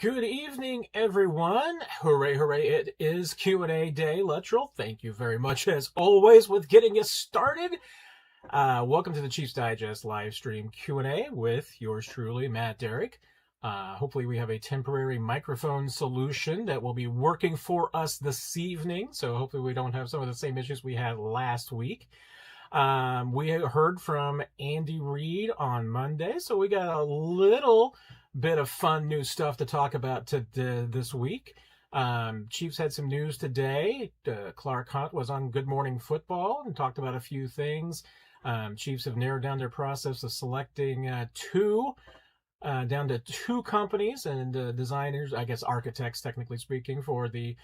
Good evening, everyone. Hooray, hooray. It is Q&A day, Luttrell. Thank you very much, as always, with getting us started. Welcome to the Chiefs Digest live stream Q&A with yours truly, Matt Derrick. Hopefully we have a temporary microphone solution that will be working for us this evening. So hopefully we don't have some of the same issues we had last week. We heard from Andy Reid on Monday, so we got a little bit of fun new stuff to talk about this week. Chiefs had some news today. Clark Hunt was on Good Morning Football and talked about a few things. Chiefs have narrowed down their process of selecting down to two companies and designers, I guess architects, technically speaking, for the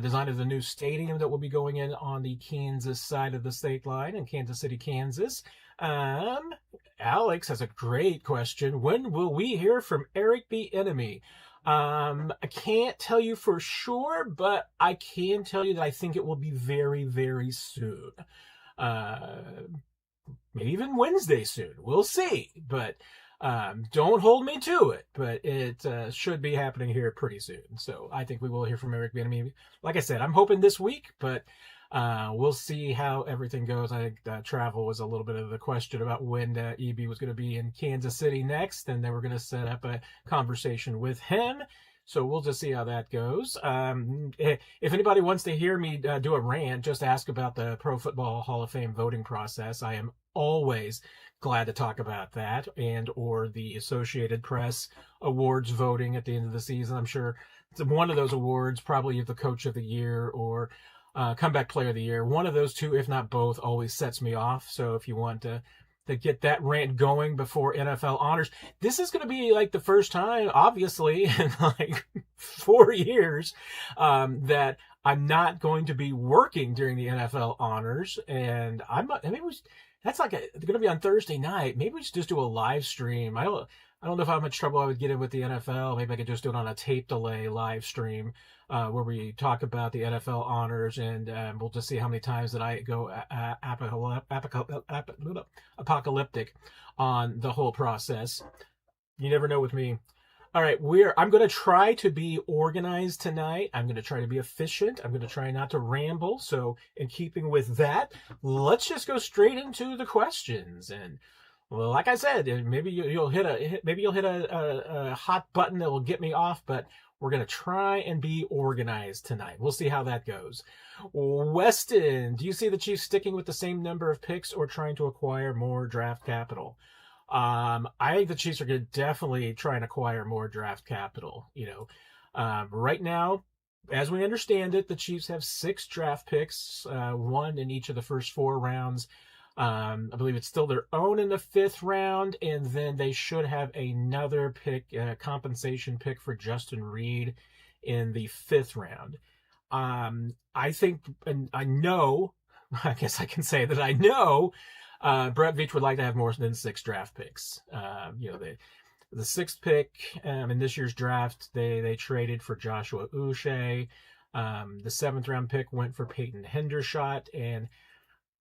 design of the new stadium that will be going in on the Kansas side of the state line in Kansas City, Kansas. Alex has a great question. When will we hear from Eric Bieniemy? I can't tell you for sure, but I can tell you that I think it will be very, very soon. Maybe even Wednesday soon. We'll see. But don't hold me to it, but it should be happening here pretty soon. So I think we will hear from Eric Bieniemy. Like I said, I'm hoping this week, but we'll see how everything goes. I think travel was a little bit of the question about when EB was going to be in Kansas City next, and they were going to set up a conversation with him. So we'll just see how that goes. If anybody wants to hear me do a rant, just ask about the Pro Football Hall of Fame voting process. I am always glad to talk about that, and or the Associated Press awards voting at the end of the season. I'm sure it's one of those awards, probably the Coach of the Year or Comeback Player of the Year. One of those two, if not both, always sets me off. So if you want to get that rant going before NFL honors, this is going to be like the first time, obviously, in like 4 years that I'm not going to be working during the NFL honors, and that's like going to be on Thursday night. Maybe we should just do a live stream. I don't know how much trouble I would get in with the NFL. Maybe I could just do it on a tape delay live stream where we talk about the NFL honors, and we'll just see how many times that I go apocalyptic on the whole process. You never know with me. All right, I'm going to try to be organized tonight. I'm going to try to be efficient. I'm going to try not to ramble. So in keeping with that, let's just go straight into the questions. And well, like I said, maybe you'll hit a hot button that will get me off, but we're going to try and be organized tonight. We'll see how that goes. Weston, do you see the Chiefs sticking with the same number of picks or trying to acquire more draft capital? I think the Chiefs are going to definitely try and acquire more draft capital. Right now, as we understand it, the Chiefs have 6 draft picks, 1 in each of the first 4 rounds. I believe it's still their own in the 5th round, and then they should have another pick, compensation pick for Justin Reid in the 5th round. I think, and I know, I guess I can say that I know Brett Veach would like to have more than 6 draft picks. The 6th pick in this year's draft, they traded for Joshua Uche. The 7th round pick went for Peyton Hendershot, and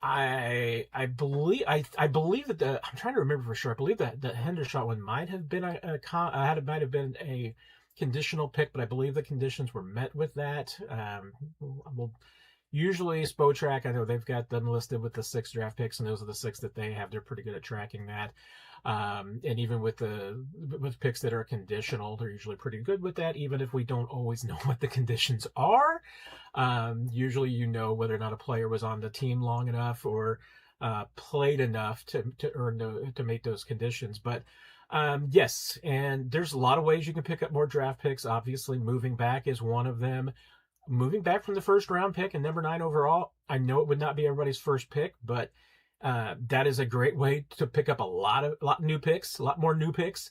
I believe that I'm trying to remember for sure. I believe that the Hendershot one might have been a conditional pick, but I believe the conditions were met with that. Usually Spotrac, I know they've got them listed with the 6 draft picks, and those are the 6 that they have. They're pretty good at tracking that. And even with picks that are conditional, they're usually pretty good with that, even if we don't always know what the conditions are. Usually you know whether or not a player was on the team long enough or played enough to make those conditions. But yes, and there's a lot of ways you can pick up more draft picks. Obviously, moving back is one of them. Moving back from the 1st round pick and number 9 overall, I know it would not be everybody's first pick, but that is a great way to pick up a lot more new picks.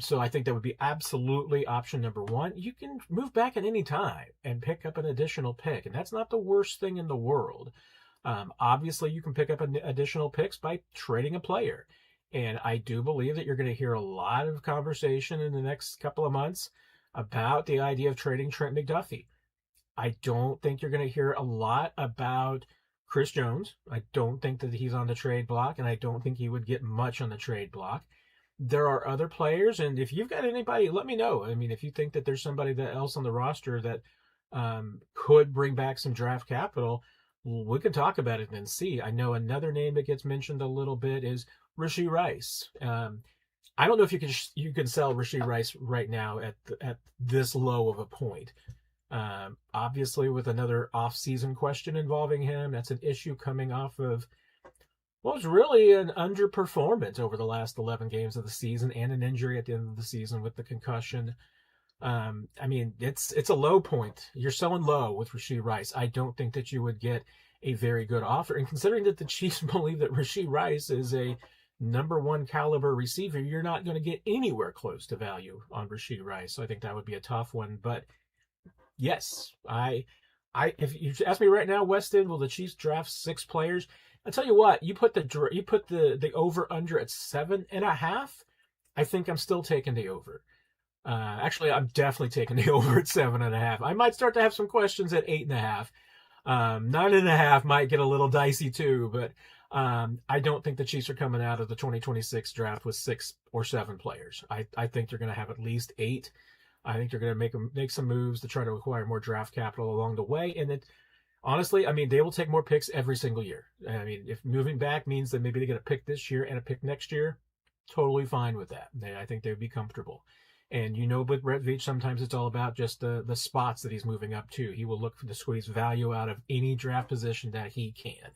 So I think that would be absolutely option number 1. You can move back at any time and pick up an additional pick, and that's not the worst thing in the world. Obviously, you can pick up additional picks by trading a player, and I do believe that you're going to hear a lot of conversation in the next couple of months about the idea of trading Trent McDuffie. I don't think you're going to hear a lot about Chris Jones. I don't think that he's on the trade block, and I don't think he would get much on the trade block. there are other players, and if you've got anybody, let me know. I mean, if you think that there's somebody that else on the roster that could bring back some draft capital, we can talk about it and see. I know another name that gets mentioned a little bit is Rashee Rice. I don't know if you can sell Rashee Rice right now at this low of a point. Obviously, with another off-season question involving him, that's an issue coming off of what was really an underperformance over the last 11 games of the season and an injury at the end of the season with the concussion. I mean, it's a low point. You're selling low with Rashee Rice. I don't think that you would get a very good offer. And considering that the Chiefs believe that Rashee Rice is a number one caliber receiver, you're not going to get anywhere close to value on Rashee Rice. So I think that would be a tough one. But yes, if you ask me right now, Weston, will the Chiefs draft 6 players? I'll tell you what, you put the over under at 7.5. I think I'm still taking the over. Actually, I'm definitely taking the over at 7.5. I might start to have some questions at 8.5. 9.5 might get a little dicey too, but I don't think the Chiefs are coming out of the 2026 draft with 6 or 7 players. I think they're going to have at least 8. I think they're going to make some moves to try to acquire more draft capital along the way, and honestly, I mean, they will take more picks every single year. I mean, if moving back means that maybe they get a pick this year and a pick next year, totally fine with that. I think they would be comfortable. And with Brett Veach, sometimes it's all about just the spots that he's moving up to. He will look to squeeze value out of any draft position that he can.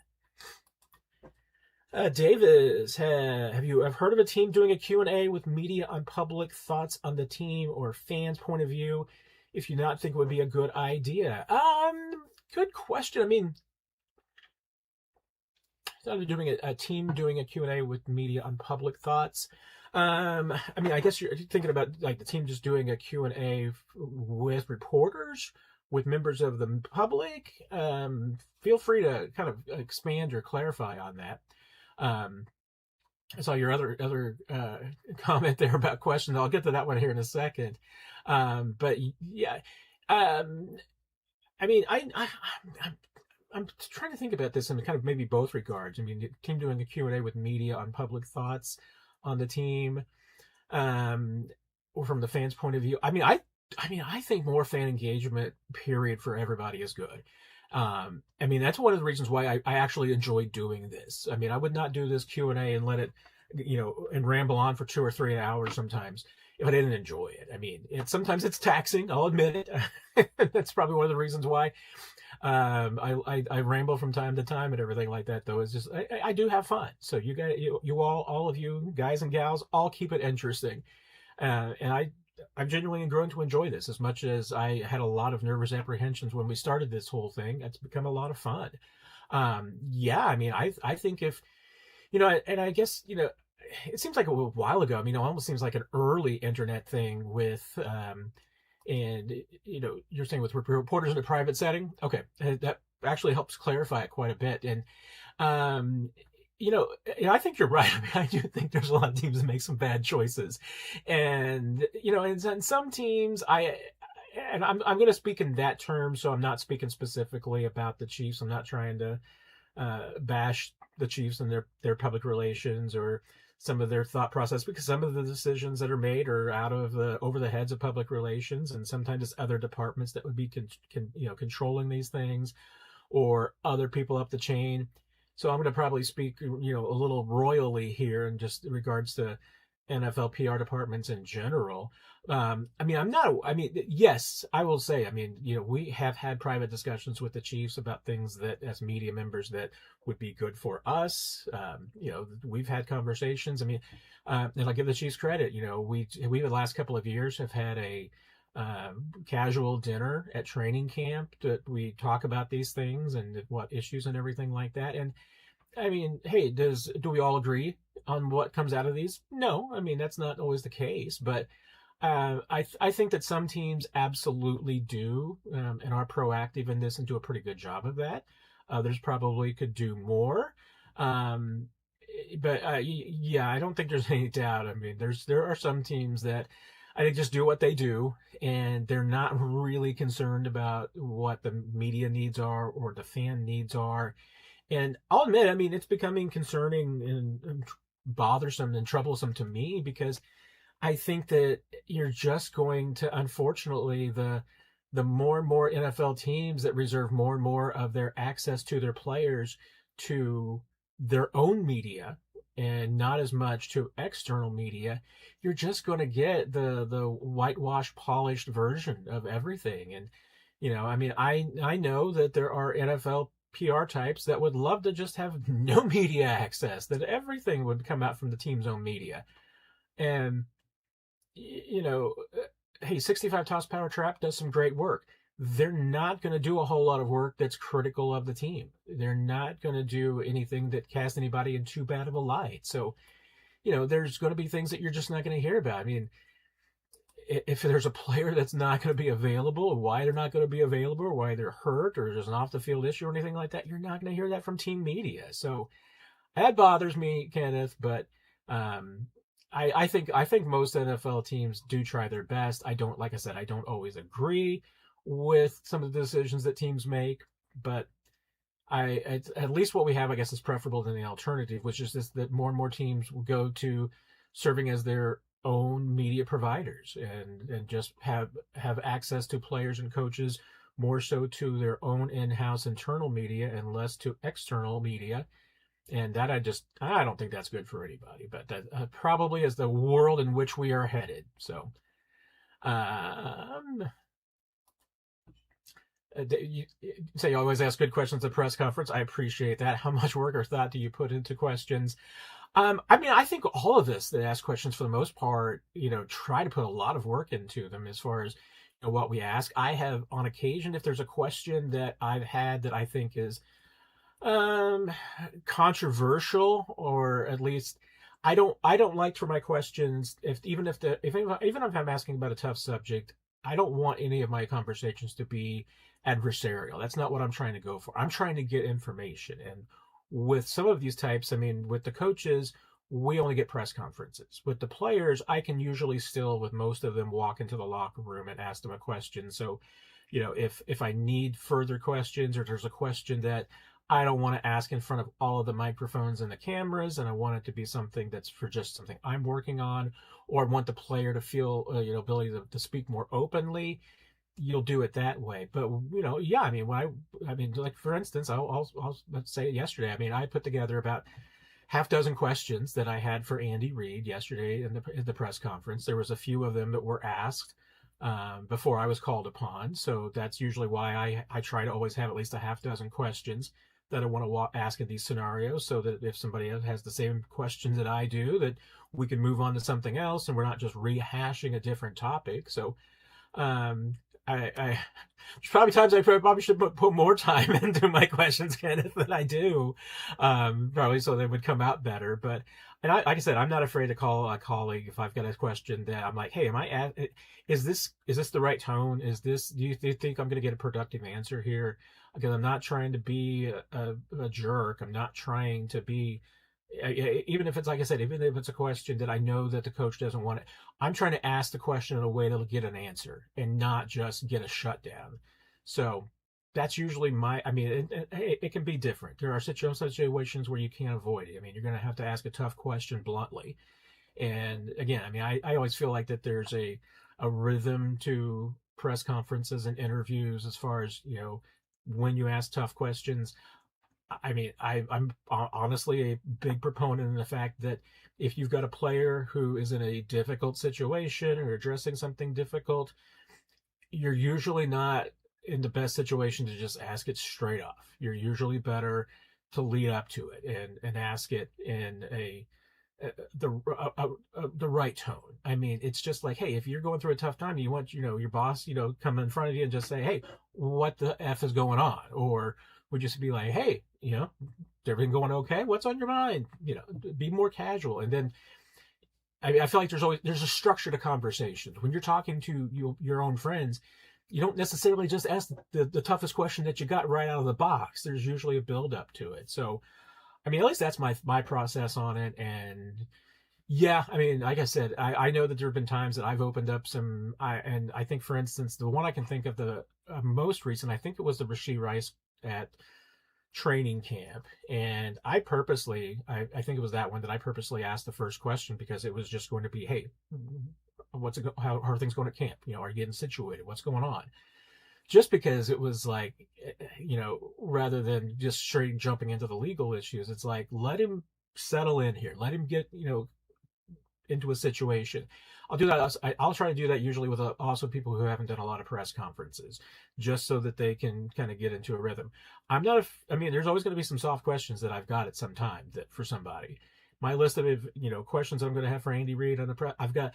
Davis, have you heard of a team doing a Q&A with media on public thoughts on the team or fans' point of view? If you not think it would be a good idea. Good question. I mean, doing a team doing a Q&A with media on public thoughts. I mean, I guess you're thinking about like the team just doing a Q&A with reporters, with members of the public. Feel free to kind of expand or clarify on that. I saw your other comment there about questions. I'll get to that one here in a second. But yeah, I mean, I'm trying to think about this in kind of maybe both regards. I mean, the team doing a Q&A with media on public thoughts on the team, or from the fans' point of view. I mean, I think more fan engagement, period, for everybody is good. I mean, that's one of the reasons why I actually enjoy doing this. I mean, I would not do this Q&A and let it, and ramble on for 2 or 3 hours sometimes if I didn't enjoy it. I mean, sometimes it's taxing, I'll admit it. That's probably one of the reasons why I ramble from time to time and everything like that, though. It's just, I do have fun. So you all of you guys and gals, all keep it interesting. And I'm genuinely growing to enjoy this as much as I had a lot of nervous apprehensions when we started this whole thing. It's become a lot of fun. Yeah, I mean, I think if, and I guess, it seems like a while ago. I mean, it almost seems like an early internet thing with, and, you're saying with reporters in a private setting. Okay. That actually helps clarify it quite a bit. And, I think you're right. I mean, I do think there's a lot of teams that make some bad choices, and and some teams, I'm going to speak in that term, so I'm not speaking specifically about the Chiefs. I'm not trying to bash the Chiefs and their public relations or some of their thought process, because some of the decisions that are made are out of over the heads of public relations, and sometimes it's other departments that would be controlling these things, or other people up the chain. So I'm going to probably speak, a little royally here in just regards to NFL PR departments in general. Yes, I will say, we have had private discussions with the Chiefs about things that, as media members, that would be good for us. We've had conversations. And I'll give the Chiefs credit. We the last couple of years have had a casual dinner at training camp that we talk about these things and what issues and everything like that. And I mean, hey, do we all agree on what comes out of these? No, I mean, that's not always the case, but I think that some teams absolutely do, and are proactive in this and do a pretty good job of that. Others probably could do more. Yeah, I don't think there's any doubt. I mean, there are some teams that I think just do what they do, and they're not really concerned about what the media needs are or the fan needs are. And I'll admit, I mean, it's becoming concerning and bothersome and troublesome to me, because I think that you're just going to, unfortunately, the more and more NFL teams that reserve more and more of their access to their players to their own media and not as much to external media, you're just going to get the whitewash polished version of everything. And I mean, I know that there are NFL PR types that would love to just have no media access, that everything would come out from the team's own media. And hey, 65 Toss Power Trap does some great work. They're not going to do a whole lot of work that's critical of the team. They're not going to do anything that casts anybody in too bad of a light. So, there's going to be things that you're just not going to hear about. I mean, if there's a player that's not going to be available, why they're not going to be available, or why they're hurt, or there's an off-the-field issue or anything like that, you're not going to hear that from team media. So that bothers me, Kenneth, but I think most NFL teams do try their best. Like I said, I don't always agree with some of the decisions that teams make, but at least what we have, I guess, is preferable than the alternative, which is this, that more and more teams will go to serving as their own media providers and just have access to players and coaches more so to their own in-house internal media and less to external media. And that I don't think that's good for anybody, but that probably is the world in which we are headed. So, you say you always ask good questions at press conference. I appreciate that. How much work or thought do you put into questions? I mean, I think all of us that ask questions, for the most part, try to put a lot of work into them as far as what we ask. I have, on occasion, if there's a question that I've had that I think is controversial, or at least I don't like for my questions, even if I'm asking about a tough subject, I don't want any of my conversations to be adversarial. That's not what I'm trying to go for. I'm trying to get information. And with some of these types, I mean, with the coaches, we only get press conferences. With the players, I can usually still, with most of them, walk into the locker room and ask them a question. So, if I need further questions, or there's a question that I don't want to ask in front of all of the microphones and the cameras, and I want it to be something that's for just something I'm working on, or I want the player to feel, ability to speak more openly, you'll do it that way. But, yeah, I mean, like, for instance, I'll let's say yesterday, I mean, I put together about half dozen questions that I had for Andy Reid yesterday in the press conference. There was a few of them that were asked before I was called upon. So that's usually why I try to always have at least a half dozen questions that I want to ask in these scenarios, so that if somebody else has the same questions that I do, that we can move on to something else and we're not just rehashing a different topic. So there's probably times I probably should put more time into my questions, Kenneth, than I do, probably, so they would come out better. But, and like I said, I'm not afraid to call a colleague if I've got a question that I'm like, hey, is this the right tone? Do you think I'm going to get a productive answer here? Because I'm not trying to be a jerk. I'm not trying to be, even if it's, like I said, even if it's a question that I know that the coach doesn't want it, I'm trying to ask the question in a way that'll get an answer and not just get a shutdown. So that's usually it can be different. There are situations where you can't avoid it. I mean, you're going to have to ask a tough question bluntly. And again, I mean, I always feel like that there's a rhythm to press conferences and interviews as far as, when you ask tough questions. I mean, I'm honestly a big proponent in the fact that if you've got a player who is in a difficult situation or addressing something difficult, you're usually not in the best situation to just ask it straight off. You're usually better to lead up to it and ask it in the right tone. I mean, it's just like, hey, if you're going through a tough time, you want, your boss, come in front of you and just say, hey, what the F is going on? Or would just be like, hey, everything going okay? What's on your mind? Be more casual. And then, I feel like there's a structure to conversations. When you're talking to your own friends, you don't necessarily just ask the toughest question that you got right out of the box. There's usually a build up to it. So, I mean, at least that's my process on it. And yeah, I mean, like I said, I know that there have been times that I've opened up and I think, for instance, the one I can think of the most recent, I think it was the Rashee Rice at training camp, and I think it was that one that I purposely asked the first question because it was just going to be, hey, how are things going at camp? Are you getting situated? What's going on? Just because it was like, rather than just straight jumping into the legal issues, it's like, let him settle in here. Let him get, into a situation. I'll do that. I'll try to do that usually with also people who haven't done a lot of press conferences, just so that they can kind of get into a rhythm. There's always going to be some soft questions that I've got at some time that for somebody. My list of, questions I'm going to have for Andy Reid on the press, I'm going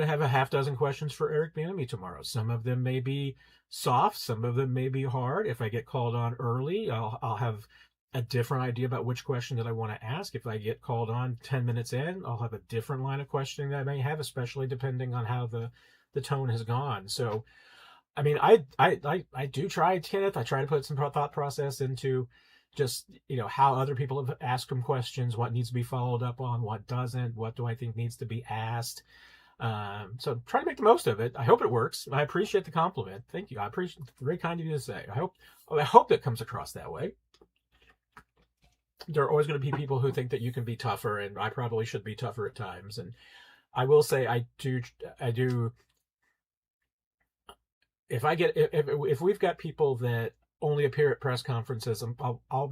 to have a half dozen questions for Eric Bieniemy tomorrow. Some of them may be soft, some of them may be hard. If I get called on early, I'll have a different idea about which question that I want to ask. If I get called on 10 minutes in, I'll have a different line of questioning that I may have, especially depending on how the tone has gone. So, I do try, Kenneth. I try to put some thought process into just, how other people have asked them questions, what needs to be followed up on, what doesn't, what do I think needs to be asked. So try to make the most of it. I hope it works. I appreciate the compliment. Thank you. I appreciate it. Very kind of you to say. I hope that comes across that way. There are always going to be people who think that you can be tougher, and I probably should be tougher at times. And I will say I do. If we've got people that only appear at press conferences, I'm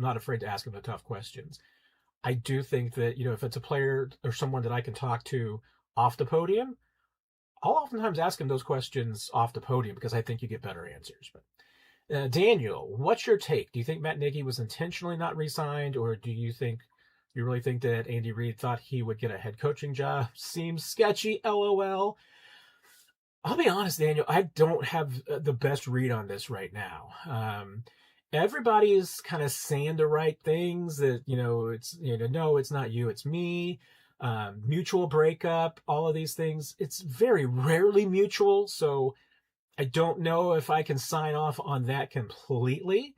not afraid to ask them the tough questions. I do think that, if it's a player or someone that I can talk to off the podium, I'll oftentimes ask them those questions off the podium because I think you get better answers. But Daniel, what's your take? Do you think Matt Nagy was intentionally not re-signed, or do you really think that Andy Reid thought he would get a head coaching job? Seems sketchy, LOL. I'll be honest, Daniel, I don't have the best read on this right now. Everybody is kind of saying the right things that, it's, no, it's not you, it's me. Mutual breakup, all of these things. It's very rarely mutual, so I don't know if I can sign off on that completely.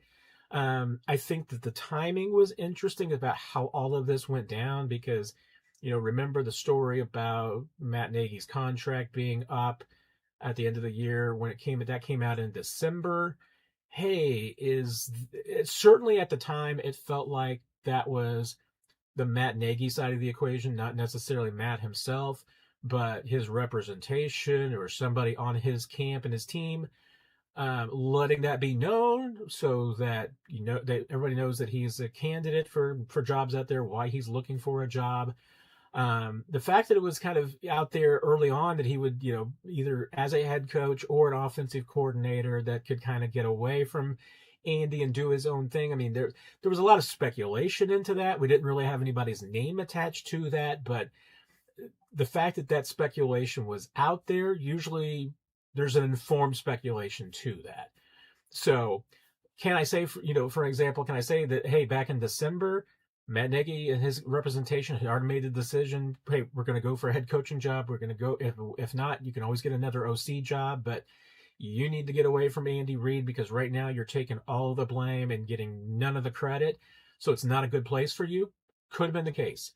I think that the timing was interesting about how all of this went down because, remember the story about Matt Nagy's contract being up at the end of the year when that came out in December. Hey, certainly at the time it felt like that was the Matt Nagy side of the equation, not necessarily Matt himself, but his representation or somebody on his camp and his team, letting that be known so that, that everybody knows that he's a candidate for jobs out there, why he's looking for a job. The fact that it was kind of out there early on that he would, either as a head coach or an offensive coordinator that could kind of get away from Andy and do his own thing. There was a lot of speculation into that. We didn't really have anybody's name attached to that, but the fact that speculation was out there, usually there's an informed speculation to that. So can I say, for example, that, hey, back in December, Matt Nagy and his representation had already made the decision, hey, we're going to go for a head coaching job. We're going to go, if not, you can always get another OC job, but you need to get away from Andy Reid because right now you're taking all the blame and getting none of the credit. So it's not a good place for you. Could have been the case.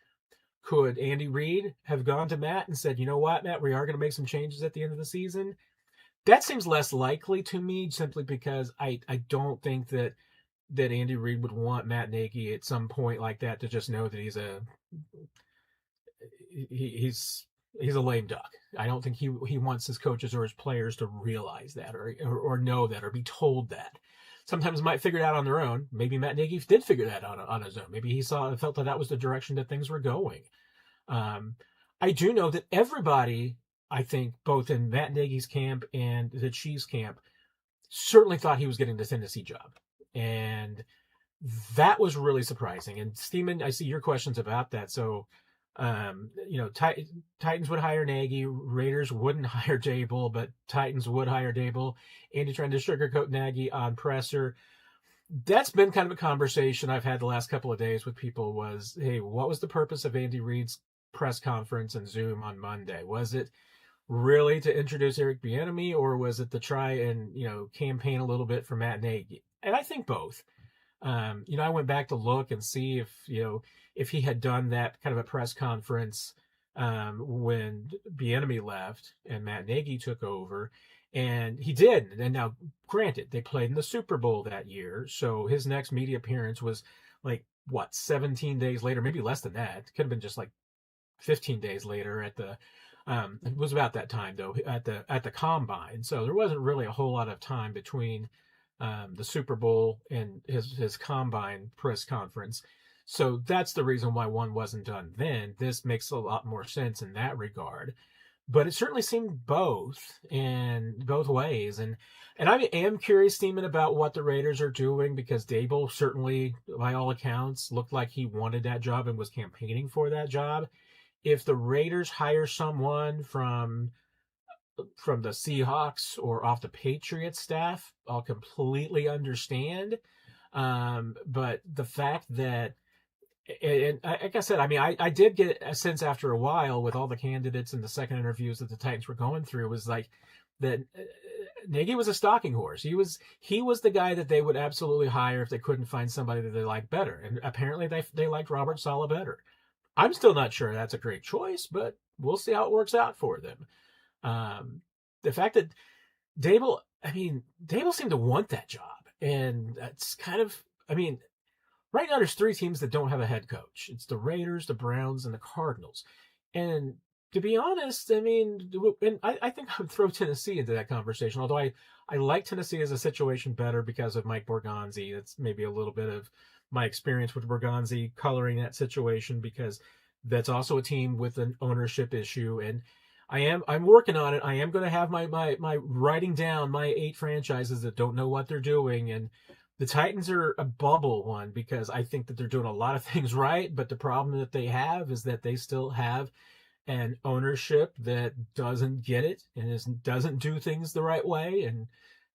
Could Andy Reid have gone to Matt and said, you know what, Matt, we are going to make some changes at the end of the season? That seems less likely to me simply because I don't think that Andy Reid would want Matt Nagy at some point like that to just know that he's a lame duck. I don't think he wants his coaches or his players to realize that or know that or be told that. Sometimes might figure it out on their own. Maybe Matt Nagy did figure that out on his own. Maybe he felt that was the direction that things were going. I do know that everybody, I think, both in Matt Nagy's camp and the Chiefs camp, certainly thought he was getting the Tennessee job. And that was really surprising. And Steeman, I see your questions about that. So, Titans would hire Nagy, Raiders wouldn't hire Dable, but Titans would hire Dable. Andy trying to sugarcoat Nagy on presser. That's been kind of a conversation I've had the last couple of days with people was, hey, what was the purpose of Andy Reid's press conference and Zoom on Monday? Was it really to introduce Eric Bieniemy, or was it to try and, campaign a little bit for Matt Nagy? And I think both. I went back to look and see if he had done that kind of a press conference when Bieniemy left and Matt Nagy took over. And he did. And now, granted, they played in the Super Bowl that year. So his next media appearance was like, what, 17 days later, maybe less than that. It could have been just like 15 days later at the it was about that time though at the combine. So there wasn't really a whole lot of time between the Super Bowl and his combine press conference. So that's the reason why one wasn't done then. This makes a lot more sense in that regard. But it certainly seemed both ways. And I am curious, Steeman, about what the Raiders are doing, because Dable certainly, by all accounts, looked like he wanted that job and was campaigning for that job. If the Raiders hire someone from the Seahawks or off the Patriots staff, I'll completely understand. But the fact that, and like I said, I mean, I did get a sense after a while with all the candidates and the second interviews that the Titans were going through was like that Nagy was a stalking horse. He was the guy that they would absolutely hire if they couldn't find somebody that they liked better. And apparently they liked Robert Saleh better. I'm still not sure that's a great choice, but we'll see how it works out for them. The fact that Dable seemed to want that job. And that's kind of, I mean, right now there's 3 teams that don't have a head coach. It's the Raiders, the Browns, and the Cardinals. And to be honest, I mean, and I think I would throw Tennessee into that conversation, although I like Tennessee as a situation better because of Mike Borgonzi. That's maybe a little bit of my experience with Borgonzi coloring that situation, because that's also a team with an ownership issue. And I'm working on it. I am going to have my writing down my 8 franchises that don't know what they're doing. And the Titans are a bubble one, because I think that they're doing a lot of things right. But the problem that they have is that they still have an ownership that doesn't get it and doesn't do things the right way. And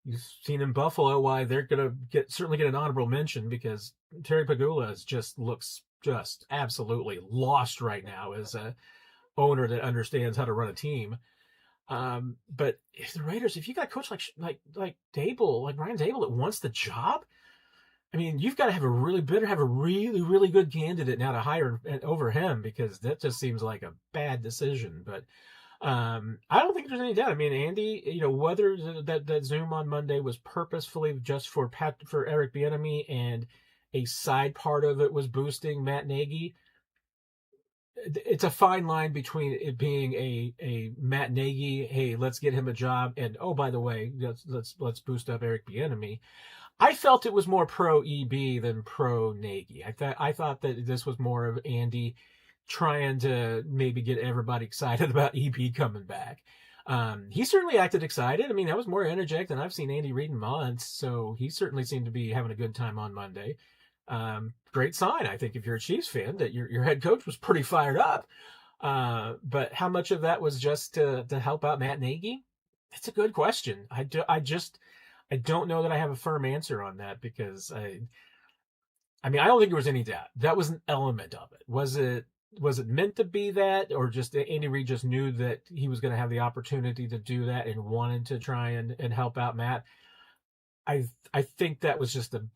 you've seen in Buffalo why they're going to certainly get an honorable mention, because Terry Pegula looks just absolutely lost right now as a owner that understands how to run a team. But if the Raiders, if you got a coach like Dable, like Ryan Dable, that wants the job, I mean, you've got to have a really really good candidate now to hire over him, because that just seems like a bad decision. But I don't think there's any doubt. I mean, Andy, whether that Zoom on Monday was purposefully just for Eric Bieniemy and a side part of it was boosting Matt Nagy, it's a fine line between it being a Matt Nagy, hey, let's get him a job, and oh, by the way, let's boost up Eric Bieniemy. I felt it was more pro EB than pro Nagy. I thought that this was more of Andy trying to maybe get everybody excited about EB coming back. He certainly acted excited. I mean, that was more energetic than I've seen Andy Reid in months, so he certainly seemed to be having a good time on Monday. Great sign, I think, if you're a Chiefs fan, that your head coach was pretty fired up. But how much of that was just to help out Matt Nagy? It's a good question. I don't know that I have a firm answer on that, because I mean, I don't think there was any doubt. That was an element of it. Was it meant to be that, or just Andy Reid just knew that he was going to have the opportunity to do that and wanted to try and help out Matt? I think that was just the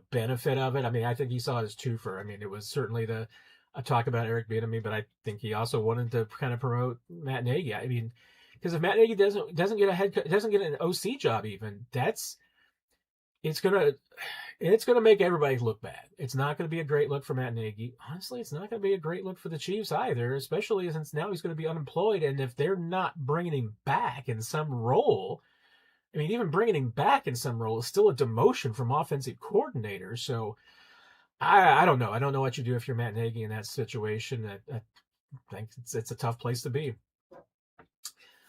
benefit of it. I mean, I think he saw it as twofer. I mean, it was certainly a talk about Eric Bieniemy, but I think he also wanted to kind of promote Matt Nagy. I mean, because if Matt Nagy doesn't get an OC job, even it's gonna make everybody look bad. It's not gonna be a great look for Matt Nagy. Honestly, it's not gonna be a great look for the Chiefs either, especially since now he's gonna be unemployed, and if they're not bringing him back in some role. I mean, even bringing him back in some role is still a demotion from offensive coordinator. So I don't know. I don't know what you do if you're Matt Nagy in that situation. I think it's a tough place to be.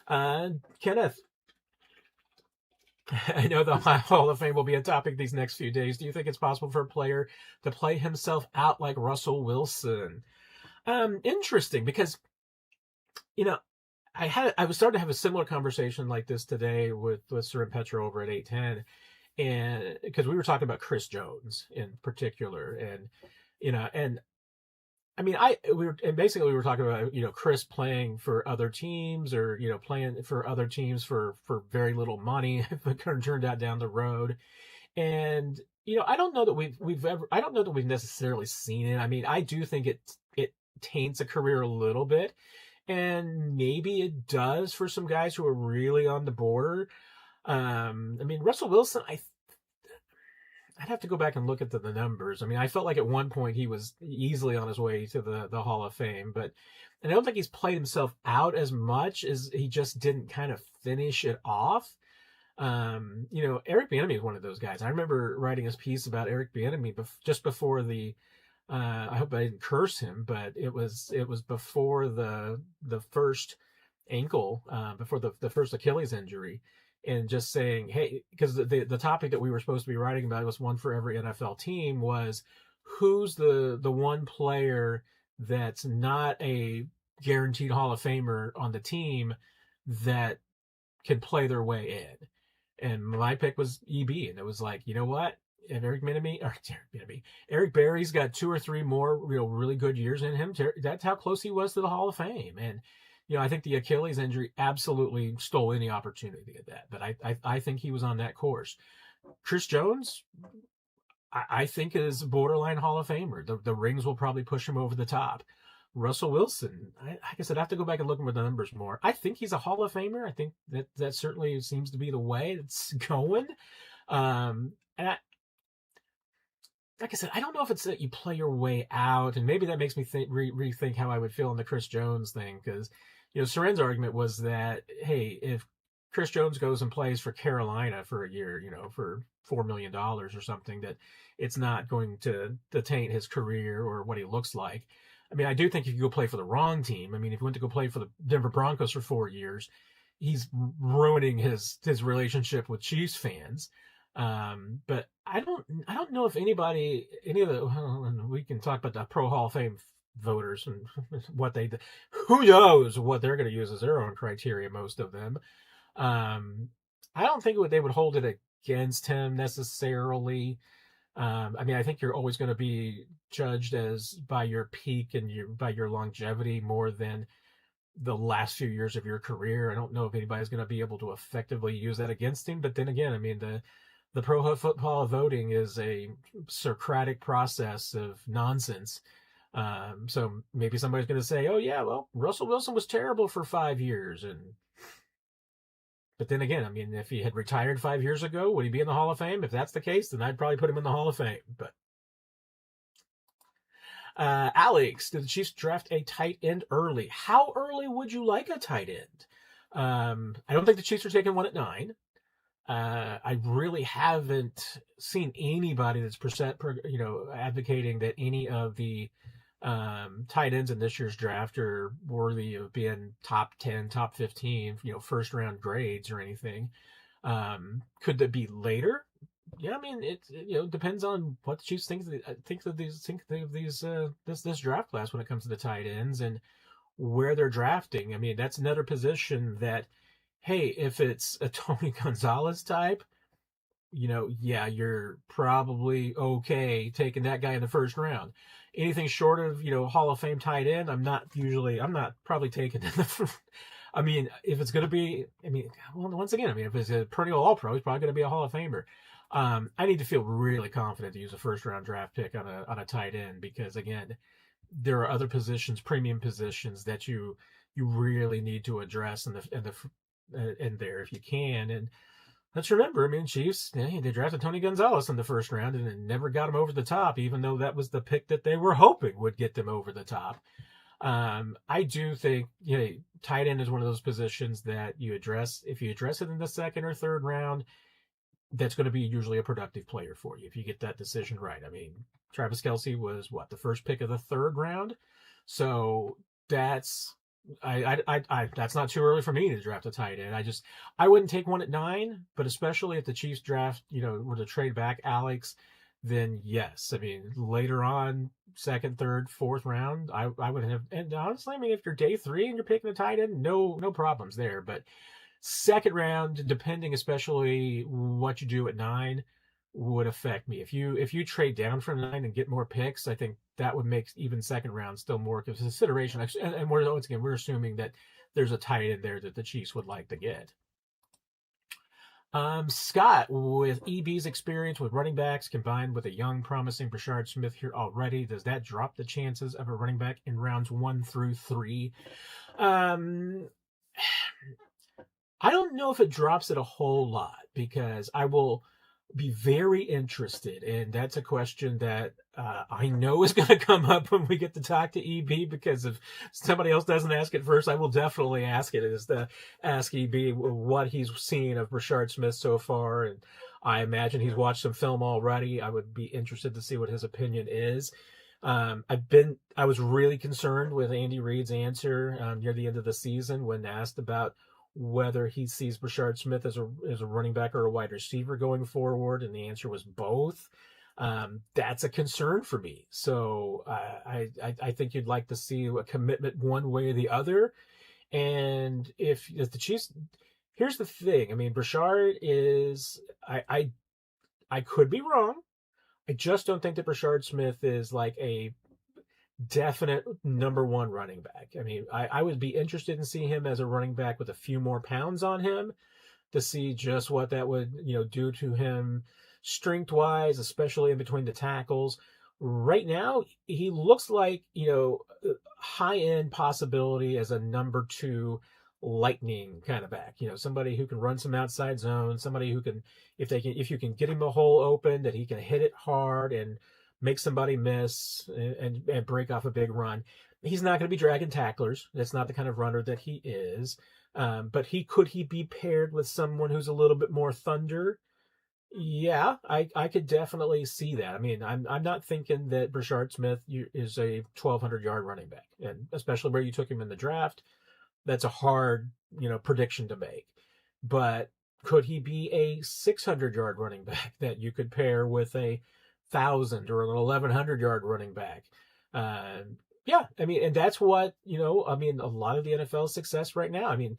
Kenneth, I know the Hall of Fame will be a topic these next few days. Do you think it's possible for a player to play himself out like Russell Wilson? Interesting, because, I was starting to have a similar conversation like this today with Sir and Petra over at 810, and because we were talking about Chris Jones in particular, and and I mean, we were talking about Chris playing for other teams, or playing for other teams for very little money if it turned out down the road, and I don't know that we've necessarily seen it. I mean, I do think it taints a career a little bit. And maybe it does for some guys who are really on the border. I mean, Russell Wilson, I'd have to go back and look at the numbers. I mean, I felt like at one point he was easily on his way to the Hall of Fame, but I don't think he's played himself out as much as he just didn't kind of finish it off. Eric Bieniemy is one of those guys. I remember writing a piece about Eric Bieniemy just before the. I hope I didn't curse him, but it was before the first ankle, before the first Achilles injury, and just saying, hey, because the topic that we were supposed to be writing about was one for every NFL team, was who's the one player that's not a guaranteed Hall of Famer on the team that can play their way in. And my pick was EB, and it was like, you know what? And Eric Berry's got 2 or 3 more really good years in him. That's how close he was to the Hall of Fame. And I think the Achilles injury absolutely stole any opportunity at that. But I think he was on that course. Chris Jones, I think is borderline Hall of Famer. The rings will probably push him over the top. Russell Wilson, like I said, I have to go back and look at the numbers more. I think he's a Hall of Famer. I think that certainly seems to be the way it's going. And like I said, I don't know if it's that you play your way out, and maybe that makes me rethink how I would feel on the Chris Jones thing, because Soren's argument was that, hey, if Chris Jones goes and plays for Carolina for a year, for $4 million or something, that it's not going to taint his career or what he looks like. I mean, I do think if you go play for the wrong team, I mean, if you went to go play for the Denver Broncos for 4 years, he's ruining his relationship with Chiefs fans. But I don't know if any of the, we can talk about the Pro Hall of Fame voters and what who knows what they're going to use as their own criteria, most of them. I don't think they would hold it against him necessarily. I mean, I think you're always going to be judged by your peak and by your longevity more than the last few years of your career. I don't know if anybody's going to be able to effectively use that against him. But then again, I mean, the Pro Football voting is a Socratic process of nonsense. So maybe somebody's going to say, oh, yeah, well, Russell Wilson was terrible for 5 years. But then again, I mean, if he had retired 5 years ago, would he be in the Hall of Fame? If that's the case, then I'd probably put him in the Hall of Fame. But Alex, did the Chiefs draft a tight end early? How early would you like a tight end? I don't think the Chiefs are taking one at 9. I really haven't seen anybody that's advocating that any of the tight ends in this year's draft are worthy of being top 10, top 15, first round grades or anything. Could that be later? Yeah, I mean, it depends on what the Chiefs think of this draft class when it comes to the tight ends and where they're drafting. I mean, that's another position that, hey, if it's a Tony Gonzalez type, yeah, you're probably okay taking that guy in the first round. Anything short of, Hall of Fame tight end, I'm not probably taking it. I mean, if it's going to be, once again, if it's a perennial All-Pro, he's probably going to be a Hall of Famer. I need to feel really confident to use a first-round draft pick on a tight end because, again, there are other positions, premium positions that you really need to address in there if you can. And let's remember, Chiefs, they drafted Tony Gonzalez in the first round and it never got him over the top, even though that was the pick that they were hoping would get them over the top. I do think, tight end is one of those positions that you address. If you address it in the second or third round, that's going to be usually a productive player for you if you get that decision right. I mean, Travis Kelce was the first pick of the third round. So that's not too early for me to draft a tight end. I wouldn't take one at 9, but especially if the Chiefs draft, were to trade back Alex, then yes. I mean, later on, second, third, fourth round, I would have. And honestly, if you're day 3 and you're picking a tight end, no problems there. But second round, depending especially what you do at 9, would affect me. If you trade down from 9 and get more picks, I think that would make even second round still more consideration. And we're assuming that there's a tight end there that the Chiefs would like to get. Scott, with EB's experience with running backs combined with a young, promising Brashard Smith here already, does that drop the chances of a running back in rounds 1 through 3? Um, I don't know if it drops it a whole lot, because I will be very interested, and that's a question that I know is going to come up when we get to talk to EB, because if somebody else doesn't ask it first, I will definitely ask it, is to ask EB what he's seen of Brashard Smith so far, and I imagine he's watched some film already. I would be interested to see what his opinion is. I was really concerned with Andy Reid's answer near the end of the season when asked about whether he sees Brashard Smith as a running back or a wide receiver going forward, and the answer was both. That's a concern for me. So I think you'd like to see a commitment one way or the other. And if the Chiefs, here's the thing. I mean, Brashard is, I could be wrong. I just don't think that Brashard Smith is like a definite number one running back. I mean, I would be interested in seeing him as a running back with a few more pounds on him, to see just what that would, do to him strength wise, especially in between the tackles. Right now, he looks like, high end possibility as a number 2 lightning kind of back, somebody who can run some outside zone, somebody who can, if you can get him a hole open, that he can hit it hard and make somebody miss and break off a big run. He's not going to be dragging tacklers. That's not the kind of runner that he is. But could he be paired with someone who's a little bit more thunder? Yeah, I could definitely see that. I mean, I'm not thinking that Brashard Smith is a 1,200-yard running back, and especially where you took him in the draft, that's a hard, prediction to make. But could he be a 600-yard running back that you could pair with a 1,000 or an 1,100-yard running back? Yeah, I mean, and that's what, I mean, a lot of the NFL's success right now. I mean,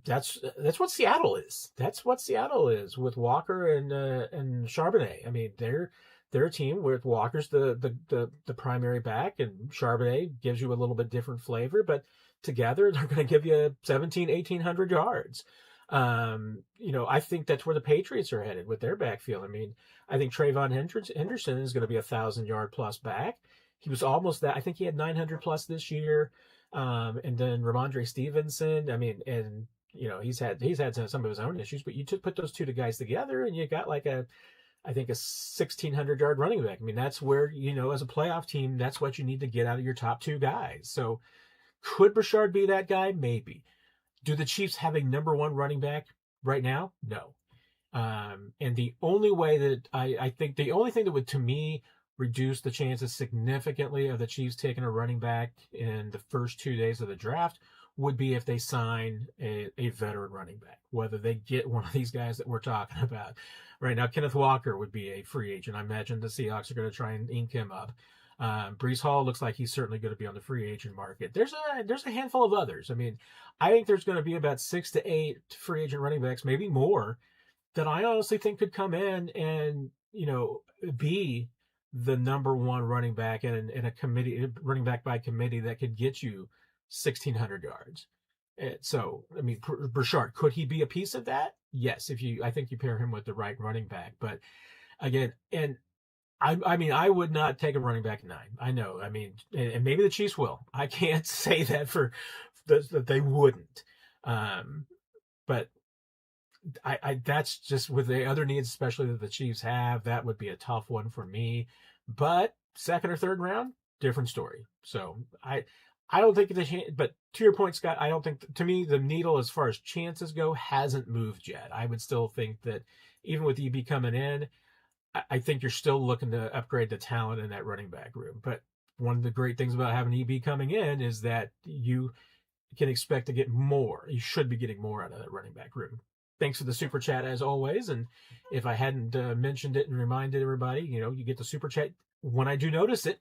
that's what Seattle is. That's what Seattle is with Walker and Charbonnet. I mean, they're a team where Walker's the primary back, and Charbonnet gives you a little bit different flavor, but together they're going to give you 1,800 yards. I think that's where the Patriots are headed with their backfield. I mean, I think Trayvon Henderson is going to be a 1,000-yard plus back. He was almost that. I think he had 900 plus this year. And then Ramondre Stevenson. I mean, and he's had some of his own issues, but you put those two guys together, and you got like I think a 1,600-yard running back. I mean, that's where, as a playoff team, that's what you need to get out of your top 2 guys. So could Brashard be that guy? Maybe. Do the Chiefs have a number 1 running back right now? No. And the only way that I think the only thing that would, to me, reduce the chances significantly of the Chiefs taking a running back in the first 2 days of the draft would be if they sign a veteran running back, whether they get one of these guys that we're talking about right now. Kenneth Walker would be a free agent. I imagine the Seahawks are going to try and ink him up. Breece Hall looks like he's certainly going to be on the free agent market. There's a handful of others. I mean, I think there's going to be about 6 to 8 free agent running backs, maybe more, that I honestly think could come in and, be the number 1 running back in a committee, running back by committee, that could get you 1,600 yards. So, I mean, Brashard, could he be a piece of that? Yes, I think you pair him with the right running back. But again, and I mean, I would not take a running back 9. I know. I mean, and maybe the Chiefs will. I can't say that that they wouldn't. But that's just with the other needs, especially that the Chiefs have, that would be a tough one for me. But 2nd or 3rd round, different story. So I don't think but to your point, Scott, I don't think, to me, the needle as far as chances go hasn't moved yet. I would still think that even with EB coming in, I think you're still looking to upgrade the talent in that running back room. But one of the great things about having EB coming in is that you can expect to get more. You should be getting more out of that running back room. Thanks for the super chat as always. And if I hadn't mentioned it and reminded everybody, you get the super chat when I do notice it.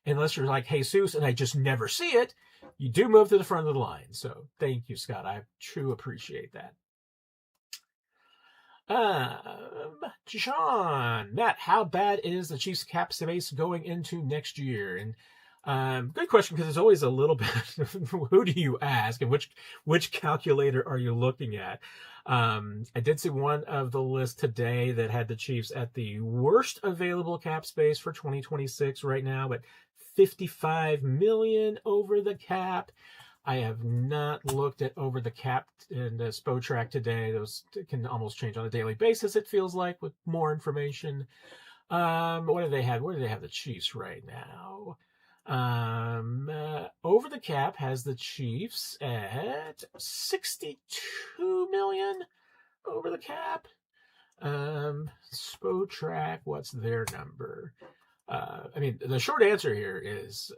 Unless you're like Jesus and I just never see it, you do move to the front of the line. So thank you, Scott. I truly appreciate that. Sean, Matt, how bad is the Chiefs cap space going into next year? And Good question, because it's always a little bit who do you ask and which calculator are you looking at? I did see one of the lists today that had the Chiefs at the worst available cap space for 2026 right now, but 55 million over the cap. I have not looked at over the cap in the Spotrac today. Those can almost change on a daily basis, it feels like, with more information. What do they have? Where do they have the Chiefs right now? Over the cap has the Chiefs at 62 million over the cap. Spotrac, what's their number? I mean, the short answer here is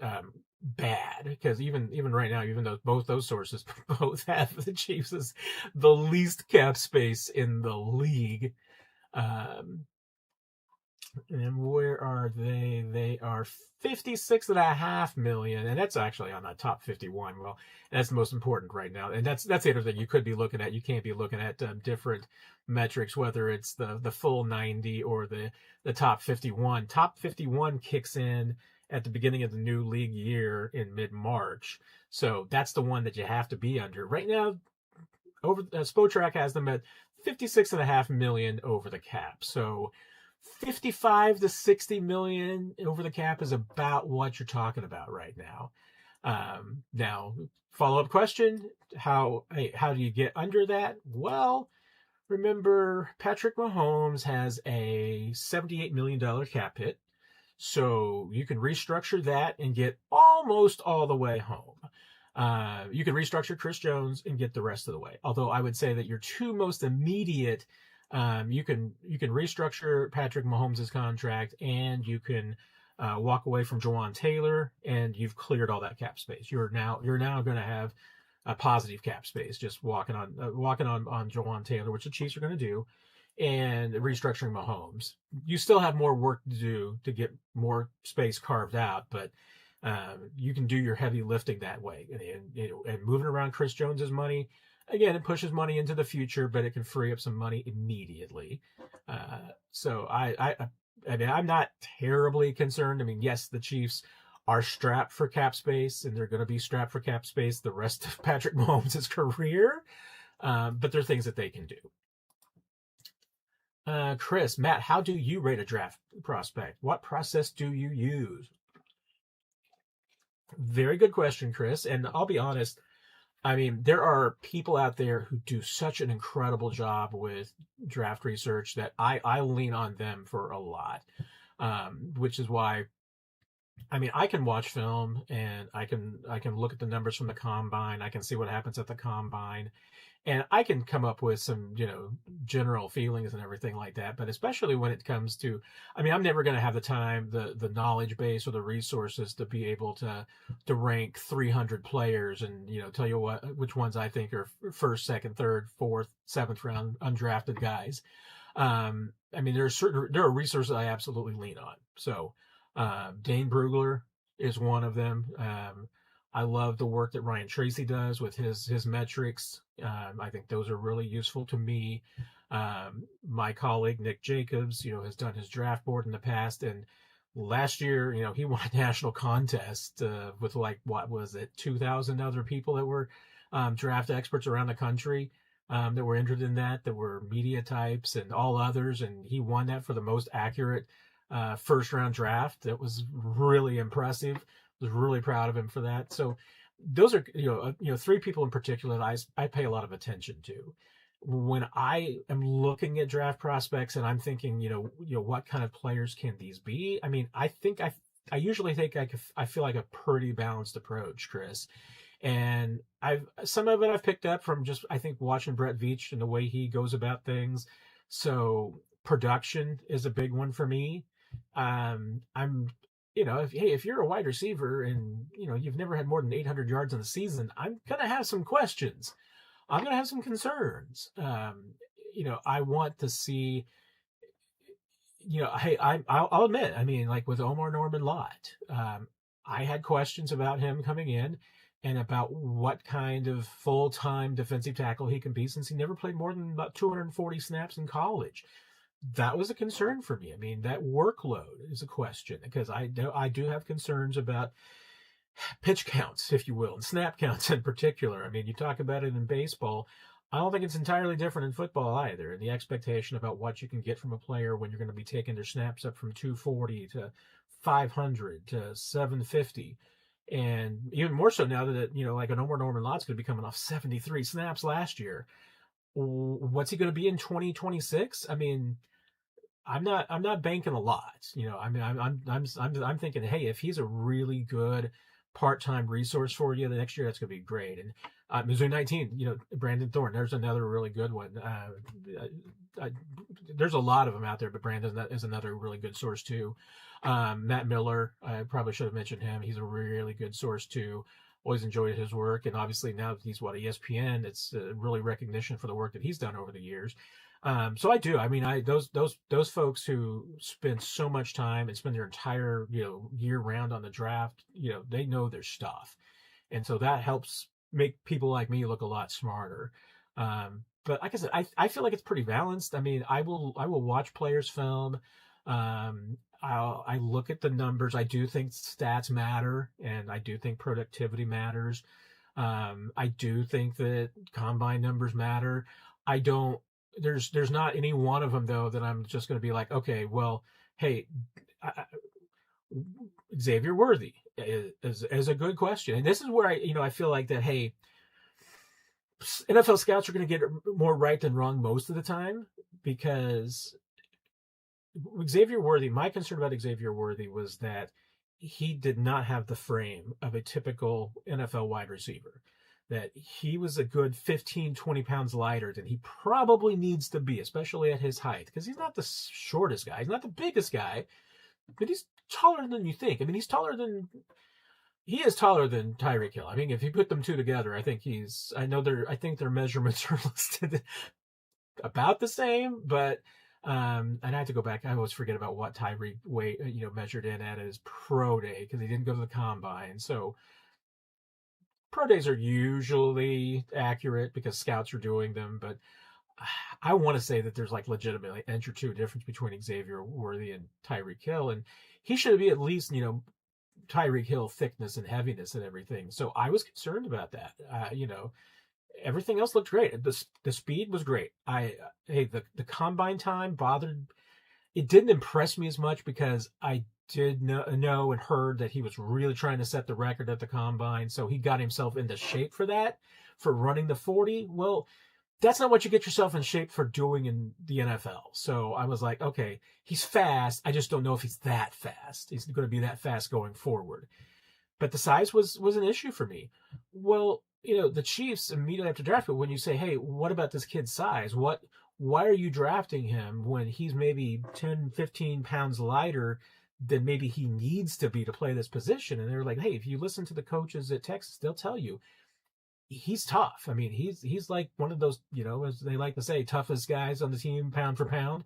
bad, because even right now, even though both those sources both have the Chiefs as the least cap space in the league. And where are they? They are 56.5 million, and that's actually on the top 51. Well, that's the most important right now, and that's the other thing you could be looking at. You can't be looking at different metrics, whether it's the full 90 or the top 51. Top 51 kicks in at the beginning of the new league year in mid-March, so that's the one that you have to be under right now. Over Spotrac has them at 56.5 million over the cap, so 55 to 60 million over the cap is about what you're talking about right now. Now, follow-up question, how do you get under that? Well, remember, Patrick Mahomes has a $78 million cap hit, so you can restructure that and get almost all the way home. You can restructure Chris Jones and get the rest of the way, although I would say that your two most immediate, you can restructure Patrick Mahomes' contract, and you can walk away from Jawaan Taylor, and you've cleared all that cap space. You're now going to have a positive cap space just walking on Jawaan Taylor, which the Chiefs are going to do, and restructuring Mahomes. You still have more work to do to get more space carved out, but you can do your heavy lifting that way, and moving around Chris Jones's money. Again, it pushes money into the future, but it can free up some money immediately. So I mean, I'm not terribly concerned. I mean, yes, the Chiefs are strapped for cap space, and they're going to be strapped for cap space the rest of Patrick Mahomes' career. But there are things that they can do. Chris, Matt, how do you rate a draft prospect? What process do you use? Very good question, Chris. And I'll be honest, I mean, there are people out there who do such an incredible job with draft research that I lean on them for a lot, which is why, I mean, I can watch film, and I can look at the numbers from the combine. I can see what happens at the combine, and I can come up with some, general feelings and everything like that. But especially when it comes to, I mean, I'm never going to have the time, the knowledge base, or the resources to be able to rank 300 players and, tell you which ones I think are first, second, third, fourth, seventh round undrafted guys. I mean, there are resources I absolutely lean on. So Dane Brugler is one of them. I love the work that Ryan Tracy does with his metrics. I think those are really useful to me. My colleague Nick Jacobs, has done his draft board in the past, and last year, he won a national contest with, like, what was it, 2,000 other people that were draft experts around the country that were entered in that were media types and all others, and he won that for the most accurate first round draft. That was really impressive. Was really proud of him for that. So those are, three people in particular that I pay a lot of attention to when I am looking at draft prospects, and I'm thinking, what kind of players can these be? I mean, I usually think I feel like a pretty balanced approach, Chris. And some of it I've picked up from just, I think, watching Brett Veach and the way he goes about things. So production is a big one for me. If you're a wide receiver and, you've never had more than 800 yards in a season, I'm going to have some questions. I'm going to have some concerns. I want to see, hey, I'll admit, I mean, like with Omar Norman Lott, I had questions about him coming in and about what kind of full-time defensive tackle he can be, since he never played more than about 240 snaps in college. That was a concern for me. I mean, that workload is a question, because I do have concerns about, pitch counts, if you will, and snap counts in particular. I mean, you talk about it in baseball. I don't think it's entirely different in football either. And the expectation about what you can get from a player when you're going to be taking their snaps up from 240 to 500 to 750. And even more so now that, like an Norman Lott's going to be coming off 73 snaps last year. What's he going to be in 2026? I mean, I'm not banking a lot. I mean, I'm thinking, hey, if he's a really good part-time resource for you the next year, that's going to be great. And Missouri 19, Brandon Thorne, there's another really good one. There's a lot of them out there, but Brandon is another really good source too. Matt Miller, I probably should have mentioned him. He's a really good source too. Always enjoyed his work, and obviously now that he's ESPN, it's really recognition for the work that he's done over the years. So I do. I mean, those folks who spend so much time and spend their entire year round on the draft, they know their stuff, and so that helps make people like me look a lot smarter. But like I said, I feel like it's pretty balanced. I mean, I will watch players' film. I look at the numbers. I do think stats matter, and I do think productivity matters. I do think that combine numbers matter. I don't. There's not any one of them though that I'm just going to be like, okay, well, hey, Xavier Worthy is a good question, and this is where I feel like that. Hey, NFL scouts are going to get it more right than wrong most of the time, because Xavier Worthy, my concern about Xavier Worthy was that he did not have the frame of a typical NFL wide receiver, that he was a good 15, 20 pounds lighter than he probably needs to be, especially at his height, because he's not the shortest guy. He's not the biggest guy, but he's taller than you think. I mean, he is taller than Tyreek Hill. I mean, if you put them two together, I think I think their measurements are listed about the same, but and I have to go back. I always forget about what Tyreek measured in at his pro day, because he didn't go to the combine. So pro days are usually accurate because scouts are doing them, but I want to say that there's like legitimately an inch or two difference between Xavier Worthy and Tyreek Hill, and he should be at least Tyreek Hill thickness and heaviness and everything. So I was concerned about that. Everything else looked great. The speed was great. The combine time it didn't impress me as much, because I did know and heard that he was really trying to set the record at the combine. So he got himself into shape for that, for running the 40. Well, that's not what you get yourself in shape for doing in the NFL. So I was like, okay, he's fast. I just don't know if he's that fast. He's going to be that fast going forward. But the size was an issue for me. Well, the Chiefs immediately after draft, when you say, hey, what about this kid's size? Why are you drafting him when he's maybe 10, 15 pounds lighter than maybe he needs to be to play this position? And they're like, hey, if you listen to the coaches at Texas, they'll tell you he's tough. I mean, he's like one of those, as they like to say, toughest guys on the team, pound for pound.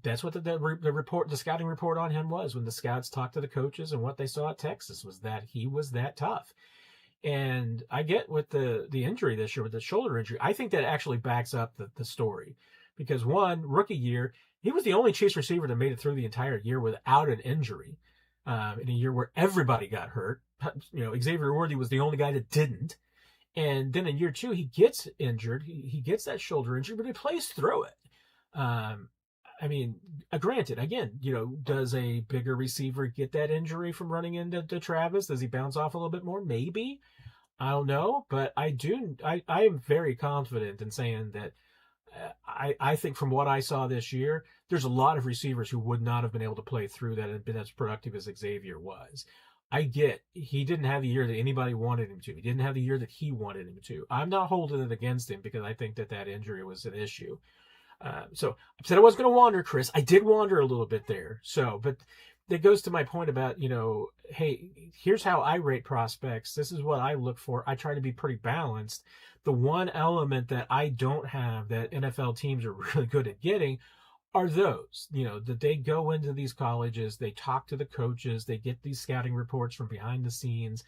That's what the scouting report on him was when the scouts talked to the coaches, and what they saw at Texas was that he was that tough. And I get with the injury this year, with the shoulder injury, I think that actually backs up the story, because one, rookie year, he was the only Chiefs receiver that made it through the entire year without an injury, in a year where everybody got hurt. Xavier Worthy was the only guy that didn't. And then in year two, he gets injured. He gets that shoulder injury, but he plays through it. I mean, granted, again, does a bigger receiver get that injury from running into Travis? Does he bounce off a little bit more? Maybe. I don't know. But I am very confident in saying that I think from what I saw this year, there's a lot of receivers who would not have been able to play through that and been as productive as Xavier was. I get he didn't have the year that anybody wanted him to. He didn't have the year that he wanted him to. I'm not holding it against him, because I think that injury was an issue. So I said I wasn't going to wander, Chris. I did wander a little bit there. So, but that goes to my point about, hey, here's how I rate prospects. This is what I look for. I try to be pretty balanced. The one element that I don't have that NFL teams are really good at getting are those, that they go into these colleges, they talk to the coaches, they get these scouting reports from behind the scenes,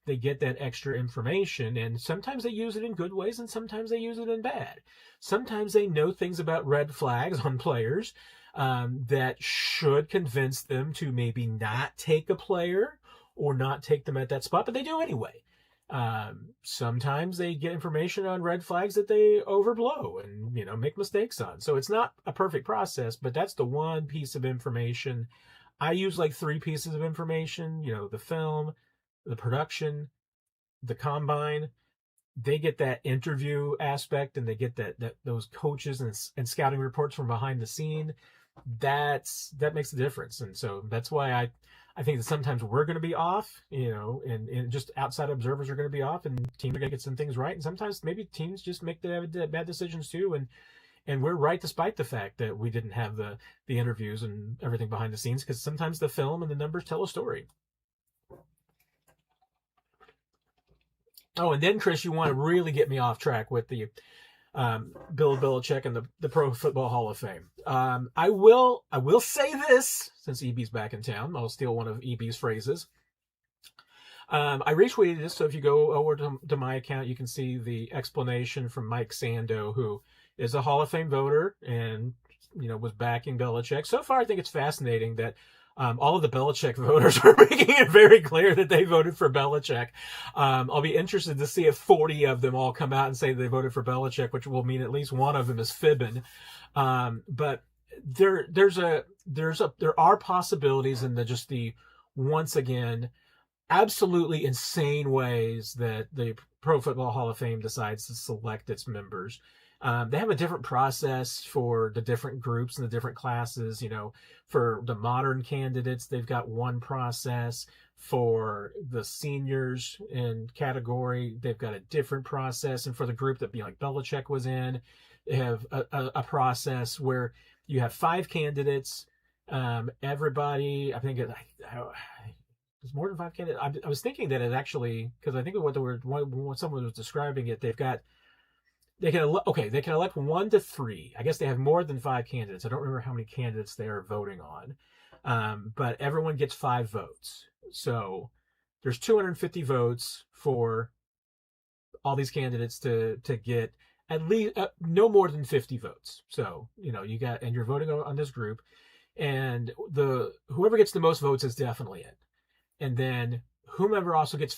they get that extra information, and sometimes they use it in good ways and sometimes they use it in bad. Sometimes they know things about red flags on players that should convince them to maybe not take a player, or not take them at that spot, but they do anyway. Sometimes they get information on red flags that they overblow and, make mistakes on. So it's not a perfect process, but that's the one piece of information. I use like 3 pieces of information, the film, the production, the combine. They get that interview aspect, and they get that those coaches and scouting reports from behind the scene. That makes a difference. And so that's why I think that sometimes we're going to be off, and just outside observers are going to be off, and teams are going to get some things right. And sometimes maybe teams just make the bad decisions too. And we're right despite the fact that we didn't have the interviews and everything behind the scenes, because sometimes the film and the numbers tell a story. Oh, and then, Chris, you want to really get me off track with the Bill Belichick and the Pro Football Hall of Fame. I will say this, since EB's back in town. I'll steal one of EB's phrases. I retweeted this, so if you go over to my account, you can see the explanation from Mike Sando, who is a Hall of Fame voter and was backing Belichick. So far, I think it's fascinating that all of the Belichick voters are making it very clear that they voted for Belichick. I'll be interested to see if 40 of them all come out and say they voted for Belichick, which will mean at least one of them is fibbing. But there are possibilities in the once again, absolutely insane ways that the Pro Football Hall of Fame decides to select its members. They have a different process for the different groups and the different classes. For the modern candidates, they've got one process. For the seniors in category, they've got a different process. And for the group that like Belichick was in, they have a process where you have 5 candidates. Everybody, I think there's more than 5 candidates. I was thinking that it actually, because I think when someone was describing it, they can elect 1 to 3. I guess they have more than 5 candidates. I don't remember how many candidates they are voting on. But everyone gets 5 votes. So there's 250 votes for all these candidates to get at least no more than 50 votes. So, you got, and you're voting on this group, and whoever gets the most votes is definitely in. And then whomever also gets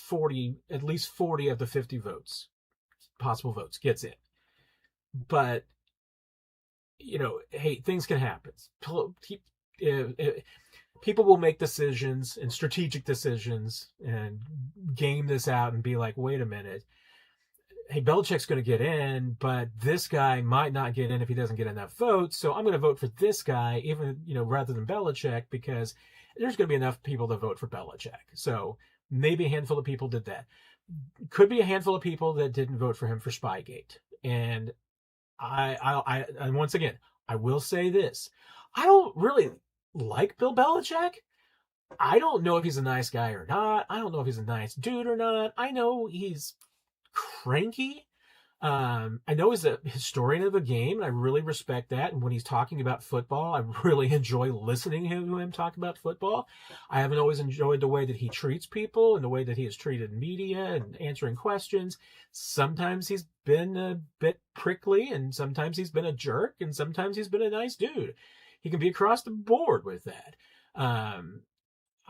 at least 40 of the 50 possible votes gets in. But, hey, things can happen. People will make decisions and strategic decisions and game this out and be like, wait a minute. Hey, Belichick's going to get in, but this guy might not get in if he doesn't get enough votes. So I'm going to vote for this guy, even, rather than Belichick, because there's going to be enough people to vote for Belichick. So maybe a handful of people did that. Could be a handful of people that didn't vote for him for Spygate. And and once again, I will say this. I don't really like Bill Belichick. I don't know if he's a nice guy or not. I don't know if he's a nice dude or not. I know he's cranky. I know he's a historian of the game, and I really respect that. And when he's talking about football, I really enjoy listening to him talk about football. I haven't always enjoyed the way that he treats people and the way that he has treated media and answering questions. Sometimes he's been a bit prickly, and sometimes he's been a jerk, and sometimes he's been a nice dude. He can be across the board with that.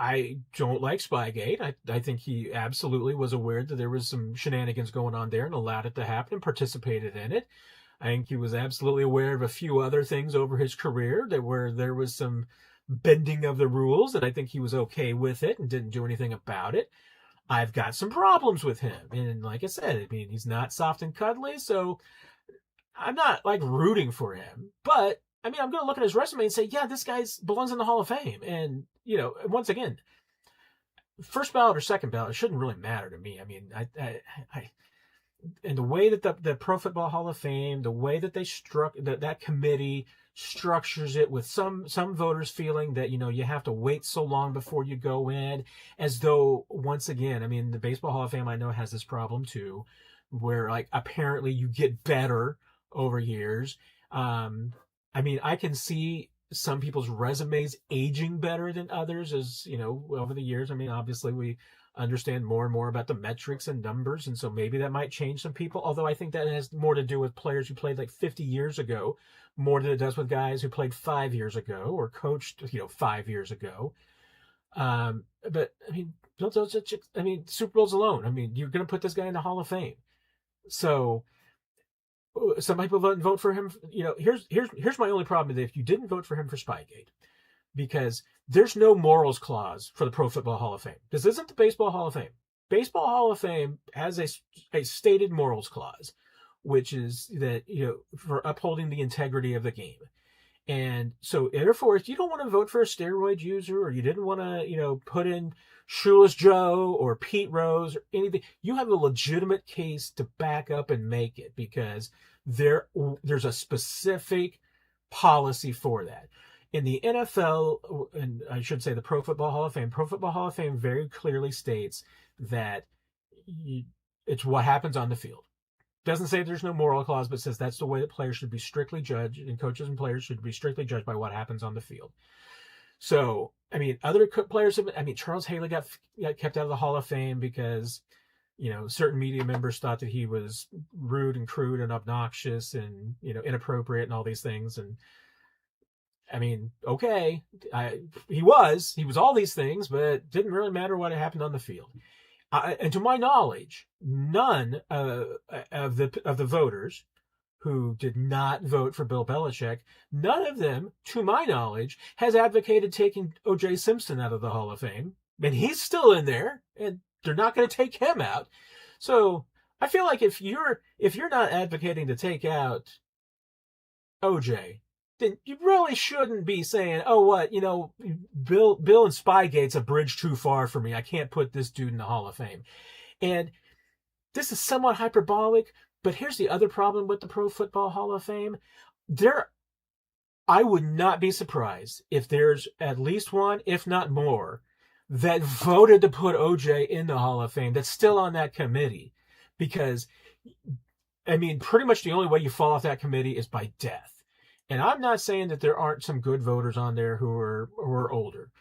I don't like Spygate. I think he absolutely was aware that there was some shenanigans going on there and allowed it to happen and participated in it. I think he was absolutely aware of a few other things over his career where there was some bending of the rules, and I think he was okay with it and didn't do anything about it. I've got some problems with him. And like I said, he's not soft and cuddly, so I'm not like rooting for him. But I'm going to look at his resume and say, yeah, this guy belongs in the Hall of Fame. And, once again, first ballot or second ballot, it shouldn't really matter to me. And the way that the Pro Football Hall of Fame, the way that they that committee structures it, with some voters feeling that, you have to wait so long before you go in, as though, once again, the Baseball Hall of Fame, I know, has this problem too, where like apparently you get better over years. I can see some people's resumes aging better than others as, over the years. Obviously we understand more and more about the metrics and numbers, and so maybe that might change some people, although I think that has more to do with players who played like 50 years ago more than it does with guys who played 5 years ago or coached, 5 years ago. But I mean, Super Bowls alone. I mean, you're going to put this guy in the Hall of Fame. So some people vote for him. Here's my only problem is if you didn't vote for him for Spygate, because there's no morals clause for the Pro Football Hall of Fame. This isn't the Baseball Hall of Fame. Baseball Hall of Fame has a stated morals clause, which is that, for upholding the integrity of the game. And so, therefore, if you don't want to vote for a steroid user, or you didn't want to, put in Shoeless Joe or Pete Rose or anything, you have a legitimate case to back up and make it, because there's a specific policy for that. In the NFL, and I should say the Pro Football Hall of Fame very clearly states that it's what happens on the field. Doesn't say there's no moral clause, but says that's the way that players should be strictly judged, and coaches and players should be strictly judged by what happens on the field. So, I mean, other players Charles Haley got kept out of the Hall of Fame because, certain media members thought that he was rude and crude and obnoxious and, inappropriate and all these things. And I mean, okay, he was all these things, but it didn't really matter what happened on the field. And to my knowledge, none of the voters who did not vote for Bill Belichick, none of them, to my knowledge, has advocated taking O.J. Simpson out of the Hall of Fame. And he's still in there, and they're not going to take him out. So I feel like if you're not advocating to take out O.J., then you really shouldn't be saying, oh, what, Bill and Spygate's a bridge too far for me. I can't put this dude in the Hall of Fame. And this is somewhat hyperbolic, but here's the other problem with the Pro Football Hall of Fame. I would not be surprised if there's at least one, if not more, that voted to put OJ in the Hall of Fame that's still on that committee. Because, I mean, pretty much the only way you fall off that committee is by death. And I'm not saying that there aren't some good voters on there who are older.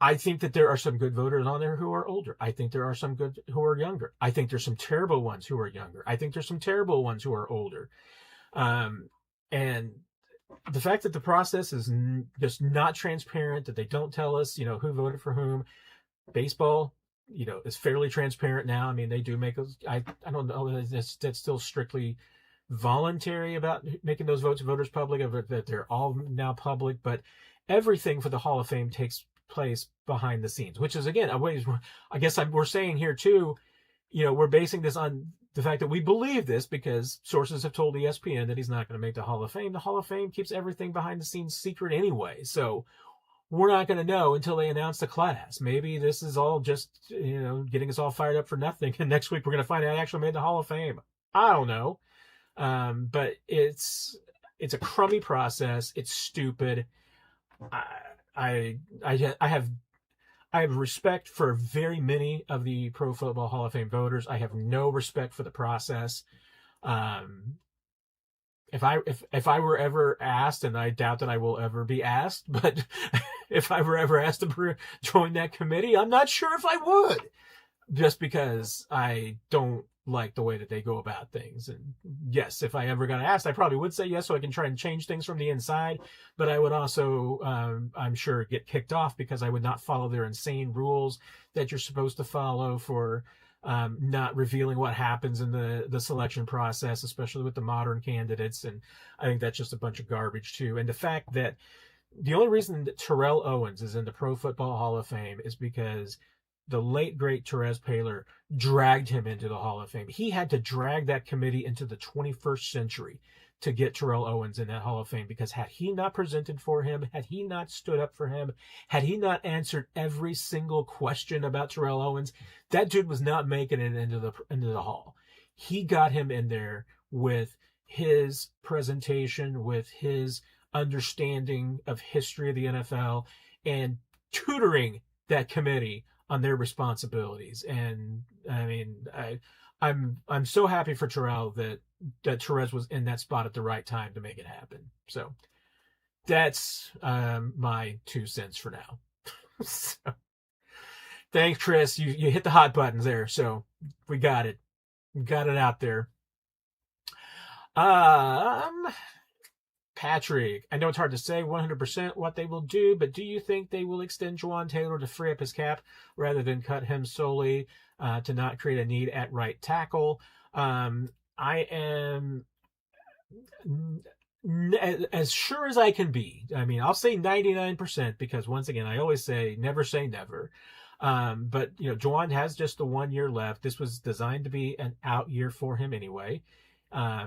I think that there are some good voters on there who are older. I think there are some good who are younger. I think there's some terrible ones who are younger. I think there's some terrible ones who are older. And the fact that the process is just not transparent, that they don't tell us, who voted for whom. Baseball, is fairly transparent now. I mean, they do make those. I don't know. That's still strictly voluntary about making those voters public, that they're all now public, but everything for the Hall of Fame takes place behind the scenes, which is, again, we're saying here too, we're basing this on the fact that we believe this because sources have told ESPN that he's not going to make the Hall of Fame. The Hall of Fame keeps everything behind the scenes secret anyway, so we're not going to know until they announce the class. Maybe this is all just, getting us all fired up for nothing, and next week we're going to find out I actually made the Hall of Fame. I don't know. But it's a crummy process. It's stupid. I have respect for very many of the Pro Football Hall of Fame voters. I have no respect for the process. If I were ever asked, and I doubt that I will ever be asked, but if I were ever asked to join that committee, I'm not sure if I would, just because I don't like the way that they go about things. And yes, if I ever got asked, I probably would say yes, so I can try and change things from the inside, but I would also, I'm sure, get kicked off because I would not follow their insane rules that you're supposed to follow for not revealing what happens in the selection process, especially with the modern candidates. And I think that's just a bunch of garbage too. And the fact that the only reason that Terrell Owens is in the Pro Football Hall of Fame is because the late, great Terez Paylor dragged him into the Hall of Fame. He had to drag that committee into the 21st century to get Terrell Owens in that Hall of Fame, because had he not presented for him, had he not stood up for him, had he not answered every single question about Terrell Owens, that dude was not making it into the Hall. He got him in there with his presentation, with his understanding of history of the NFL, and tutoring that committee on their responsibilities. And I mean, I'm so happy for Terrell that Terez was in that spot at the right time to make it happen. So that's my 2 cents for now. So, thanks, Chris. You hit the hot buttons there, so we got it. We got it out there. Patrick, I know it's hard to say 100% what they will do, but do you think they will extend Jawaan Taylor to free up his cap rather than cut him solely to not create a need at right tackle? I am as sure as I can be. I mean, I'll say 99% because once again, I always say never. But Jawaan has just the 1 year left. This was designed to be an out year for him anyway.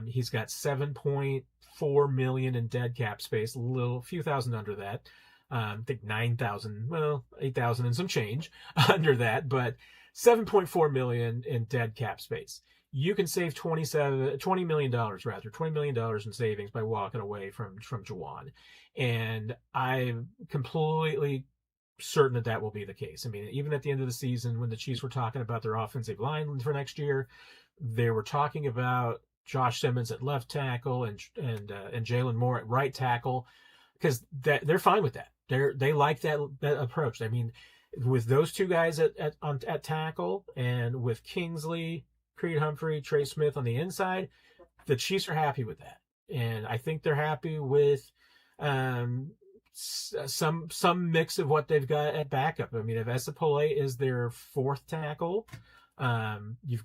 He's got $7.4 million in dead cap space, a few thousand under that. I think 9,000, well, 8,000 and some change under that, but $7.4 million in dead cap space. You can save $20 million in savings by walking away from Jawaan. And I'm completely certain that will be the case. I mean, even at the end of the season, when the Chiefs were talking about their offensive line for next year, they were talking about Josh Simmons at left tackle and Jalen Moore at right tackle, because they're fine with that. They like that approach. I mean, with those two guys at tackle and with Kingsley, Creed Humphrey, Trey Smith on the inside, the Chiefs are happy with that. And I think they're happy with some mix of what they've got at backup. I mean, if Esapole is their fourth tackle, you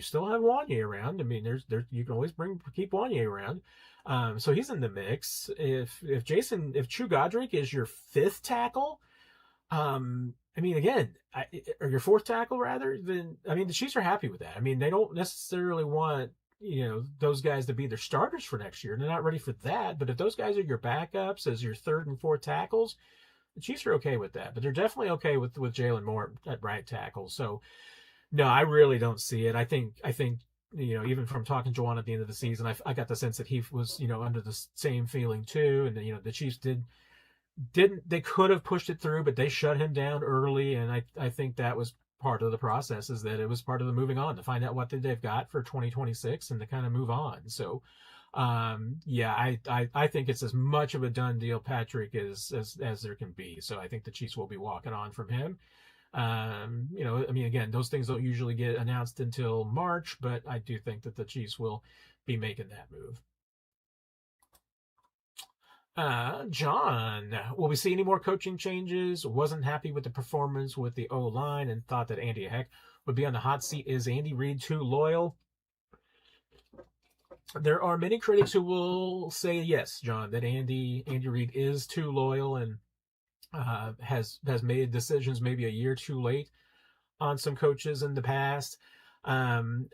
still have Wanye around. I mean, you can always keep Wanye around. So he's in the mix. If True Godric is your fifth tackle, I mean, again, or your fourth tackle rather, then I mean the Chiefs are happy with that. I mean, they don't necessarily want those guys to be their starters for next year. They're not ready for that. But if those guys are your backups as your third and fourth tackles, the Chiefs are okay with that. But they're definitely okay with Jalen Moore at right tackle. So no, I really don't see it. I think even from talking to Jawaan at the end of the season, I got the sense that he was under the same feeling too, and the Chiefs they could have pushed it through, but they shut him down early, and I think that was part of the process, is that it was part of the moving on to find out what they've got for 2026 and to kind of move on. So yeah, I think it's as much of a done deal, Patrick, as there can be. So I think the Chiefs will be walking on from him. I mean, again, those things don't usually get announced until March, but I do think that the Chiefs will be making that move. John, will we see any more coaching changes? Wasn't happy with the performance with the O-line and thought that Andy Heck would be on the hot seat. Is Andy Reid too loyal? There are many critics who will say yes, John, that Andy Reid is too loyal and has made decisions maybe a year too late on some coaches in the past. I'm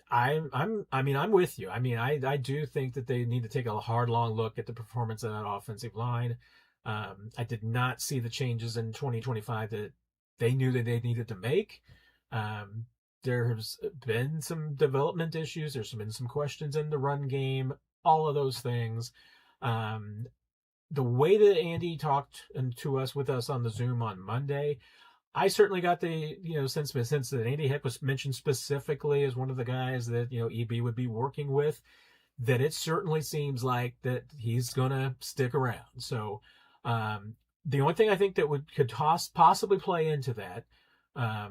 with you. I mean, I do think that they need to take a hard, long look at the performance of that offensive line. I did not see the changes in 2025 that they knew that they needed to make. There's been some development issues. There's been some questions in the run game, all of those things. The way that Andy talked with us on the Zoom on Monday, I certainly got the sense that Andy Heck was mentioned specifically as one of the guys that EB would be working with, that it certainly seems like that he's gonna stick around. So the only thing I think that could possibly play into that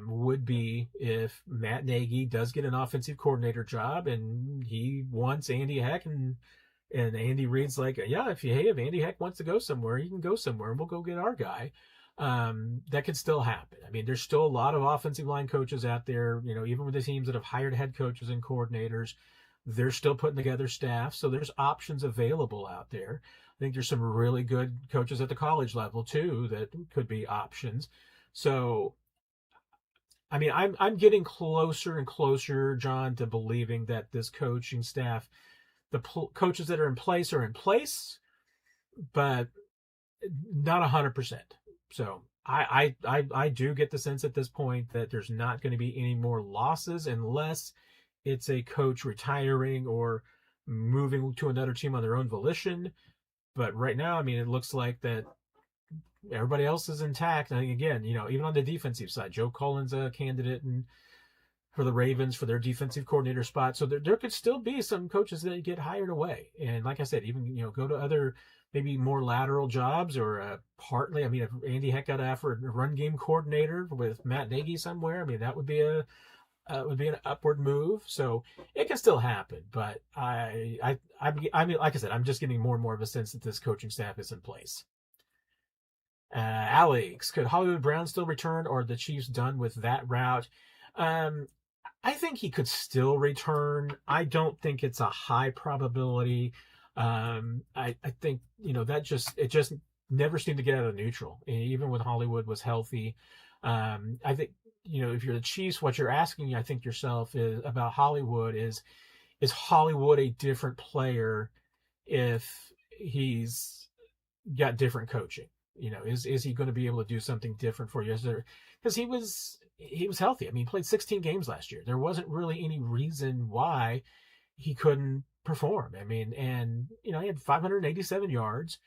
would be if Matt Nagy does get an offensive coordinator job and he wants Andy Heck, and Andy Reid's like, yeah, if Andy Heck wants to go somewhere, he can go somewhere, and we'll go get our guy. That could still happen. I mean, there's still a lot of offensive line coaches out there, even with the teams that have hired head coaches and coordinators, they're still putting together staff. So there's options available out there. I think there's some really good coaches at the college level too that could be options. So, I mean, I'm getting closer and closer, John, to believing that this coaching staff, the coaches that are in place, but not 100%. So I do get the sense at this point that there's not going to be any more losses unless it's a coach retiring or moving to another team on their own volition. But right now, I mean, it looks like that everybody else is intact. And again, even on the defensive side, Joe Cullen's a candidate for the Ravens for their defensive coordinator spot. So there could still be some coaches that get hired away. And like I said, even, go to other maybe more lateral jobs or partly. I mean, if Andy Heck got after a run game coordinator with Matt Nagy somewhere, I mean, that would be would be an upward move. So it can still happen. But I mean, like I said, I'm just getting more and more of a sense that this coaching staff is in place. Alex, could Hollywood Brown still return, or are the Chiefs done with that route? Um, I think he could still return. I don't think it's a high probability. I think that it just never seemed to get out of neutral, even when Hollywood was healthy. I think if you're the Chiefs, what you're asking, I think yourself is about Hollywood is Hollywood a different player if he's got different coaching? Is he going to be able to do something different for you? Because he was healthy. I mean, he played 16 games last year. There wasn't really any reason why he couldn't perform. I mean, and he had 587 yards.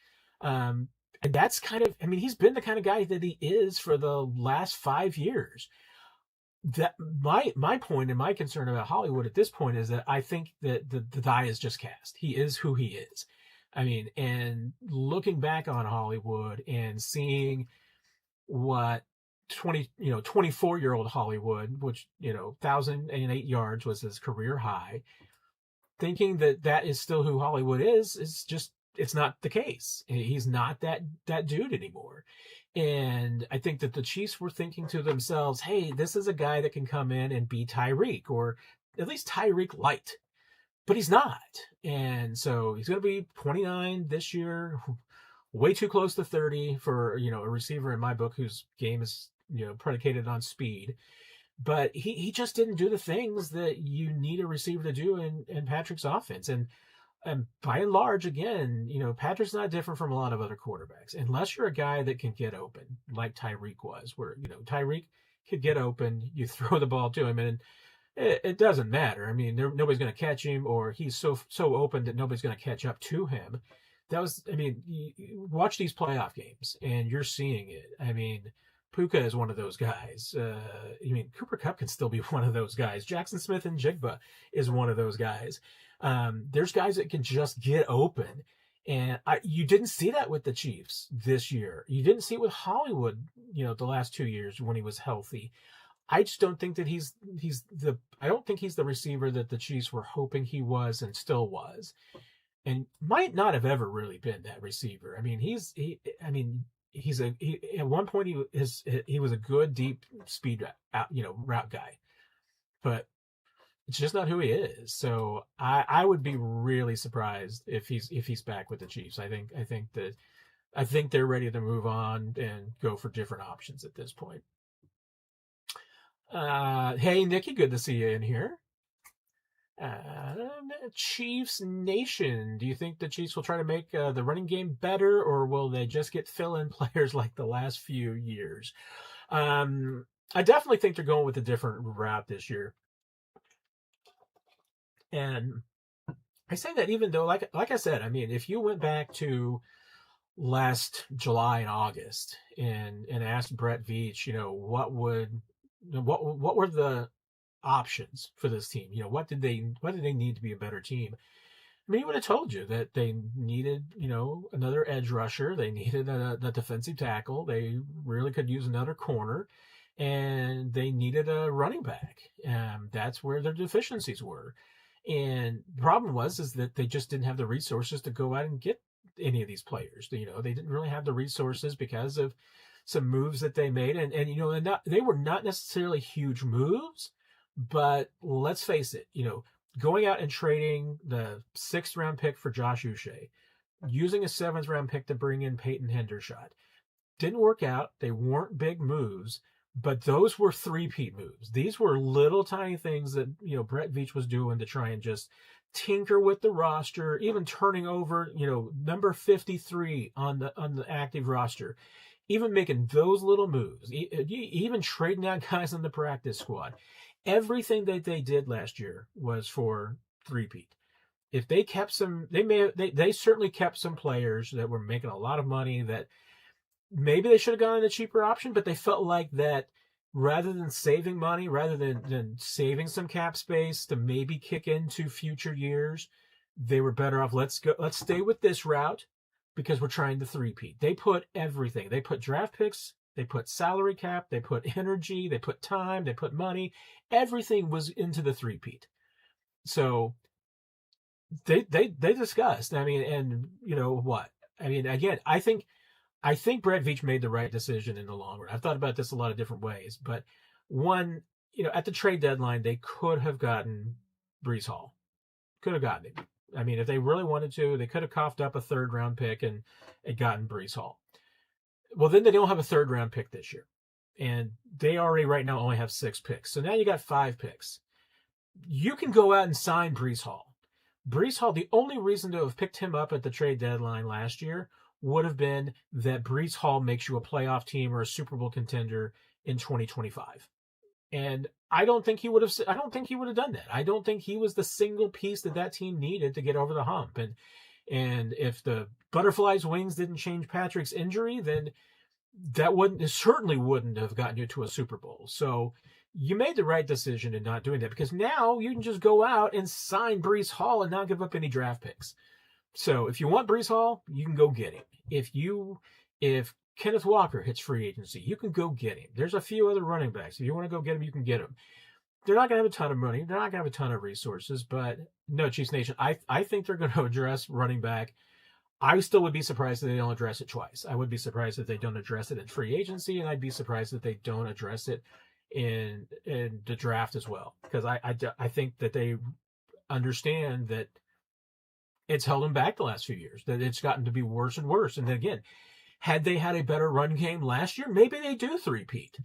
And that's I mean, he's been the kind of guy that he is for the last 5 years. That my point and my concern about Hollywood at this point is that I think that the die is just cast. He is who he is. I mean, and looking back on Hollywood and seeing what 24-year-old Hollywood, which 1,008 yards was his career high, thinking that is still who Hollywood is just, it's not the case. He's not that dude anymore. And I think that the Chiefs were thinking to themselves, hey, this is a guy that can come in and be Tyreek, or at least Tyreek light. But he's not. And so he's going to be 29 this year, way too close to 30 for, a receiver in my book whose game is, predicated on speed. But he just didn't do the things that you need a receiver to do in Patrick's offense. And by and large, again, Patrick's not different from a lot of other quarterbacks, unless you're a guy that can get open, like Tyreek was, where, Tyreek could get open, you throw the ball to him, and it doesn't matter. I mean, nobody's going to catch him, or he's so open that nobody's going to catch up to him. You watch these playoff games, and you're seeing it. I mean, Puka is one of those guys. Cooper Kupp can still be one of those guys. Jackson Smith and Jigba is one of those guys. There's guys that can just get open. And you didn't see that with the Chiefs this year. You didn't see it with Hollywood, the last 2 years when he was healthy. I just don't think that I don't think he's the receiver that the Chiefs were hoping he was and still was, and might not have ever really been that receiver. I mean, at one point he was a good deep speed route guy, but it's just not who he is. So I would be really surprised if he's back with the Chiefs. I think they're ready to move on and go for different options at this point. Hey, Nikki, good to see you in here. Chiefs Nation, do you think the Chiefs will try to make the running game better, or will they just get fill-in players like the last few years? I definitely think they're going with a different route this year. And I say that even though, like I said, I mean, if you went back to last July and August and asked Brett Veach, what were the options for this team? What did they need to be a better team? I mean, he would have told you that they needed, another edge rusher. They needed a defensive tackle. They really could use another corner, and they needed a running back. That's where their deficiencies were. And the problem is that they just didn't have the resources to go out and get any of these players. They didn't really have the resources because of some moves that they made, and they were not necessarily huge moves, but let's face it, going out and trading the 6th round pick for Josh Uche, using a 7th round pick to bring in Peyton Hendershot, didn't work out. They weren't big moves, but those were three-peat moves. These were little tiny things that Brett Veach was doing to try and just tinker with the roster, even turning over number 53 on the active roster. Even making those little moves, even trading out guys on the practice squad, everything that they did last year was for three-peat. If they kept they certainly kept some players that were making a lot of money that maybe they should have gone in a cheaper option, but they felt like that rather than saving money, rather than saving some cap space to maybe kick into future years, they were better off. Let's stay with this route, because we're trying to three-peat. They put everything. They put draft picks they put salary cap, they put energy, they put time, they put money. Everything was into the three-peat. So they discussed. I mean, and you know what? I mean, again, I think Brett Veach made the right decision in the long run. I've thought about this a lot of different ways, but one, you know, at the trade deadline, they could have gotten Breece Hall. Could have gotten him. I mean, if they really wanted to, they could have coughed up a third-round pick and gotten Breece Hall. Well, then they don't have a third-round pick this year. And they already right now only have 6 picks. So now you got 5 picks. You can go out and sign Breece Hall. Breece Hall, the only reason to have picked him up at the trade deadline last year would have been that Breece Hall makes you a playoff team or a Super Bowl contender in 2025. And I don't think he would have done that. I don't think he was the single piece that team needed to get over the hump. And if the butterfly's wings didn't change Patrick's injury, then it certainly wouldn't have gotten you to a Super Bowl. So you made the right decision in not doing that, because now you can just go out and sign Breece Hall and not give up any draft picks. So if you want Breece Hall, you can go get him. If Kenneth Walker hits free agency, you can go get him. There's a few other running backs. If you want to go get him, you can get him. They're not going to have a ton of money. They're not going to have a ton of resources. But no, Chiefs Nation, I think they're going to address running back. I still would be surprised if they don't address it twice. I would be surprised if they don't address it in free agency, and I'd be surprised if they don't address it in the draft as well. Because I think that they understand that it's held them back the last few years, that it's gotten to be worse and worse. And then again, had they had a better run game last year, maybe they do three-peat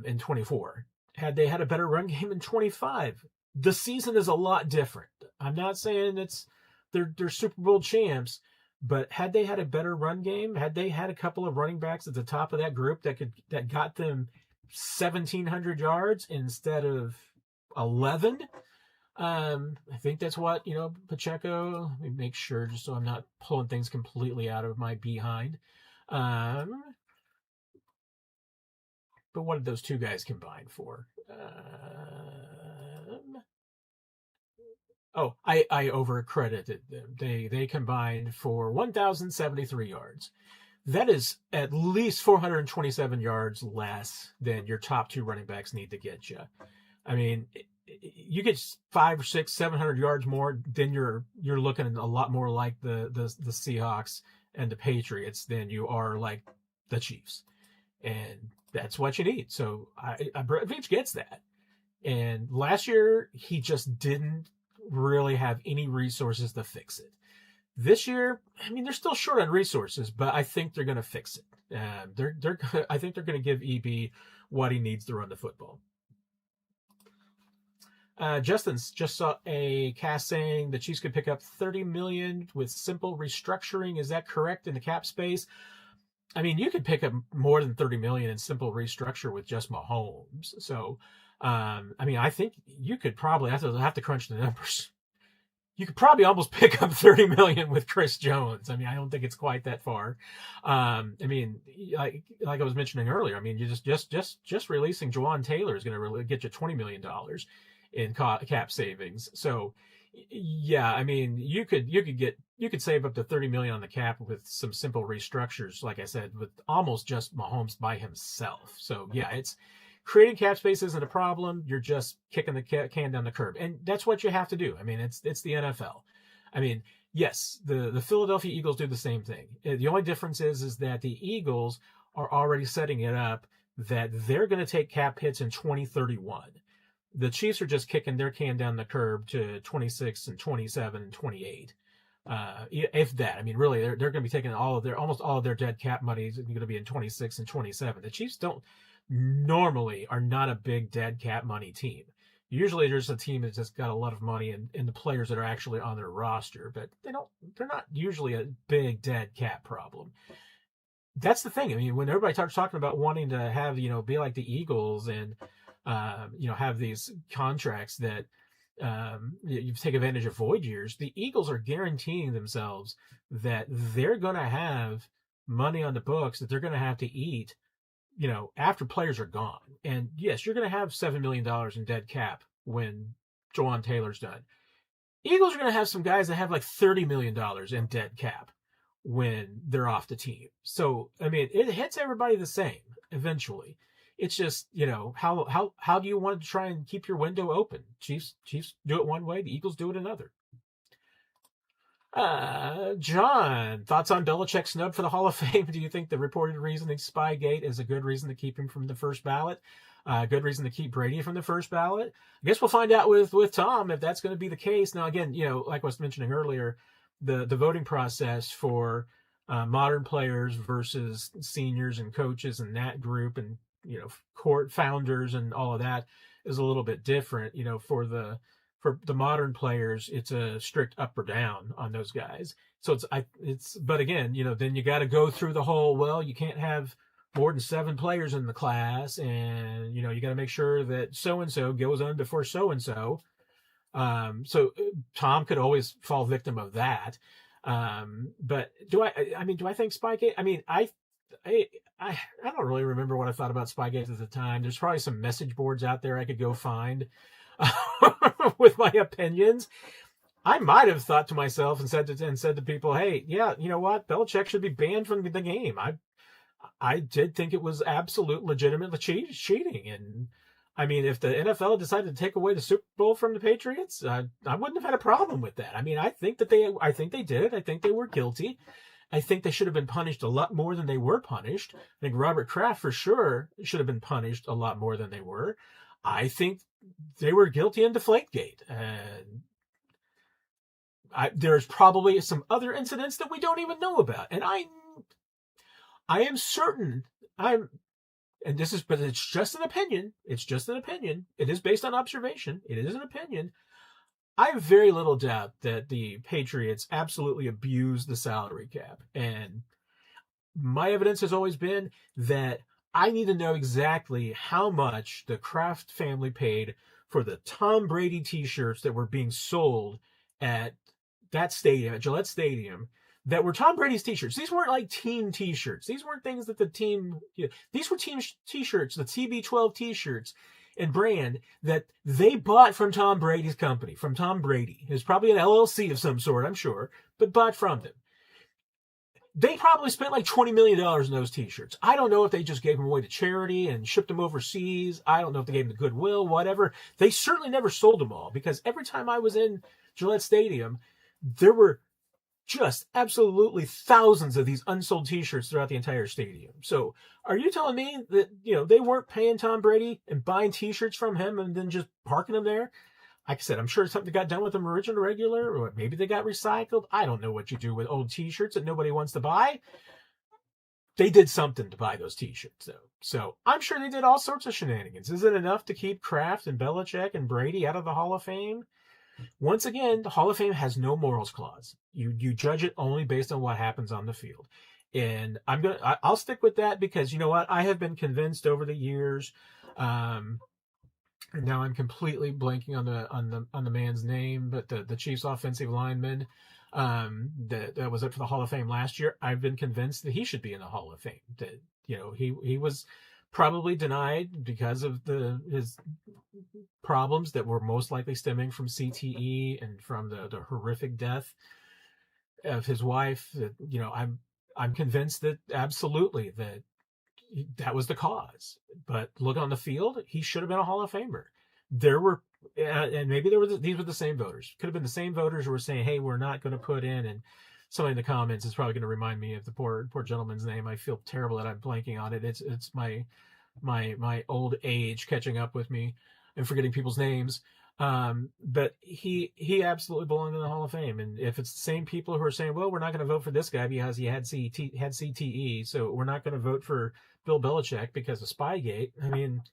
in 24. Had they had a better run game in 25, the season is a lot different. I'm not saying they're Super Bowl champs, but had they had a better run game, had they had a couple of running backs at the top of that group that got them 1,700 yards instead of 11, I think that's what, Pacheco, let me make sure just so I'm not pulling things completely out of my behind. But what did those two guys combine for? I overcredited them. They combined for 1,073 yards. That is at least 427 yards less than your top 2 running backs need to get you. I mean, you get 500 or 600, 700 yards more, then you're looking a lot more like the Seahawks and the Patriots than you are like the Chiefs, and that's what you need. So Brett Veach gets that. And last year he just didn't really have any resources to fix it. This year, I mean, they're still short on resources, but I think they're going to fix it. I think they're going to give EB what he needs to run the football. Justin's just saw a cast saying the Chiefs could pick up $30 million with simple restructuring. Is that correct in the cap space? I mean, you could pick up more than $30 million in simple restructure with just Mahomes. So, I mean, I think you could probably have to crunch the numbers. You could probably almost pick up $30 million with Chris Jones. I mean, I don't think it's quite that far. I mean, like I was mentioning earlier, I mean, you just releasing Jawaan Taylor is going to really get you $20 million in cap savings. So, yeah, I mean, you could save up to $30 million on the cap with some simple restructures, like I said, with almost just Mahomes by himself. So, yeah, it's creating cap space isn't a problem. You're just kicking the can down the curb, and that's what you have to do. I mean, it's the NFL. I mean, yes, the Philadelphia Eagles do the same thing. The only difference is that the Eagles are already setting it up that they're going to take cap hits in 2031. The Chiefs are just kicking their can down the curb to 26 and 27 and 28. If that, I mean, really, they're going to be taking almost all of their dead cap money is going to be in 26 and 27. The Chiefs normally are not a big dead cap money team. Usually there's a team that's just got a lot of money and the players that are actually on their roster, but they're not usually a big dead cap problem. That's the thing. I mean, when everybody starts talking about wanting to have, be like the Eagles and, have these contracts that you take advantage of void years, the Eagles are guaranteeing themselves that they're going to have money on the books that they're going to have to eat, after players are gone. And yes, you're going to have $7 million in dead cap when Jawaan Taylor's done. Eagles are going to have some guys that have like $30 million in dead cap when they're off the team. So, I mean, it hits everybody the same eventually. It's just, how do you want to try and keep your window open? Chiefs do it one way, the Eagles do it another. John, thoughts on Belichick's snub for the Hall of Fame? Do you think the reported reasoning Spygate is a good reason to keep him from the first ballot? A good reason to keep Brady from the first ballot? I guess we'll find out with Tom if that's going to be the case. Now, again, like I was mentioning earlier, the voting process for modern players versus seniors and coaches and that group and, court founders and all of that is a little bit different. For the modern players, it's a strict up or down on those guys. So but again, then you got to go through the whole, well, you can't have more than 7 players in the class. And, you got to make sure that so-and-so goes on before so-and-so. So Tom could always fall victim of that. But do I think Spygate? I mean, I don't really remember what I thought about Spygate at the time. There's probably some message boards out there I could go find with my opinions. I might have thought to myself and said to people, hey, yeah, you know what? Belichick should be banned from the game. I did think it was absolute legitimate cheating. And I mean, if the NFL decided to take away the Super Bowl from the Patriots, I wouldn't have had a problem with that. I mean, I think they did. I think they were guilty. I think they should have been punished a lot more than they were punished. I think Robert Kraft for sure should have been punished a lot more than they were. I think they were guilty in Deflategate. And there's probably some other incidents that we don't even know about. And I am certain but it's just an opinion. It's just an opinion. It is based on observation. It is an opinion. I have very little doubt that the Patriots absolutely abused the salary cap. And my evidence has always been that I need to know exactly how much the Kraft family paid for the Tom Brady t-shirts that were being sold at that stadium, at Gillette Stadium, that were Tom Brady's t-shirts. These weren't like team t-shirts. These weren't things that the team, these were team t-shirts, the TB12 t-shirts and brand that they bought from Tom Brady's company, from Tom Brady. It was probably an LLC of some sort, I'm sure, but bought from them. They probably spent like $20 million in those t-shirts. I don't know if they just gave them away to charity and shipped them overseas. I don't know if they gave them to Goodwill, whatever. They certainly never sold them all, because every time I was in Gillette Stadium, there were just absolutely thousands of these unsold t-shirts throughout the entire stadium. So are you telling me that, they weren't paying Tom Brady and buying t-shirts from him and then just parking them there? Like I said, I'm sure something got done with them original to regular, or maybe they got recycled. I don't know what you do with old t-shirts that nobody wants to buy. They did something to buy those t-shirts, though. So I'm sure they did all sorts of shenanigans. Is it enough to keep Kraft and Belichick and Brady out of the Hall of Fame? Once again, the Hall of Fame has no morals clause. You judge it only based on what happens on the field. And I'll stick with that, because you know what? I have been convinced over the years, and now I'm completely blanking on the man's name, but the Chiefs offensive lineman that was up for the Hall of Fame last year, I've been convinced that he should be in the Hall of Fame. That he was probably denied because of his problems that were most likely stemming from CTE and from the horrific death of his wife. That I'm convinced that absolutely that was the cause. But look on the field, he should have been a Hall of Famer. There were, and maybe these were the same voters. Could have been the same voters who were saying, "Hey, we're not going to put in." And somebody in the comments is probably going to remind me of the poor gentleman's name. I feel terrible that I'm blanking on it. It's my old age catching up with me and forgetting people's names. But he absolutely belonged in the Hall of Fame. And if it's the same people who are saying, well, we're not going to vote for this guy because he had CTE, so we're not going to vote for Bill Belichick because of Spygate. I mean,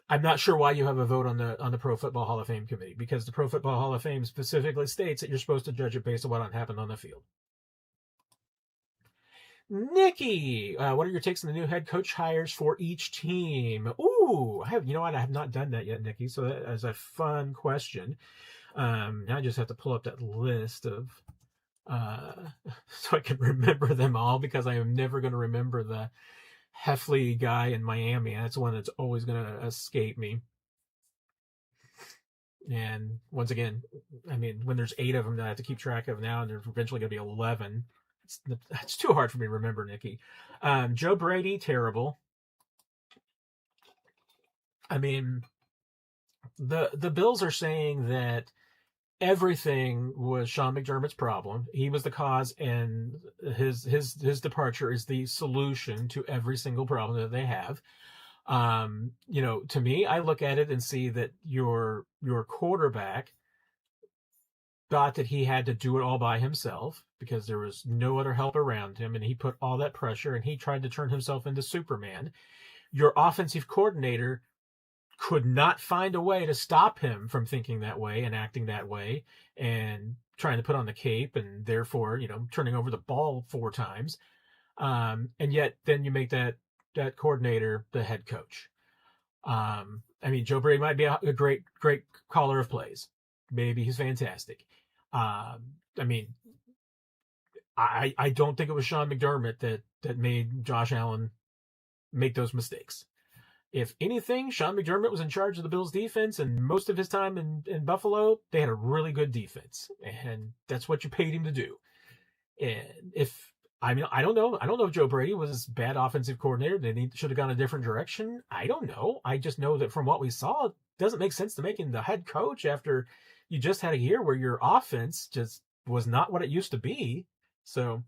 I'm not sure why you have a vote on the Pro Football Hall of Fame committee, because the Pro Football Hall of Fame specifically states that you're supposed to judge it based on what happened on the field. Nikki, what are your takes on the new head coach hires for each team? Ooh, I have not done that yet, Nikki. So that is a fun question. Now I just have to pull up that list of, so I can remember them all, because I am never going to remember the Heffley guy in Miami. That's one that's always going to escape me. And once again, I mean, when there's 8 of them that I have to keep track of now, and there's eventually going to be 11, it's too hard for me to remember, Nikki. Joe Brady, terrible. I mean, the Bills are saying that everything was Sean McDermott's problem. He was the cause, and his departure is the solution to every single problem that they have. To me, I look at it and see that your quarterback thought that he had to do it all by himself because there was no other help around him, and he put all that pressure, and he tried to turn himself into Superman. Your offensive coordinator could not find a way to stop him from thinking that way and acting that way and trying to put on the cape and therefore, turning over the ball 4 times. And yet then you make that coordinator the head coach. Joe Brady might be a great caller of plays. Maybe he's fantastic. I don't think it was Sean McDermott that made Josh Allen make those mistakes. If anything, Sean McDermott was in charge of the Bills defense, and most of his time in Buffalo, they had a really good defense, and that's what you paid him to do. And I don't know if Joe Brady was bad offensive coordinator. They should have gone a different direction. I don't know. I just know that from what we saw, it doesn't make sense to make him the head coach after you just had a year where your offense just was not what it used to be. So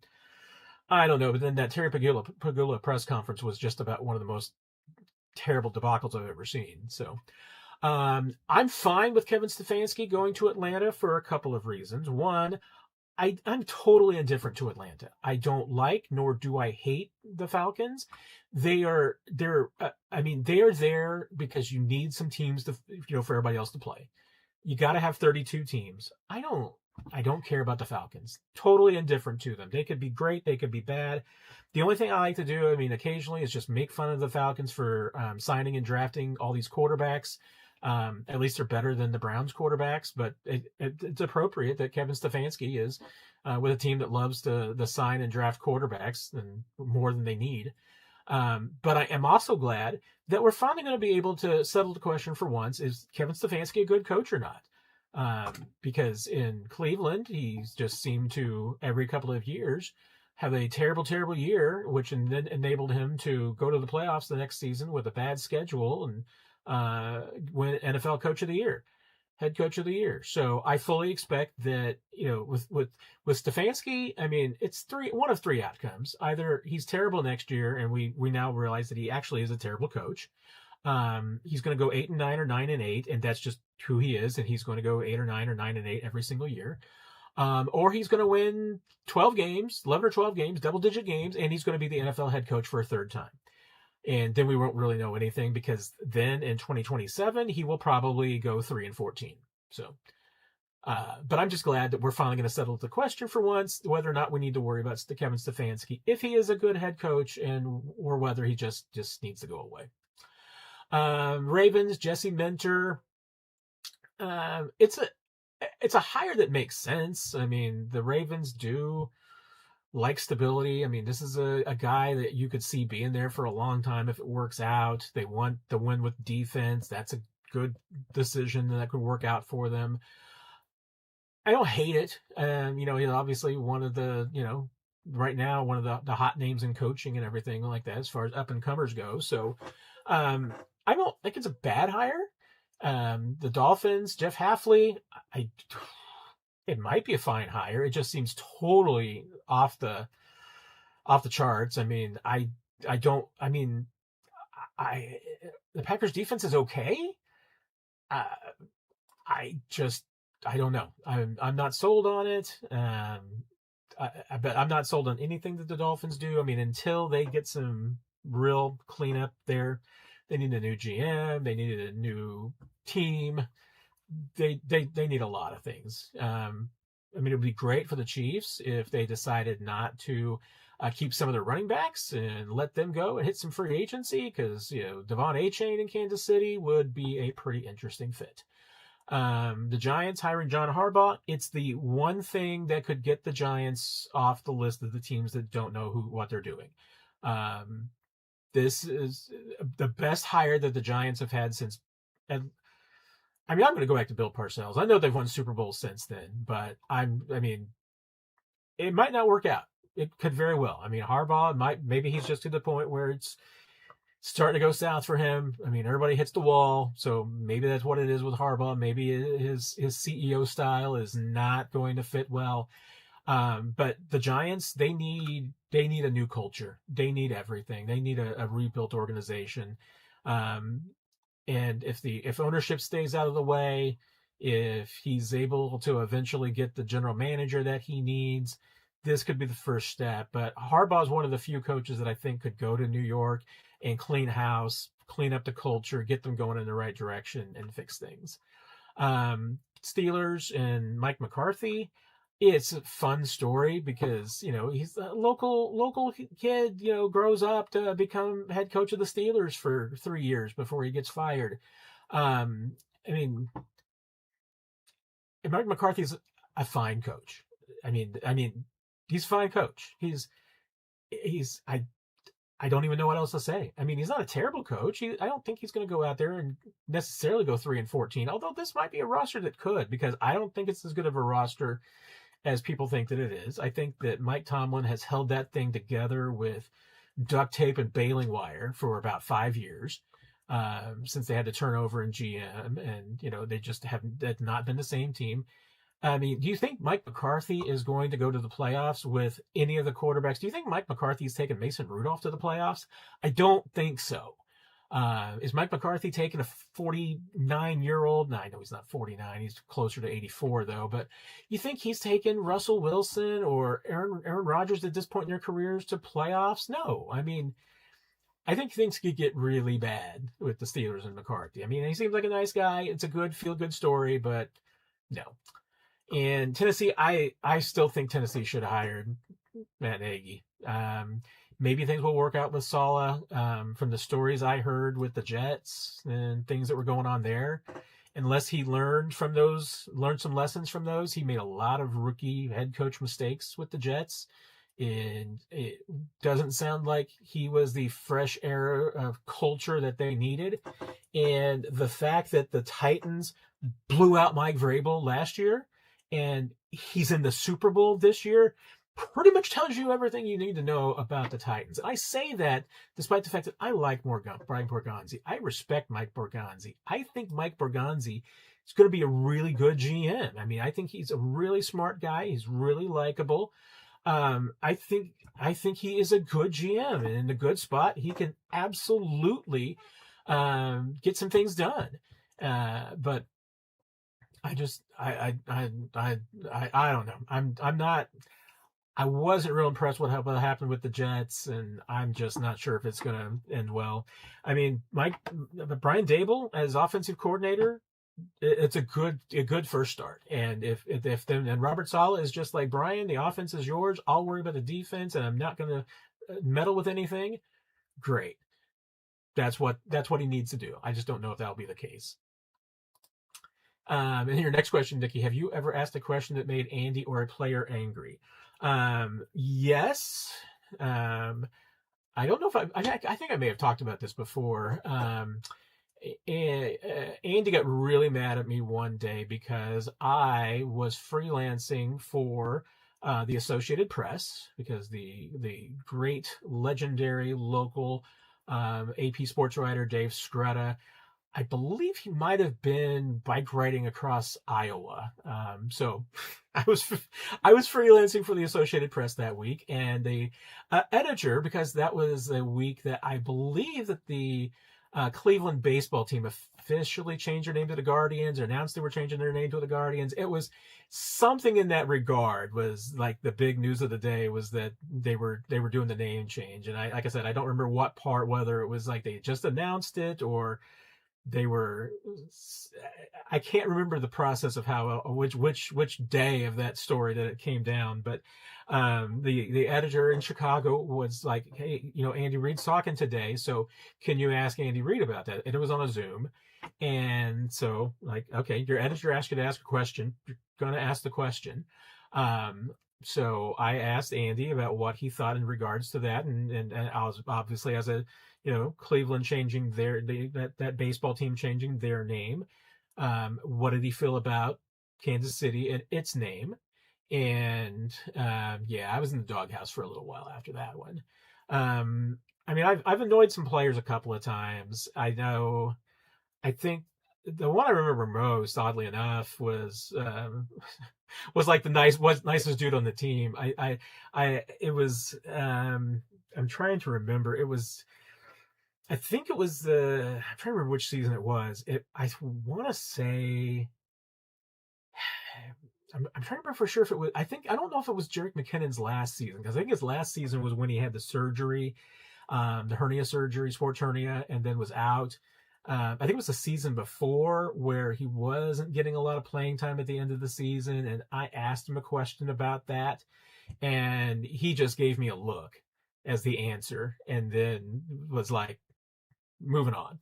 I don't know. But then that Terry Pagula press conference was just about one of the most terrible debacles I've ever seen. So I'm fine with Kevin Stefanski going to Atlanta for a couple of reasons. One, I'm totally indifferent to Atlanta. I don't like nor do I hate the Falcons. They are there because you need some teams to for everybody else to play. You got to have 32 teams. I don't care about the Falcons. Totally indifferent to them. They could be great. They could be bad. The only thing I like to do, occasionally, is just make fun of the Falcons for signing and drafting all these quarterbacks. At least they're better than the Browns quarterbacks, but it's appropriate that Kevin Stefanski is with a team that loves to sign and draft quarterbacks and more than they need. But I am also glad that we're finally going to be able to settle the question for once: is Kevin Stefanski a good coach or not? Because in Cleveland, he's just seemed to every couple of years have a terrible, terrible year, which then enabled him to go to the playoffs the next season with a bad schedule and win NFL Coach of the Year, Head Coach of the Year. So I fully expect that with Stefanski, it's one of three outcomes. Either he's terrible next year, and we now realize that he actually is a terrible coach. He's going to go 8-9 or 9-8, and that's just who he is, and he's going to go 8 or 9 or 9-8 every single year. Or he's going to win 11 or 12 games, double-digit games, and he's going to be the NFL head coach for a third time. And then we won't really know anything, because then in 2027, he will probably go 3-14. So, but I'm just glad that we're finally going to settle the question for once, whether or not we need to worry about Kevin Stefanski, if he is a good head coach, or whether he just needs to go away. Ravens, Jesse Minter. It's a hire that makes sense. The Ravens do like stability. This is a guy that you could see being there for a long time if it works out. They want to win with defense. That's a good decision that could work out for them. I don't hate it. He's obviously one of the, right now, one of the hot names in coaching and everything like that as far as up-and-comers go. So I don't think it's a bad hire. The Dolphins, Jeff Hafley, it might be a fine hire. It just seems totally off the charts. The Packers defense is okay. I don't know. I'm not sold on it. But I'm not sold on anything that the Dolphins do. Until they get some real cleanup there. They need a new GM. They need a new team. They need a lot of things. It would be great for the Chiefs if they decided not to keep some of their running backs and let them go and hit some free agency, because Devon Achane in Kansas City would be a pretty interesting fit. The Giants hiring John Harbaugh, it's the one thing that could get the Giants off the list of the teams that don't know what they're doing. This is the best hire that the Giants have had since I'm going to go back to Bill Parcells. I know they've won Super Bowls since then, but it might not work out. It could very well. I mean, Harbaugh maybe he's just to the point where it's starting to go south for him. I mean, everybody hits the wall, so maybe that's what it is with Harbaugh. Maybe his CEO style is not going to fit well. But the Giants, they need a new culture. They need everything. They need a rebuilt organization. And if ownership stays out of the way, if he's able to eventually get the general manager that he needs, this could be the first step. But Harbaugh is one of the few coaches that I think could go to New York and clean house, clean up the culture, get them going in the right direction, and fix things. Steelers and Mike McCarthy, it's a fun story because, he's a local kid, grows up to become head coach of the Steelers for 3 years before he gets fired. Mike McCarthy's a fine coach. He's a fine coach. I don't even know what else to say. He's not a terrible coach. I don't think he's going to go out there and necessarily go 3-14, although this might be a roster that could, because I don't think it's as good of a roster as people think that it is. I think that Mike Tomlin has held that thing together with duct tape and baling wire for about 5 years, since they had to turn over in GM, and, they just have not been the same team. Do you think Mike McCarthy is going to go to the playoffs with any of the quarterbacks? Do you think Mike McCarthy's taken Mason Rudolph to the playoffs? I don't think so. Is Mike McCarthy taking a 49-year-old? No, I know he's not 49. He's closer to 84, though. But you think he's taken Russell Wilson or Aaron Rodgers at this point in their careers to playoffs? No. I think things could get really bad with the Steelers and McCarthy. He seems like a nice guy. It's a good, feel-good story, but no. And Tennessee, I still think Tennessee should have hired Matt Nagy. Maybe things will work out with Saleh. From the stories I heard with the Jets and things that were going on there, unless he learned some lessons from those. He made a lot of rookie head coach mistakes with the Jets, and it doesn't sound like he was the fresh air of culture that they needed. And the fact that the Titans blew out Mike Vrabel last year, and he's in the Super Bowl this year, pretty much tells you everything you need to know about the Titans. And I say that despite the fact that I like Brian Borgonzi. I respect Mike Borgonzi. I think Mike Borgonzi is going to be a really good GM. I think he's a really smart guy. He's really likable. I think he is a good GM, and in a good spot, he can absolutely get some things done. But I don't know. I wasn't real impressed with what happened with the Jets, and I'm just not sure if it's going to end well. Brian Daboll as offensive coordinator, it's a good first start. And if Robert Saleh is just like Brian, the offense is yours. I'll worry about the defense, and I'm not going to meddle with anything. Great. That's what he needs to do. I just don't know if that'll be the case. And your next question, Dickie, have you ever asked a question that made Andy or a player angry? Yes. I don't know if I think I may have talked about this before. Andy got really mad at me one day because I was freelancing for the Associated Press, because the great, legendary local AP sports writer Dave Scrutta, I believe he might have been bike riding across Iowa. So I was freelancing for the Associated Press that week, and the editor, because that was a week that I believe that the Cleveland baseball team officially changed their name to the Guardians, or announced they were changing their name to the Guardians. It was something in that regard, was like the big news of the day, was that they were doing the name change. And like I said, I don't remember what part, whether it was like they just announced it or I can't remember the process of how, which day of that story that it came down, but the editor in Chicago was like, hey, Andy Reid's talking today, so can you ask Andy Reid about that? And it was on a Zoom. And so, like, okay, your editor asked you to ask a question, you're going to ask the question. So I asked Andy about what he thought in regards to that, and I was obviously, as a Cleveland changing that baseball team changing their name, What did he feel about Kansas City and its name? And yeah, I was in the doghouse for a little while after that one. I mean, I've annoyed some players a couple of times. I know. I think the one I remember most, oddly enough, was like was nicest dude on the team. It was. I'm trying to remember. It was. I think it was I'm trying to remember which season it was. I want to say. I'm trying to remember for sure if it was. I don't know if it was Jerick McKinnon's last season, because I think his last season was when he had the surgery, the hernia surgery, sports hernia, and then was out. I think it was the season before where he wasn't getting a lot of playing time at the end of the season, and I asked him a question about that, and he just gave me a look as the answer, and then was like, moving on.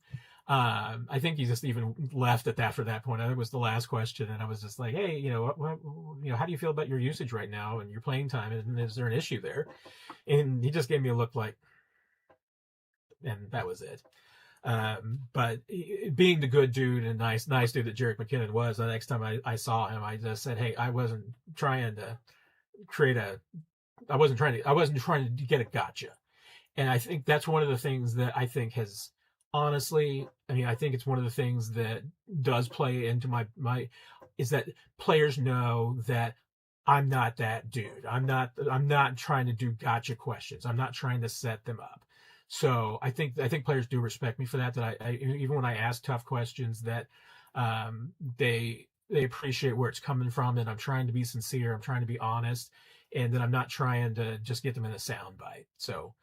I think he just even left at that for that point. I think it was the last question, and I was just like, "Hey, how do you feel about your usage right now and your playing time? And is there an issue there?" And he just gave me a look like, and that was it. But being the good dude and nice dude that Jerick McKinnon was, the next time I saw him, I just said, "Hey, I wasn't trying to get a gotcha." And I think that's one of the things that I think has, honestly, I mean, I think it's one of the things that does play into my is that players know that I'm not that dude. I'm not trying to do gotcha questions. I'm not trying to set them up. So I think players do respect me for that. That I even when I ask tough questions, that they appreciate where it's coming from, and I'm trying to be sincere. I'm trying to be honest, and that I'm not trying to just get them in a soundbite. So.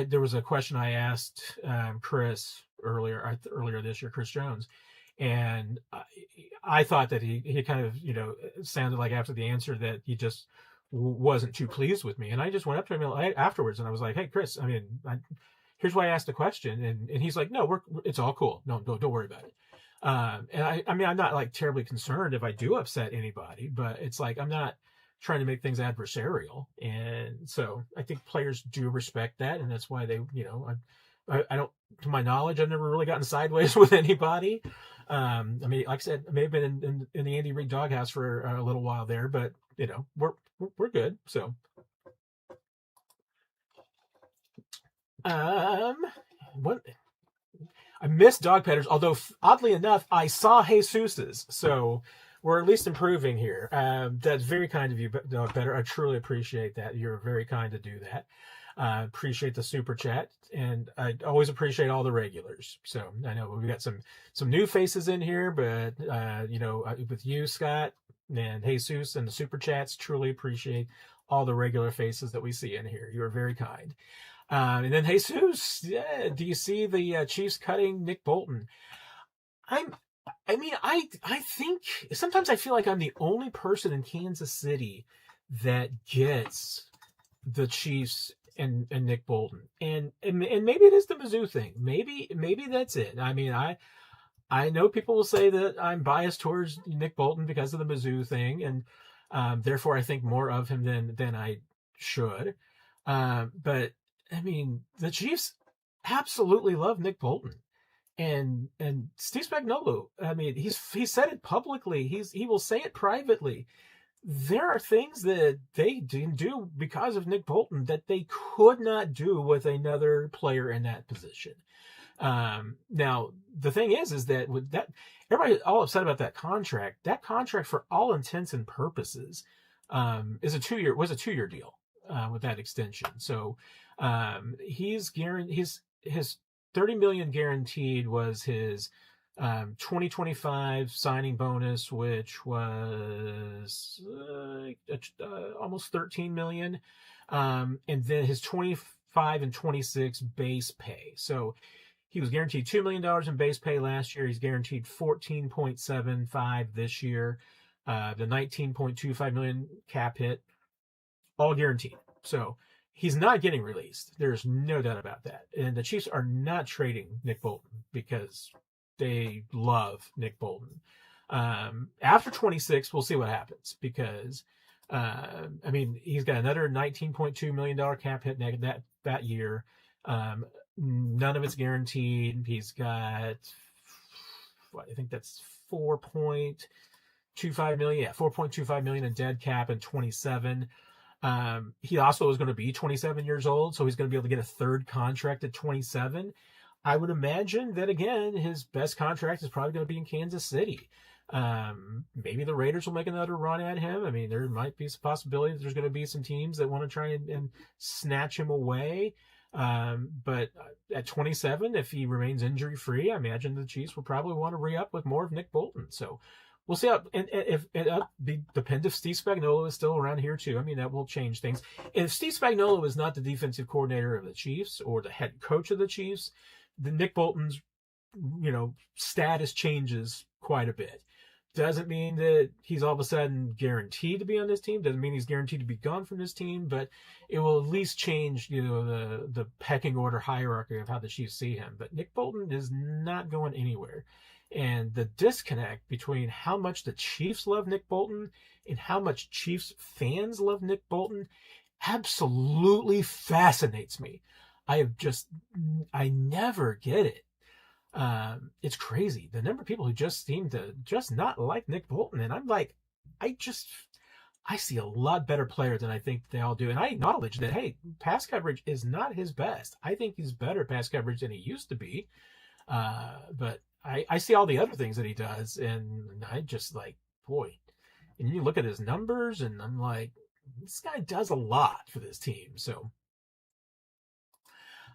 There was a question I asked Chris earlier this year, Chris Jones, and I thought that he kind of sounded like after the answer that he just wasn't too pleased with me, and I just went up to him afterwards and I was like, "Hey, Chris, I mean, here's why I asked the question," and he's like, "No, it's all cool. No, don't worry about it." And I mean, I'm not like terribly concerned if I do upset anybody, but it's like I'm not trying to make things adversarial. And so I think players do respect that. And that's why they, I don't, to my knowledge, I've never really gotten sideways with anybody. I mean, like I said, I may have been in the Andy Reid doghouse for a little while there, but we're good. So, what, I miss dog petters, although oddly enough, I saw Jesus's. So, we're at least improving here. That's very kind of you, Dog Better. I truly appreciate that. You're very kind to do that. Appreciate the super chat, and I always appreciate all the regulars. So I know we got some new faces in here, but with you, Scott, and Jesus, and the super chats, truly appreciate all the regular faces that we see in here. You are very kind. And then Jesus, yeah, do you see the Chiefs cutting Nick Bolton? I think sometimes I feel like I'm the only person in Kansas City that gets the Chiefs and Nick Bolton, and maybe it is the Mizzou thing. Maybe that's it. I mean, I know people will say that I'm biased towards Nick Bolton because of the Mizzou thing, and therefore I think more of him than I should. But I mean, the Chiefs absolutely love Nick Bolton. And Steve Spagnuolo, I mean, he said it publicly. He will say it privately. There are things that they didn't do because of Nick Bolton that they could not do with another player in that position. Now the thing is that with that, everybody all upset about that contract. That contract, for all intents and purposes, was a 2-year deal with that extension. So he's guaranteed his $30 million guaranteed was his 2025 signing bonus, which was almost $13 million, and then his 25 and 26 base pay. So he was guaranteed $2 million in base pay last year. He's guaranteed $14.75 this year. The $19.25 million cap hit, all guaranteed. So he's not getting released. There's no doubt about that. And the Chiefs are not trading Nick Bolton because they love Nick Bolton. After 26, we'll see what happens because, I mean, he's got another $19.2 million cap hit that year. None of it's guaranteed. He's got, I think that's 4.25 million. Yeah, 4.25 million in dead cap in 27. He also is going to be 27 years old, so he's going to be able to get a third contract at 27. I would imagine that, again, his best contract is probably going to be in Kansas City. Maybe the Raiders will make another run at him. I mean, there might be some possibility that there's going to be some teams that want to try and snatch him away. But at 27, if he remains injury-free, I imagine the Chiefs will probably want to re-up with more of Nick Bolton. So we'll see how, and if it depends if Steve Spagnuolo is still around here too. I mean, that will change things. If Steve Spagnuolo is not the defensive coordinator of the Chiefs or the head coach of the Chiefs, then Nick Bolton's, status changes quite a bit. Doesn't mean that he's all of a sudden guaranteed to be on this team. Doesn't mean he's guaranteed to be gone from this team, but it will at least change, the pecking order hierarchy of how the Chiefs see him. But Nick Bolton is not going anywhere. And the disconnect between how much the Chiefs love Nick Bolton and how much Chiefs fans love Nick Bolton absolutely fascinates me. I never get it. It's crazy. The number of people who just seem to just not like Nick Bolton. And I'm like, I see a lot better player than I think they all do. And I acknowledge that, hey, pass coverage is not his best. I think he's better at pass coverage than he used to be. But I see all the other things that he does. And I just like, boy, and you look at his numbers and I'm like, this guy does a lot for this team. So,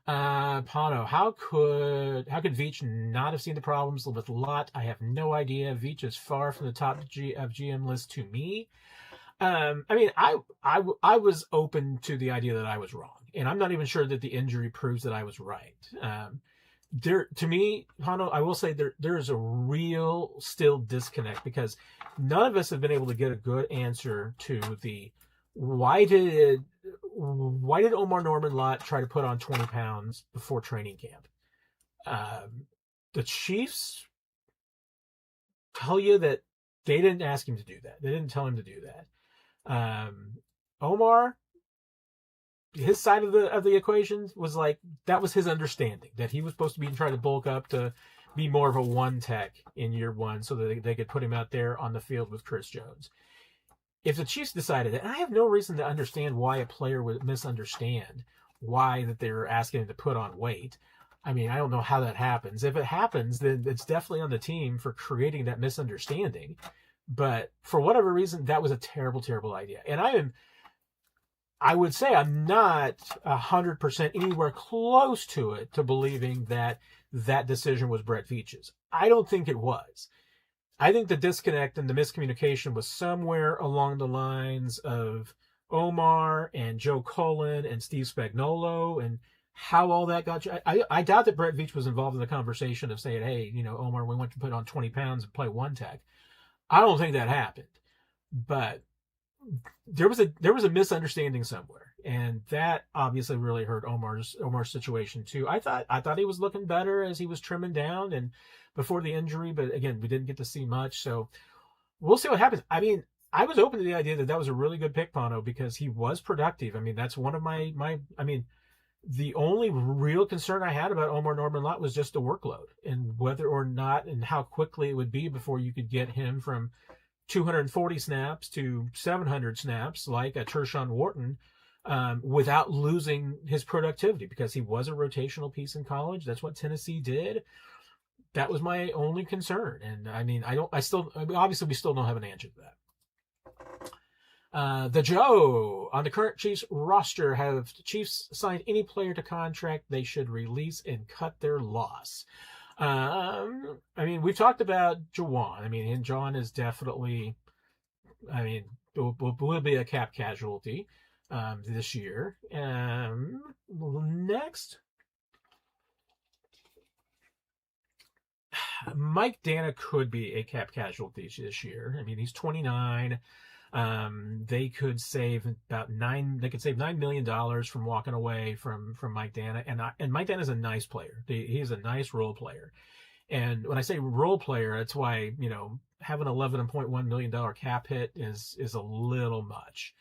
Pano, how could Veach not have seen the problems with Lott? I have no idea. Veach is far from the top of GM list to me. I mean, I was open to the idea that I was wrong, and I'm not even sure that the injury proves that I was right. To me, Pano, I will say there is a real still disconnect because none of us have been able to get a good answer to the why did Omar Norman Lott try to put on 20 pounds before training camp? The Chiefs tell you that they didn't ask him to do that. They didn't tell him to do that. Omar, his side of the equation was like, that was his understanding, that he was supposed to be trying to bulk up to be more of a one tech in year one so that they could put him out there on the field with Chris Jones. If the Chiefs decided that, and I have no reason to understand why a player would misunderstand why that they were asking him to put on weight. I mean, I don't know how that happens. If it happens, then it's definitely on the team for creating that misunderstanding. But for whatever reason, that was a terrible, terrible idea. And I would say I'm not 100% anywhere close to it to believing that decision was Brett Veach's. I don't think it was. I think the disconnect and the miscommunication was somewhere along the lines of Omar and Joe Cullen and Steve Spagnuolo and how all that got you. I doubt that Brett Veach was involved in the conversation of saying, hey, Omar, we want to put on 20 pounds and play one tech. I don't think that happened. But there was a misunderstanding somewhere. And that obviously really hurt Omar's situation too. I thought he was looking better as he was trimming down and before the injury, but again, we didn't get to see much. So we'll see what happens. I mean, I was open to the idea that was a really good pick, Pano, because he was productive. I mean, that's one of my the only real concern I had about Omar Norman Lott was just the workload and whether or not and how quickly it would be before you could get him from 240 snaps to 700 snaps like a Tershawn Wharton without losing his productivity, because he was a rotational piece in college. That's what Tennessee did. That was my only concern. And I mean, obviously we still don't have an answer to that. The Joe, on the current Chiefs roster, have the Chiefs signed any player to contract they should release and cut their loss? I mean, we've talked about Jawaan. I mean, and Jawaan is definitely, will be a cap casualty this year. Next, Mike Dana could be a cap casualty this year. I mean, he's 29. They could save $9 million from walking away from Mike Dana. And Mike Dana is a nice player. He's a nice role player. And when I say role player, that's why, having an $11.1 million cap hit is a little much.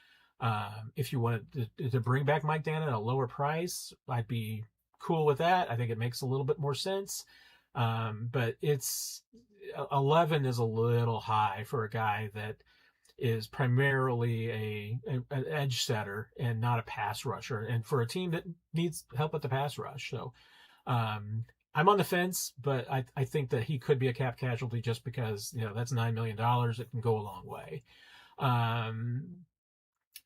If you wanted to bring back Mike Dana at a lower price, I'd be cool with that. I think it makes a little bit more sense. But 11 is a little high for a guy that is primarily an edge setter and not a pass rusher, and for a team that needs help with the pass rush. So I'm on the fence, but I think that he could be a cap casualty just because, that's $9 million. It can go a long way.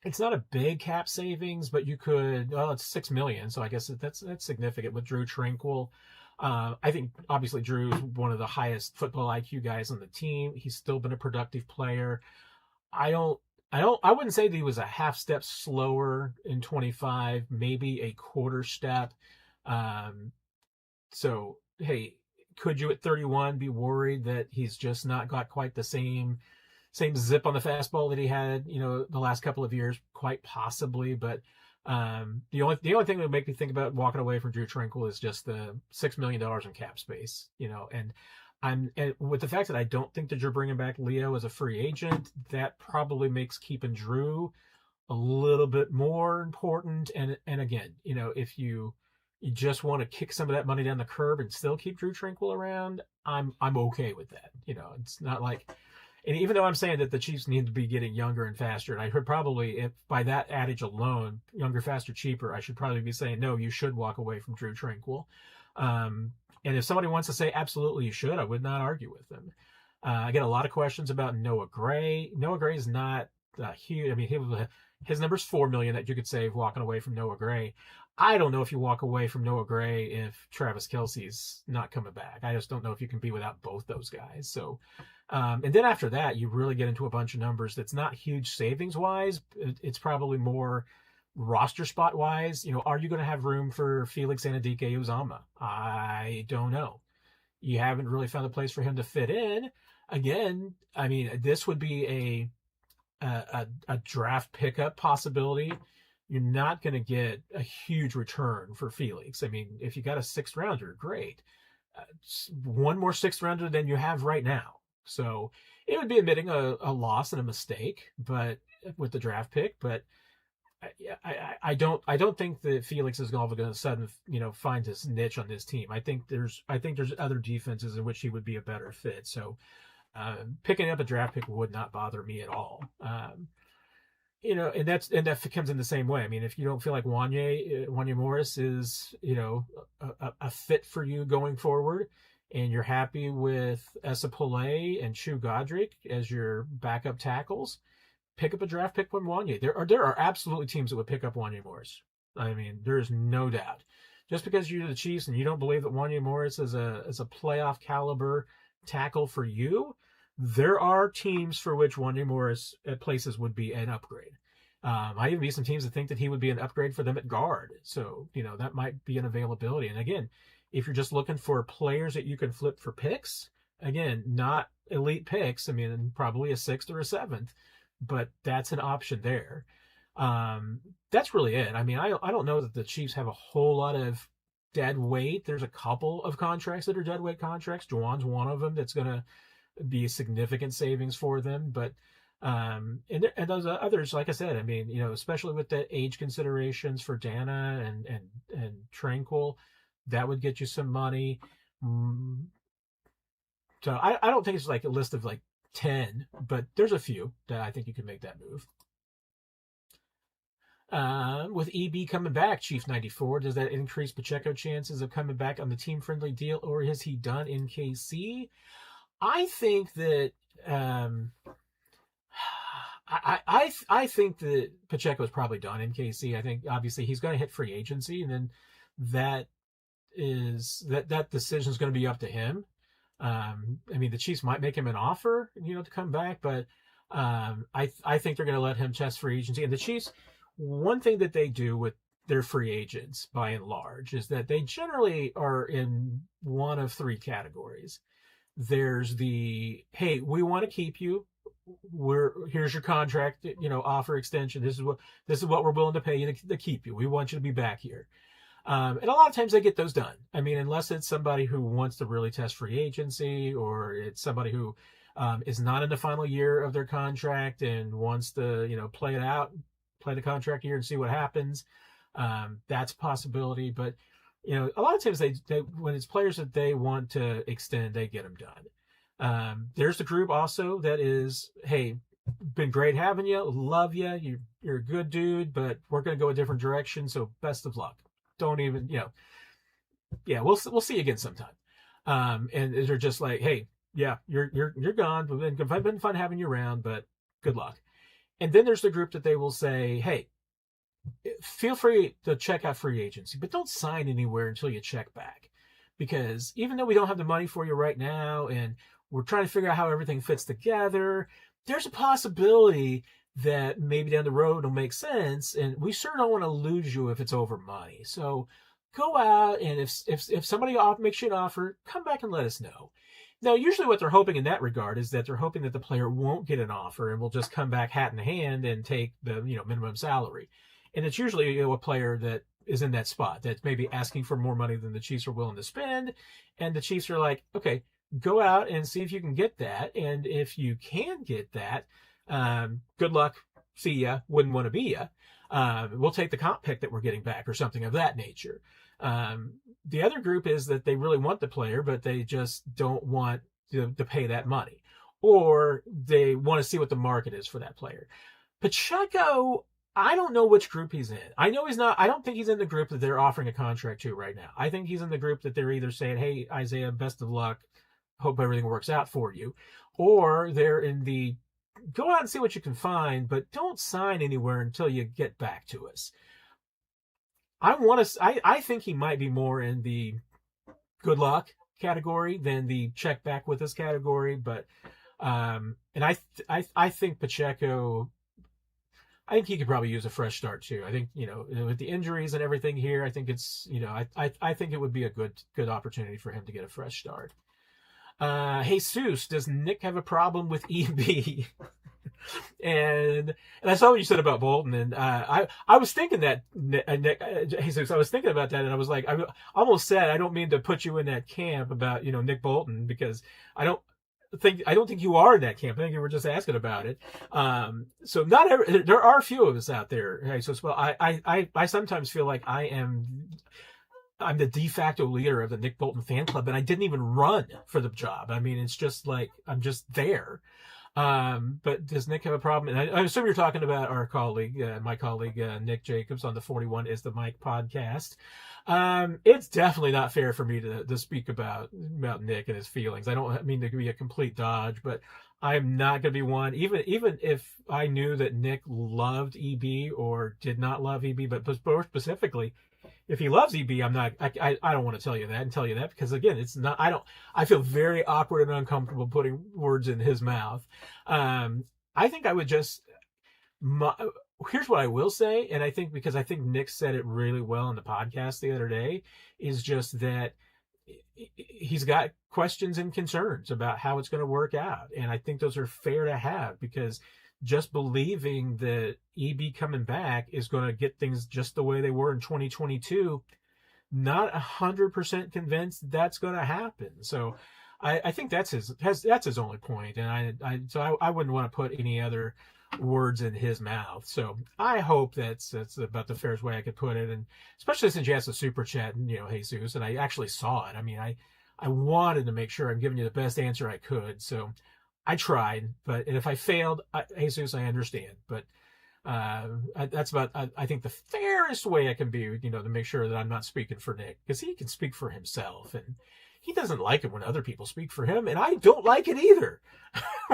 It's not a big cap savings, but it's $6 million. So I guess that's significant with Drew Tranquill. I think obviously Drew's one of the highest football IQ guys on the team. He's still been a productive player. I wouldn't say that he was a half step slower in 25, maybe a quarter step. So, hey, could you at 31 be worried that he's just not got quite the same zip on the fastball that he had, the last couple of years? Quite possibly, but the only thing that would make me think about walking away from Drew Tranquill is just the $6 million in cap space, and with the fact that I don't think that you're bringing back Leo as a free agent, that probably makes keeping Drew a little bit more important. And again, if you just want to kick some of that money down the curb and still keep Drew Tranquill around, I'm okay with that. It's not like, and even though I'm saying that the Chiefs need to be getting younger and faster, and I heard probably if by that adage alone, younger, faster, cheaper, I should probably be saying, no, you should walk away from Drew Tranquill. And if somebody wants to say absolutely you should, I would not argue with them. I get a lot of questions about Noah Gray. Noah Gray is not huge. I mean, his number's $4 million that you could save walking away from Noah Gray. I don't know if you walk away from Noah Gray if Travis Kelce's not coming back. I just don't know if you can be without both those guys. So, and then after that, you really get into a bunch of numbers that's not huge savings wise. It's probably more roster spot wise. Are you going to have room for Felix Anudike-Uzomah? I don't know. You haven't really found a place for him to fit in. Again, I mean, this would be a draft pickup possibility. You're not going to get a huge return for Felix. I mean, if you got a 6th rounder, great. One more 6th rounder than you have right now. So it would be admitting a loss and a mistake, but with the draft pick. But I don't think that Felix is all of a sudden, find his niche on this team. I think there's other defenses in which he would be a better fit. So picking up a draft pick would not bother me at all. And that comes in the same way. I mean, if you don't feel like Wanya Morris is, a fit for you going forward, and you're happy with Esa Pole and Chu Godric as your backup tackles, pick up a draft pick from Wanya. There are absolutely teams that would pick up Wanya Morris. I mean, there's no doubt. Just because you're the Chiefs and you don't believe that Wanya Morris is a playoff caliber tackle for you, there are teams for which Wanya Morris at places would be an upgrade. Might even be some teams that think that he would be an upgrade for them at guard. So, that might be an availability. And again, if you're just looking for players that you can flip for picks, again, not elite picks, I mean, probably a 6th or a 7th, but that's an option there. That's really it. I mean, I don't know that the Chiefs have a whole lot of dead weight. There's a couple of contracts that are dead weight contracts. Jawan's one of them that's going to be a significant savings for them. But and those others, like I said, I mean, especially with the age considerations for Dana and Tranquill, that would get you some money. So I don't think it's like a list of like 10, but there's a few that I think you can make that move. With EB coming back, Chief 94, does that increase Pacheco chances of coming back on the team-friendly deal, or is he done in KC? I think that I think that Pacheco is probably done in KC. I think obviously he's going to hit free agency, and then that decision is going to be up to him. I mean, the Chiefs might make him an offer, to come back, but I think they're going to let him test free agency. And the Chiefs, one thing that they do with their free agents, by and large, is that they generally are in one of 3 categories. There's the, hey, we want to keep you. Here's your contract, offer extension. This is what we're willing to pay you to keep you. We want you to be back here. And a lot of times they get those done. I mean, unless it's somebody who wants to really test free agency, or it's somebody who is not in the final year of their contract and wants to, play it out, play the contract year and see what happens. That's a possibility. But, A lot of times they when it's players that they want to extend, they get them done. There's the group also that is, hey, been great having you, love you, you're a good dude, but we're going to go a different direction, so best of luck. Don't even, yeah, we'll see you again sometime. And they're just like, hey, yeah, you're gone. It's been fun having you around, but good luck. And then there's the group that they will say, hey, feel free to check out free agency, but don't sign anywhere until you check back. Because even though we don't have the money for you right now and we're trying to figure out how everything fits together, there's a possibility that maybe down the road it'll make sense. And we sure don't want to lose you if it's over money. So go out, and if somebody makes you an offer, come back and let us know. Now, usually what they're hoping in that regard is that they're hoping that the player won't get an offer and will just come back hat in hand and take the minimum salary. And it's usually a player that is in that spot that's maybe asking for more money than the Chiefs are willing to spend. And the Chiefs are like, okay, go out and see if you can get that. And if you can get that, good luck. See ya. Wouldn't want to be ya. We'll take the comp pick that we're getting back or something of that nature. The other group is that they really want the player, but they just don't want to pay that money, or they want to see what the market is for that player. Pacheco, I don't know which group he's in. I know he's not. I don't think he's in the group that they're offering a contract to right now. I think he's in the group that they're either saying, hey, Isaiah, best of luck. Hope everything works out for you. Or they're in the go out and see what you can find, but don't sign anywhere until you get back to us. I think he might be more in the good luck category than the check back with us category. But and I think Pacheco, I think he could probably use a fresh start too. I think with the injuries and everything here, I think it's I think it would be a good opportunity for him to get a fresh start. Jesus, does Nick have a problem with EB? and I saw what you said about Bolton, and I was thinking that Jesus, I was thinking about that, and I was like, I almost said I don't mean to put you in that camp about Nick Bolton, because I don't think you are in that camp. I think you were just asking about it. So there are a few of us out there. Jesus, well, I sometimes feel like I'm the de facto leader of the Nick Bolton fan club, and I didn't even run for the job. I mean, it's just like I'm just there. But does Nick have a problem? And I assume you're talking about our colleague, my colleague, Nick Jacobs on the 41 is the Mike podcast. It's definitely not fair for me to speak about Nick and his feelings. I don't mean to be a complete dodge, but I'm not going to be one. Even if I knew that Nick loved EB or did not love EB, but more specifically, if he loves EB, I don't want to tell you that because again, it's not, I feel very awkward and uncomfortable putting words in his mouth. I think I would just, here's what I will say. And I think, because I think Nick said it really well in the podcast the other day, is just that he's got questions and concerns about how it's going to work out. And I think those are fair to have, because just believing that EB coming back is going to get things just the way they were in 2022, not 100% convinced that's going to happen. So I think that's his only point. And I wouldn't want to put any other words in his mouth. So I hope that's about the fairest way I could put it. And especially since you asked the super chat and, Jesus, and I actually saw it. I mean, I wanted to make sure I'm giving you the best answer I could. So I tried, and if I failed, Jesus, I understand. But that's about, I think, the fairest way I can be, to make sure that I'm not speaking for Nick, because he can speak for himself, and he doesn't like it when other people speak for him, and I don't like it either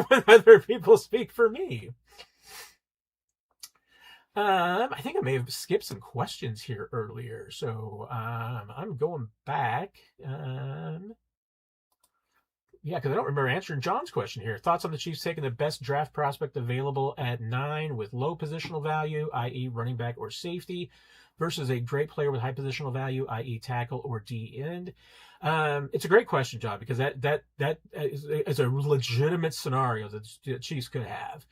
when other people speak for me. I think I may have skipped some questions here earlier, so I'm going back. Yeah, because I don't remember answering John's question here. Thoughts on the Chiefs taking the best draft prospect available at 9 with low positional value, i.e. running back or safety, versus a great player with high positional value, i.e. tackle or D end? It's a great question, John, because that is a legitimate scenario that the Chiefs could have.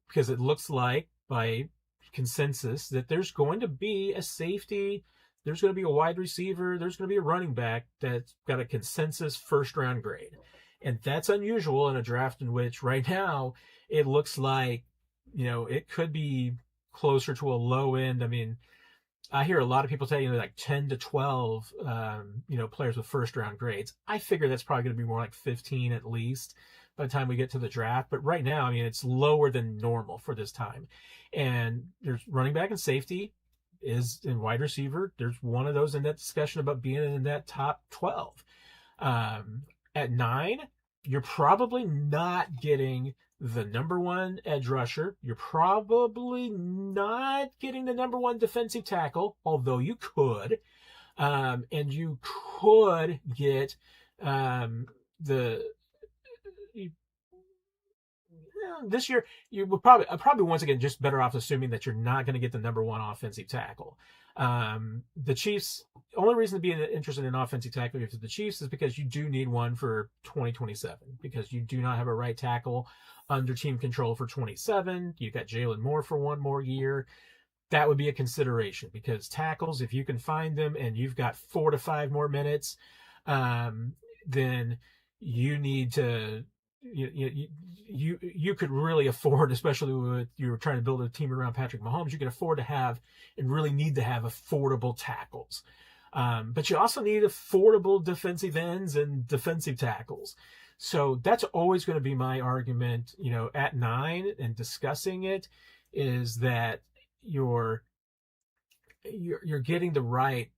Because it looks like, by consensus, that there's going to be a safety, there's going to be a wide receiver, there's going to be a running back that's got a consensus first-round grade. And that's unusual in a draft in which right now it looks like, it could be closer to a low end. I mean, I hear a lot of people say, like 10 to 12, players with first round grades. I figure that's probably going to be more like 15 at least by the time we get to the draft. But right now, I mean, it's lower than normal for this time. And there's running back and safety is in wide receiver. There's one of those in that discussion about being in that top 12. At 9, you're probably not getting the number 1 edge rusher. You're probably not getting the number 1 defensive tackle, although you could. And you could get this year, you would probably once again just better off assuming that you're not going to get the number 1 offensive tackle. The Chiefs, only reason to be interested in offensive tackle for the Chiefs is because you do need one for 2027, because you do not have a right tackle under team control for 27. You've got Jalen Moore for 1 more year. That would be a consideration, because tackles, if you can find them and you've got 4 to 5 more minutes, then you need to, you could really afford, especially when you're trying to build a team around Patrick Mahomes, you can afford to have and really need to have affordable tackles. But you also need affordable defensive ends and defensive tackles. So that's always going to be my argument, at 9 and discussing it, is that you're getting the right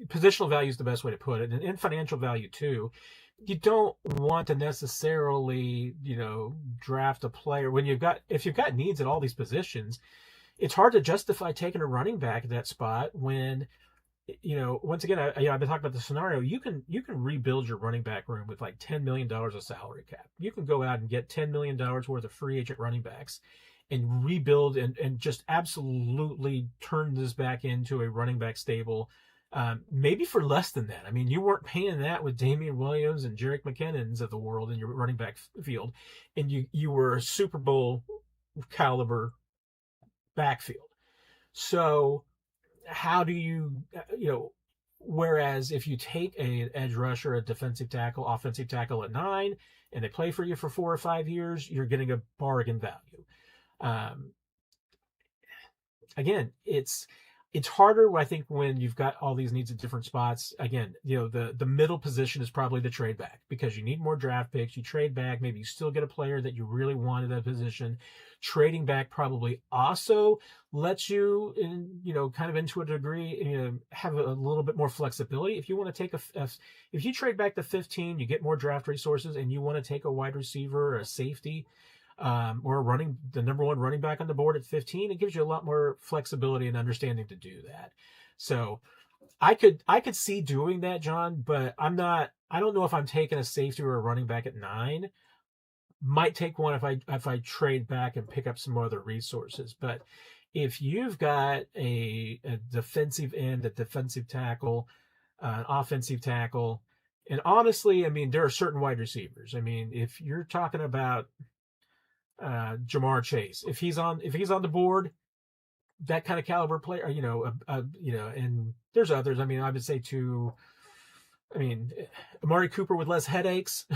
positional value is the best way to put it, and financial value too. You don't want to necessarily, draft a player when if you've got needs at all these positions. It's hard to justify taking a running back at that spot when, once again, I've been talking about the scenario. You can rebuild your running back room with like $10 million of salary cap. You can go out and get $10 million worth of free agent running backs and rebuild and just absolutely turn this back into a running back stable. Maybe for less than that. I mean, you weren't paying that with Damian Williams and Jerick McKinnons of the world in your running back field, and you were a Super Bowl caliber backfield. So how do you, whereas if you take an edge rusher, a defensive tackle, offensive tackle at 9, and they play for you for 4 or 5 years, you're getting a bargain value. Again, it's harder, I think, when you've got all these needs at different spots. Again, the middle position is probably the trade back, because you need more draft picks. You trade back, maybe you still get a player that you really want at that position. Trading back probably also lets you, kind of into a degree, have a little bit more flexibility. If you want to take if you trade back to 15, you get more draft resources, and you want to take a wide receiver or a safety, or the number 1 running back on the board at 15, it gives you a lot more flexibility and understanding to do that. So I could see doing that, John, but I don't know if I'm taking a safety or a running back at 9. Might take one if I trade back and pick up some other resources. But if you've got a defensive end, a defensive tackle, an offensive tackle, and honestly, I mean, there are certain wide receivers. I mean, if you're talking about Jamar Chase, if he's on the board, that kind of caliber player, and there's others. I mean, I would say Amari Cooper with less headaches.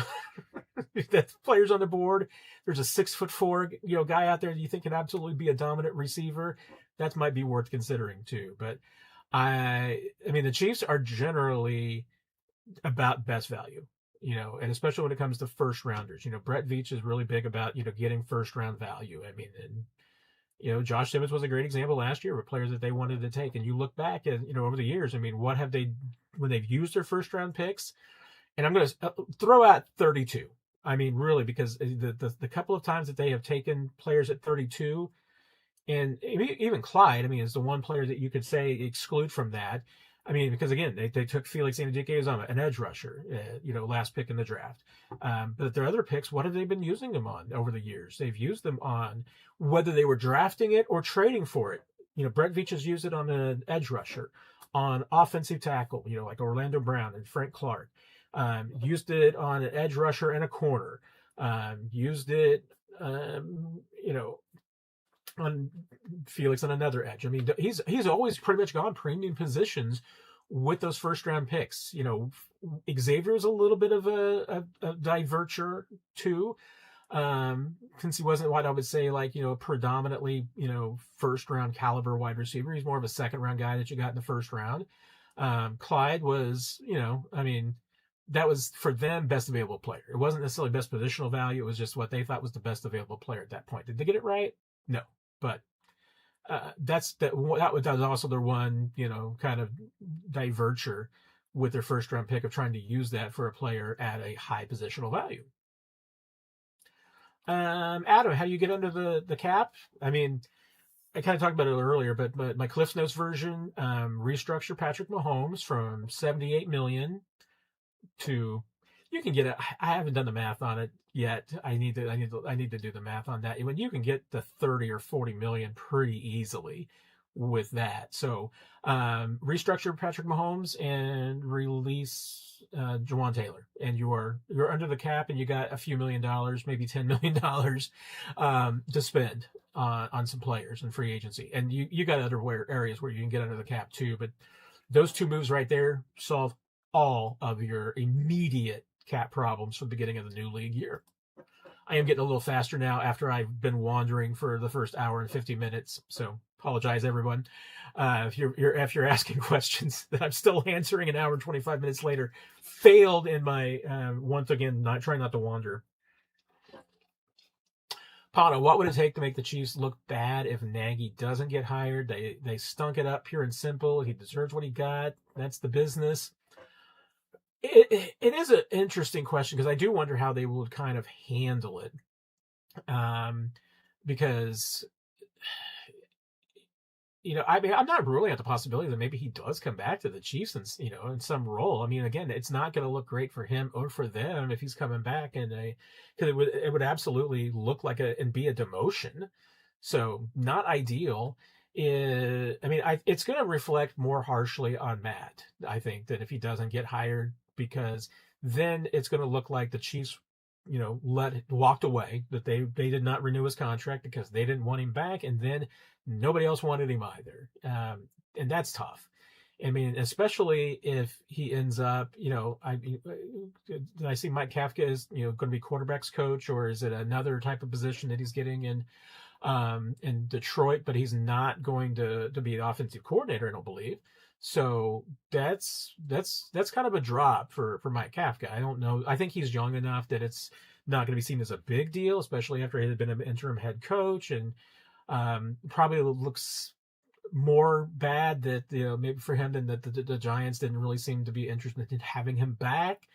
That player's on the board. There's a 6'4", guy out there that you think could absolutely be a dominant receiver. That might be worth considering too. But I mean, the Chiefs are generally about best value. And especially when it comes to first rounders, Brett Veach is really big about, getting first round value. I mean, and, Josh Simmons was a great example last year of players that they wanted to take. And you look back at, over the years, I mean, what have when they've used their first round picks? And I'm going to throw out 32. I mean, really, because the couple of times that they have taken players at 32, and even Clyde, I mean, is the one player that you could say exclude from that. I mean, because again, they took Felix Anudike-Uzomah, an edge rusher, last pick in the draft. But their other picks, what have they been using them on over the years? They've used them on whether they were drafting it or trading for it. Brett Veach has used it on an edge rusher, on offensive tackle, like Orlando Brown and Frank Clark. Used it on an edge rusher and a corner. Used it, on Felix on another edge. I mean, he's always pretty much gone premium positions with those first round picks. Xavier was a little bit of a diverger too. Since he wasn't what I would say like, predominantly, first round caliber wide receiver. He's more of a second round guy that you got in the first round. Clyde was, that was for them best available player. It wasn't necessarily best positional value. It was just what they thought was the best available player at that point. Did they get it right? No, but that was also their one, kind of diverture with their first round pick of trying to use that for a player at a high positional value. Adam, how do you get under the cap? I mean, I kind of talked about it earlier, but my Cliff Notes version, restructure Patrick Mahomes from $78 million to, you can get it. I haven't done the math on it yet. I need to do the math on that. When you can get the 30 or 40 million pretty easily with that. So, restructure Patrick Mahomes and release Jawaan Taylor, and you're under the cap, and you got a few $1 million, maybe $10 million to spend on some players in free agency, and you got other areas where you can get under the cap too. But those two moves right there solve all of your immediate cap problems for the beginning of the new league year. I am getting a little faster now after I've been wandering for the first hour and 50 minutes. So apologize, everyone. If you're asking questions that I'm still answering an hour and 25 minutes later, failed in my, once again, trying not to wander. Pano, what would it take to make the Chiefs look bad if Nagy doesn't get hired? They stunk it up, pure and simple. He deserves what he got. That's the business. It is an interesting question, because I do wonder how they would kind of handle it. Because, I'm not ruling out the possibility that maybe he does come back to the Chiefs in some role. I mean, again, it's not going to look great for him or for them if he's coming back because it would absolutely look like and be a demotion. So not ideal. It's going to reflect more harshly on Matt, I think, than if he doesn't get hired, because then it's going to look like the Chiefs, walked away, that they did not renew his contract because they didn't want him back, and then nobody else wanted him either. And that's tough. I mean, especially if he ends up, I see Mike Kafka is, going to be quarterback's coach, or is it another type of position that he's getting in Detroit, but he's not going to be an offensive coordinator, I don't believe. So that's kind of a drop for Mike Kafka. I don't know. I think he's young enough that it's not going to be seen as a big deal, especially after he had been an interim head coach, and probably looks more bad that maybe for him than that the Giants didn't really seem to be interested in having him back.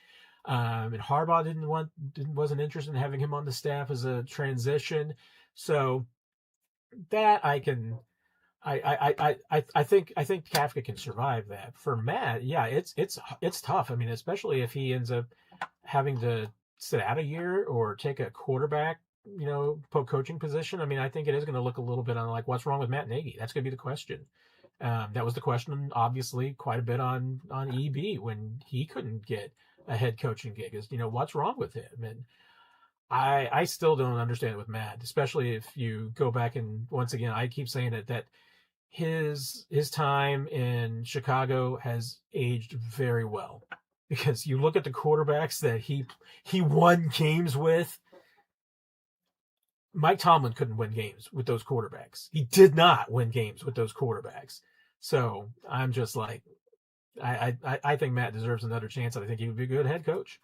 And Harbaugh wasn't interested in having him on the staff as a transition. So that I think Kafka can survive that. For Matt, yeah, it's tough. I mean, especially if he ends up having to sit out a year or take a quarterback, coaching position. I mean, I think it is going to look a little bit on like, what's wrong with Matt Nagy? That's going to be the question. That was the question, obviously, quite a bit on EB when he couldn't get a head coaching gig. Is what's wrong with him? And I still don't understand it with Matt, especially if you go back and, once again, I keep saying it, that his time in Chicago has aged very well, because you look at the quarterbacks that he won games with. Mike Tomlin couldn't win games with those quarterbacks. He did not win games with those quarterbacks. So I'm just like, I think Matt deserves another chance. I think he would be a good head coach.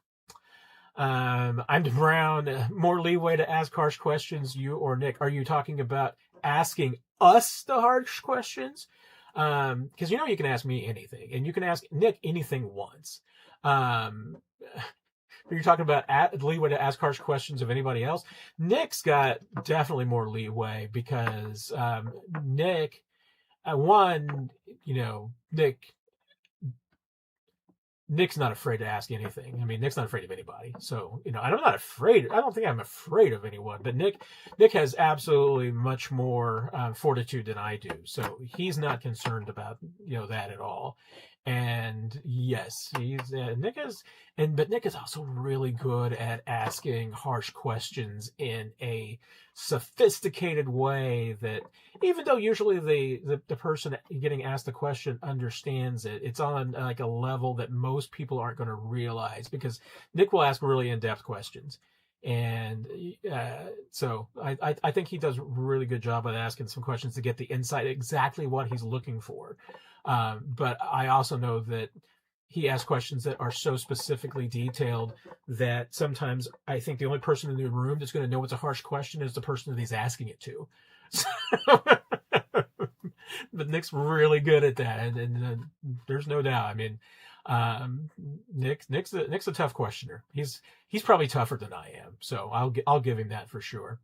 I'm Brown. More leeway to ask harsh questions, you or Nick? Are you talking about asking us the harsh questions? Because you can ask me anything, and you can ask Nick anything once. You're talking about leeway to ask harsh questions of anybody else. Nick's got definitely more leeway, because Nick, Nick's not afraid to ask anything. I mean, Nick's not afraid of anybody. So, I'm not afraid. I don't think I'm afraid of anyone. But Nick has absolutely much more fortitude than I do. So he's not concerned about that at all. And yes, Nick is also really good at asking harsh questions in a sophisticated way that, even though usually the person getting asked the question understands it, it's on like a level that most people aren't going to realize, because Nick will ask really in-depth questions. And so I think he does a really good job of asking some questions to get the insight exactly what he's looking for. But I also know that he asks questions that are so specifically detailed that sometimes I think the only person in the room that's going to know it's a harsh question is the person that he's asking it to. So, but Nick's really good at that, and there's no doubt. I mean, Nick's a tough questioner. He's probably tougher than I am, so I'll give him that for sure.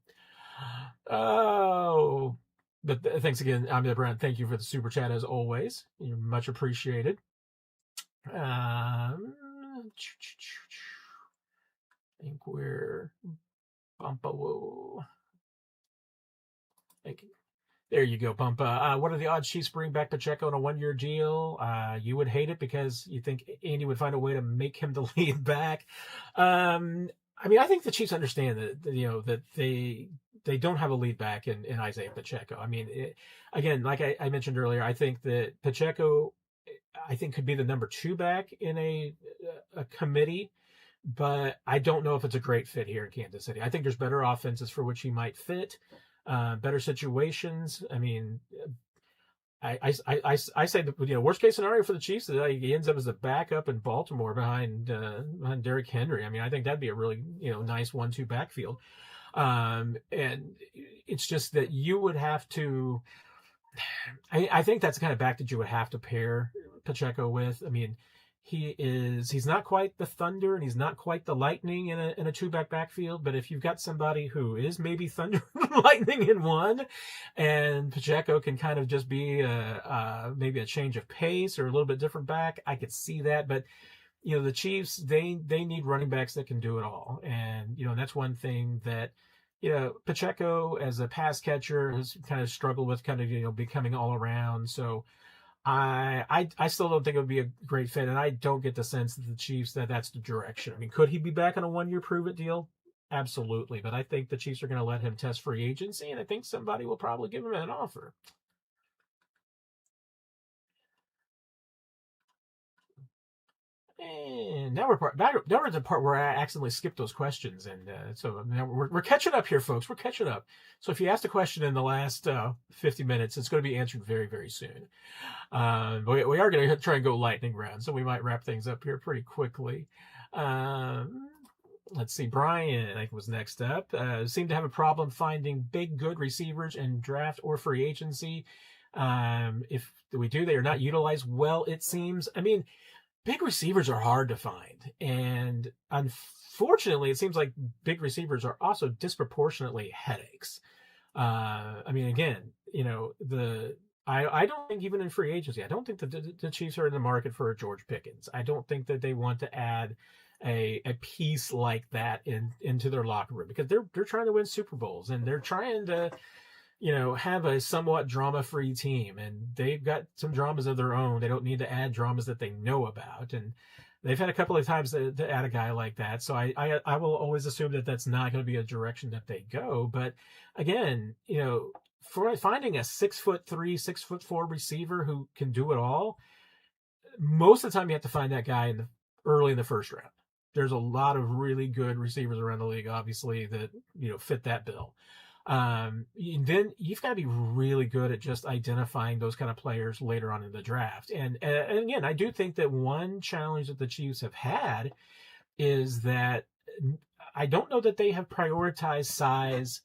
Oh, but thanks again, I'm Brent. Thank you for the super chat as always. You're much appreciated. I think we're Bumpa. Thank you. There you go, Bumpa. What are the odds Chiefs bring back Pacheco on a 1-year deal? You would hate it because you think Andy would find a way to make him the lead back. I mean, I think the Chiefs understand that that they don't have a lead back in Isaiah Pacheco. I mean, again, like I mentioned earlier, I think that Pacheco, I think, could be the number 2 back in a committee, but I don't know if it's a great fit here in Kansas City. I think there's better offenses for which he might fit, better situations. I mean, I say the worst case scenario for the Chiefs is that he ends up as a backup in Baltimore behind Derrick Henry. I mean, I think that'd be a really nice 1-2 backfield. And it's just that you would have to. I think that's the kind of back that you would have to pair Pacheco with. I mean, he's not quite the Thunder and he's not quite the Lightning in a 2-back backfield, but if you've got somebody who is maybe Thunder and Lightning in one, and Pacheco can kind of just be maybe a change of pace or a little bit different back, I could see that. But the Chiefs, they need running backs that can do it all, and that's one thing that Pacheco as a pass catcher has kind of struggled with kind of becoming all around. So I still don't think it would be a great fit, and I don't get the sense that the Chiefs that's the direction. I mean, could he be back on a 1-year prove-it deal? Absolutely, but I think the Chiefs are going to let him test free agency, and I think somebody will probably give him an offer. And now we're at the part where I accidentally skipped those questions, and so now we're catching up here, folks. We're catching up. So if you asked a question in the last 50 minutes, it's going to be answered very, very soon. But we are going to try and go lightning round, so we might wrap things up here pretty quickly. Let's see. Brian, I think, was next up. Seemed to have a problem finding big, good receivers in draft or free agency. If we do, they are not utilized well, it seems. I mean, big receivers are hard to find, and unfortunately, it seems like big receivers are also disproportionately headaches. I mean, again, I don't think even in free agency, I don't think that the Chiefs are in the market for a George Pickens. I don't think that they want to add a piece like that into their locker room, because they're trying to win Super Bowls, and they're trying to have a somewhat drama-free team, and they've got some dramas of their own. They don't need to add dramas that they know about, and they've had a couple of times to add a guy like that. So I will always assume that that's not going to be a direction that they go. But again, for finding a 6'3", 6'4" receiver who can do it all, most of the time you have to find that guy early in the first round. There's a lot of really good receivers around the league, obviously, that fit that bill. And then you've got to be really good at just identifying those kind of players later on in the draft. And again, I do think that one challenge that the Chiefs have had is that I don't know that they have prioritized size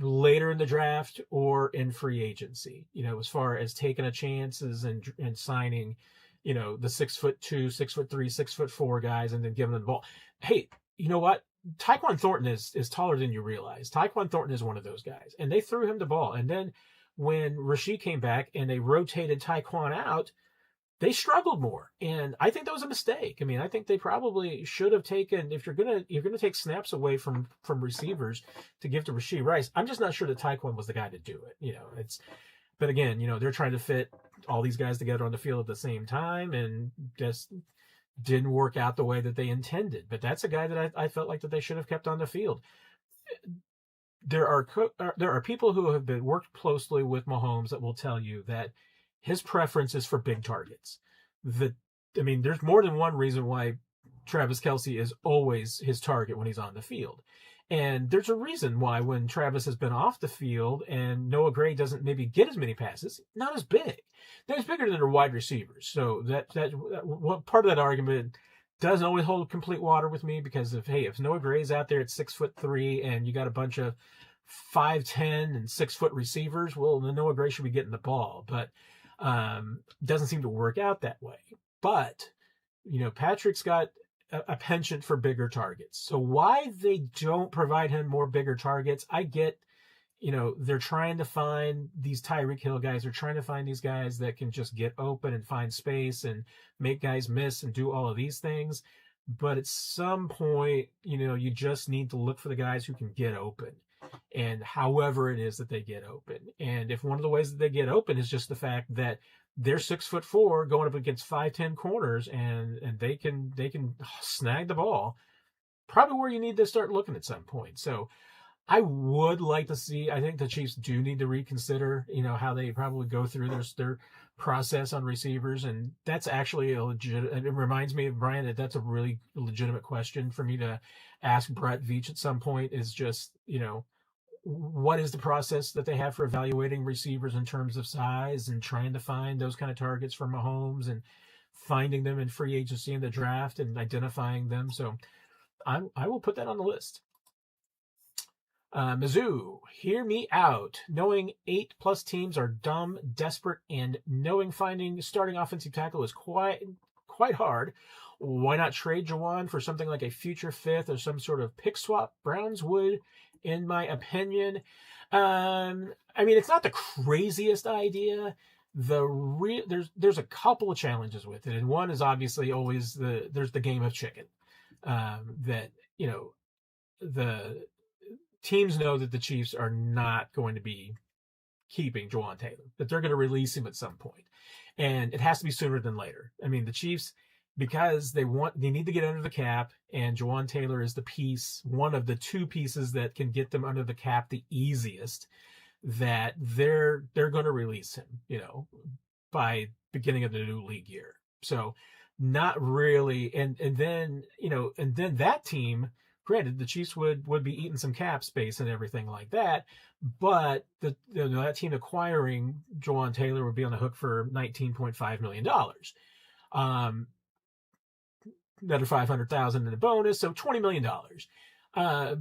later in the draft or in free agency, as far as taking a chances and signing, the 6'2", 6'3", 6'4" guys, and then giving them the ball. Hey, you know what? Tyquan Thornton is taller than you realize. Tyquan Thornton is one of those guys, and they threw him the ball. And then when Rasheed came back and they rotated Tyquan out, they struggled more. And I think that was a mistake. I mean, I think they probably should have taken, if you're gonna take snaps away from receivers to give to Rashee Rice, I'm just not sure that Tyquan was the guy to do it. But again, they're trying to fit all these guys together on the field at the same time, and just didn't work out the way that they intended. But that's a guy that I felt like that they should have kept on the field. There are people who have worked closely with Mahomes that will tell you that his preference is for big targets. There's more than one reason why Travis Kelce is always his target when he's on the field. And there's a reason why when Travis has been off the field and Noah Gray doesn't maybe get as many passes, not as big. Now he's bigger than their wide receivers. So that part of that argument doesn't always hold complete water with me, because if Noah Gray's out there at 6'3" and you got a bunch of 5'10" and 6-foot receivers, well, then Noah Gray should be getting the ball. But doesn't seem to work out that way. But Patrick's got a penchant for bigger targets. So why they don't provide him more bigger targets, I get, they're trying to find these Tyreek Hill guys. They're trying to find these guys that can just get open and find space and make guys miss and do all of these things. But at some point, you just need to look for the guys who can get open, and however it is that they get open. And if one of the ways that they get open is just the fact that they're 6'4" going up against 5'10" corners, and they can snag the ball, probably where you need to start looking at some point. So I would like to see, I think the Chiefs do need to reconsider, how they probably go through their process on receivers. And that's actually it reminds me of Brian, that's a really legitimate question for me to ask Brett Veach at some point, is just, what is the process that they have for evaluating receivers in terms of size and trying to find those kind of targets for Mahomes and finding them in free agency in the draft and identifying them. So I will put that on the list. Mizzou, hear me out. Knowing 8+ teams are dumb, desperate, and knowing finding starting offensive tackle is quite hard. Why not trade Jawaan for something like a future fifth or some sort of pick swap? Browns would, in my opinion. It's not the craziest idea. There's a couple of challenges with it, and one is obviously always there's the game of chicken. That the teams know that the Chiefs are not going to be keeping Jawaan Taylor, that they're going to release him at some point, and it has to be sooner than later. The Chiefs, because they need to get under the cap, and Jawaan Taylor is one of the two pieces that can get them under the cap the easiest, that they're going to release him, by beginning of the new league year. So not really. And then that team, granted, the Chiefs would be eating some cap space and everything like that, but that team acquiring Jawaan Taylor would be on the hook for $19.5 million. Another $500,000 in a bonus, so $20 million.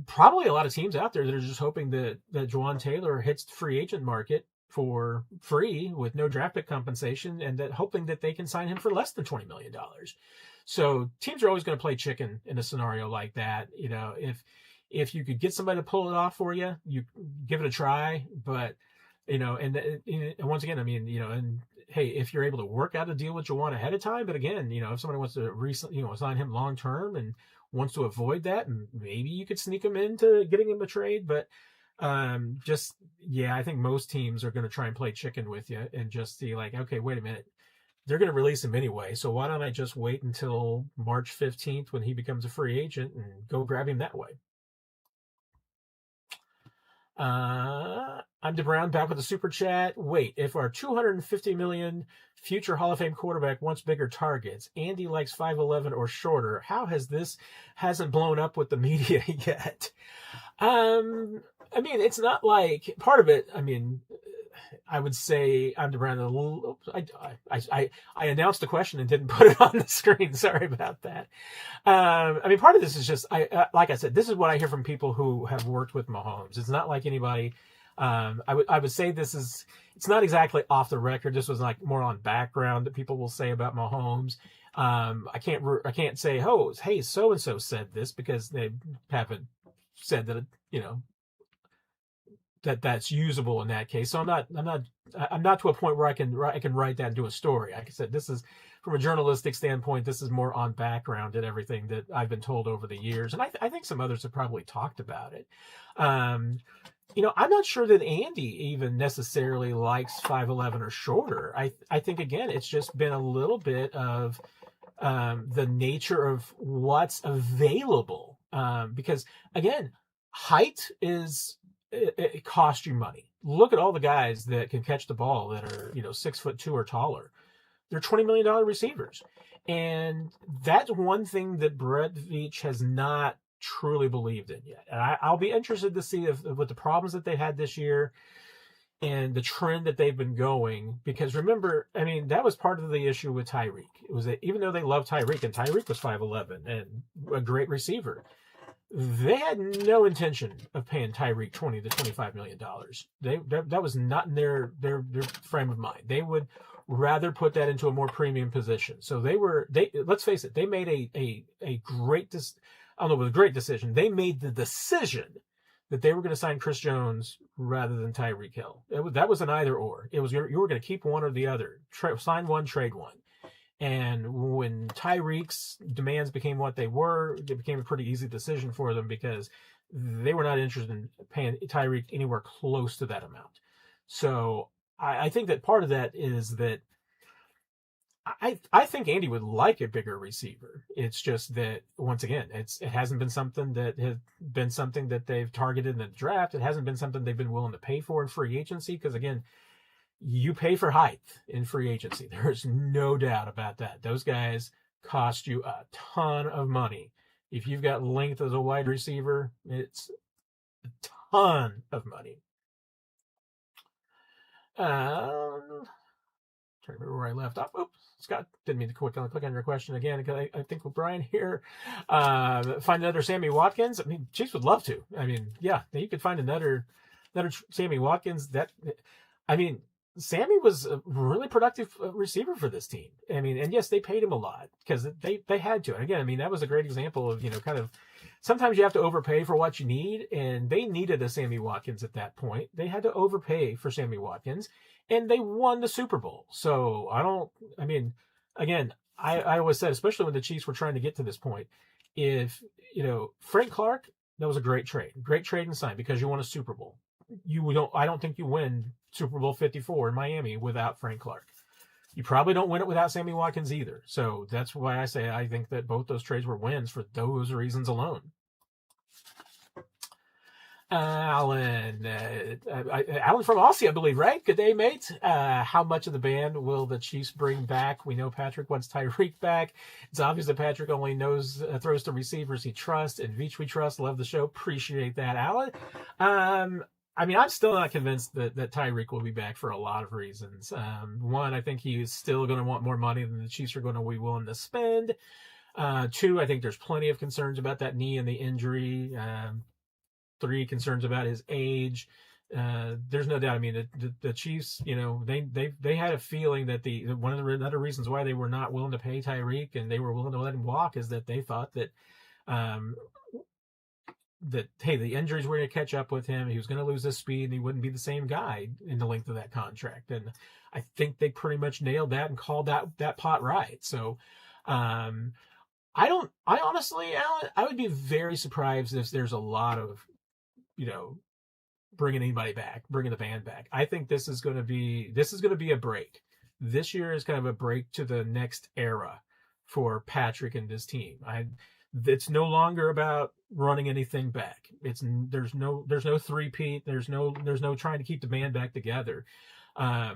Probably a lot of teams out there that are just hoping that Jawaan Taylor hits the free agent market for free with no draft pick compensation, and hoping that they can sign him for less than $20 million. So teams are always going to play chicken in a scenario like that. If you could get somebody to pull it off for you, you give it a try. But and once again, and hey, if you're able to work out a deal with Jawaan ahead of time, but again, if somebody wants to sign him long term and wants to avoid that, maybe you could sneak him into getting him a trade. But I think most teams are going to try and play chicken with you and just see like, okay, wait a minute, they're going to release him anyway, so why don't I just wait until March 15th when he becomes a free agent and go grab him that way? I'm DeBrown, back with a super chat. Wait, if our $250 million future Hall of Fame quarterback wants bigger targets, Andy likes 5'11" or shorter, how hasn't blown up with the media yet? It's not like part of it. I would say I'm DeBrown. I announced the question and didn't put it on the screen. Sorry about that. Part of this is just, like I said, this is what I hear from people who have worked with Mahomes. It's not like anybody. I would say it's not exactly off the record. This was like more on background that people will say about Mahomes. I can't say, oh, hey, so and so said this, because they haven't said that that's usable in that case. So I'm not to a point where I can write that into a story. Like I said, this is from a journalistic standpoint, this is more on background and everything that I've been told over the years. And I think some others have probably talked about it. I'm not sure that Andy even necessarily likes 5'11" or shorter. I think, again, it's just been a little bit of the nature of what's available. Because, again, height it costs you money. Look at all the guys that can catch the ball that are 6'2" or taller. they're $20 million receivers. And that's one thing that Brett Veach has not truly believed in yet. And I'll be interested to see if with the problems that they had this year and the trend that they've been going, because remember, I mean, that was part of the issue with Tyreek. It was that even though they loved Tyreek, and Tyreek was 5'11" and a great receiver, they had no intention of paying Tyreek $20 to $25 million. That was not in their frame of mind. They would rather put that into a more premium position. So let's face it, they made a great, I don't know, it was a great decision. They made the decision that they were going to sign Chris Jones rather than Tyreek Hill. That was an either or. It was you were going to keep one or the other. Sign one, trade one. And when Tyreek's demands became what they were, it became a pretty easy decision for them because they were not interested in paying Tyreek anywhere close to that amount. So I think that part of that is that I think Andy would like a bigger receiver. It's just that, once again, it hasn't been something that has been something that they've targeted in the draft. It hasn't been something they've been willing to pay for in free agency because, again, you pay for height in free agency. There's no doubt about that. Those guys cost you a ton of money. If you've got length as a wide receiver, it's a ton of money. Trying to remember where I left off. Oops, Scott, didn't mean to click on your question again because I think with Brian here, find another Sammy Watkins. I mean, Chiefs would love to. I mean, yeah, you could find another Sammy Watkins. Sammy was a really productive receiver for this team. I mean, and yes, they paid him a lot because they had to. And again, I mean, that was a great example of, kind of sometimes you have to overpay for what you need, and they needed a Sammy Watkins at that point. They had to overpay for Sammy Watkins, and they won the Super Bowl. So again, I always said, especially when the Chiefs were trying to get to this point, if, Frank Clark, that was a great trade and sign because you won a Super Bowl. I don't think you win Super Bowl 54 in Miami without Frank Clark. You probably don't win it without Sammy Watkins either. So that's why I say I think that both those trades were wins for those reasons alone. Alan from Aussie, I believe, right? Good day, mate. How much of the band will the Chiefs bring back? We know Patrick wants Tyreek back. It's obvious that Patrick only throws to receivers he trusts, and Veach we trust. Love the show. Appreciate that, Alan. I'm still not convinced that Tyreek will be back for a lot of reasons. One, I think he's still going to want more money than the Chiefs are going to be willing to spend. Two, I think there's plenty of concerns about that knee and the injury. Three, concerns about his age. There's no doubt. I mean, the Chiefs, they had a feeling that one of the other reasons why they were not willing to pay Tyreek and they were willing to let him walk is that they thought that, hey, the injuries were going to catch up with him. He was going to lose his speed and he wouldn't be the same guy in the length of that contract. And I think they pretty much nailed that and called that pot right. So, I honestly, Alan, I would be very surprised if there's a lot of, bringing anybody back, bringing the band back. I think this is going to be a break. This year is kind of a break to the next era for Patrick and this team. It's no longer about running anything back. There's no three-peat. There's no trying to keep the band back together. I